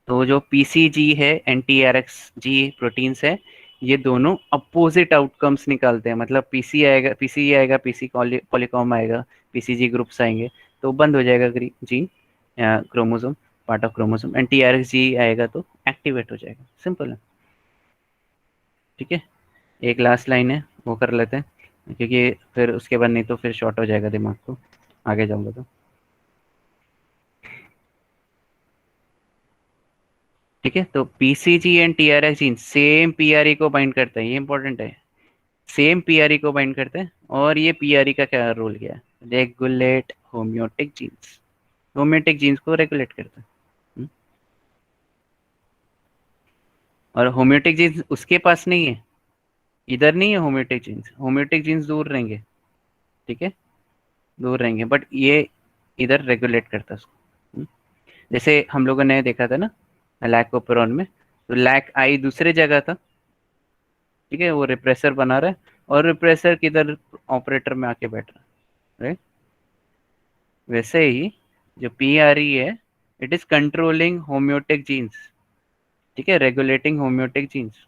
तो जो PCG है NTRXG प्रोटीन्स है, ये दोनों अपोजिट आउटकम्स निकालते हैं। मतलब PCE आएगा, PC पॉलीकॉम आएगा, PCG ग्रुप्स आएंगे, तो बंद हो जाएगा gene chromosome, part of chromosome. And TRXG आएगा तो एक्टिवेट हो जाएगा, सिंपल है। ठीक है, एक लास्ट लाइन है वो कर लेते हैं क्योंकि फिर उसके बाद नहीं तो फिर शॉर्ट हो जाएगा दिमाग को, आगे जाऊंगा तो। ठीक है, तो PCG and TRX gene same PRE को बाइंड करते हैं, ये इंपॉर्टेंट है। सेम PRE को बाइंड करते हैं, और ये PRE का क्या रोल किया है? Regulate homeotic genes, homeotic genes को रेगुलेट करता है। और होम्योटिक जीन्स उसके पास नहीं है, इधर नहीं है होम्योटिक जीन्स दूर रहेंगे। ठीक है, दूर रहेंगे, बट ये इधर रेगुलेट करता है उसको। जैसे हम लोगों ने देखा था ना लैक ओपेरॉन में, तो लैक आई दूसरे जगह था। ठीक है, वो रिप्रेसर बना रहा है और रिप्रेसर किधर? ऑपरेटर में आके बैठ रहा है, राइट। वैसे ही जो PRE है, it is controlling homeotic genes. ठीक है, रेगुलेटिंग होम्योटिक जीन्स,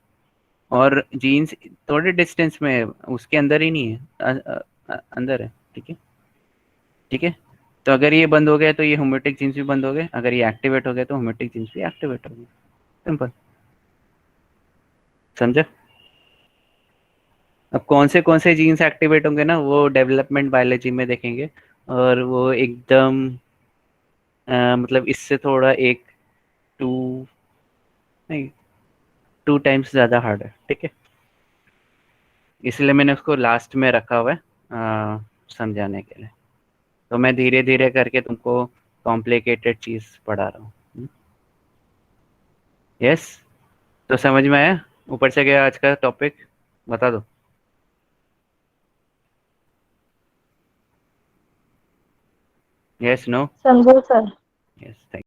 और जीन्स थोड़े डिस्टेंस में है, उसके अंदर ही नहीं है, अंदर है। ठीक है, ठीक है, तो अगर ये बंद हो गया तो ये होम्योटिक जीन्स भी बंद हो गए, अगर ये एक्टिवेट हो गया तो होम्योटिक जीन्स भी एक्टिवेट हो गए, सिंपल। समझा? अब कौन से जीन्स एक्टिवेट होंगे ना, वो डेवलपमेंट बायोलॉजी में देखेंगे, और वो एकदम मतलब इससे थोड़ा एक टू नहीं 2 टाइम्स ज़्यादा हार्ड है। ठीक है, इसलिए मैंने उसको लास्ट में रखा हुआ है समझाने के लिए। तो मैं धीरे धीरे करके तुमको कॉम्प्लिकेटेड चीज़ पढ़ा रहा हूँ। यस, तो समझ में आया ऊपर से गया आज का टॉपिक? बता दो। Yes, no? समझो सर। Yes, thank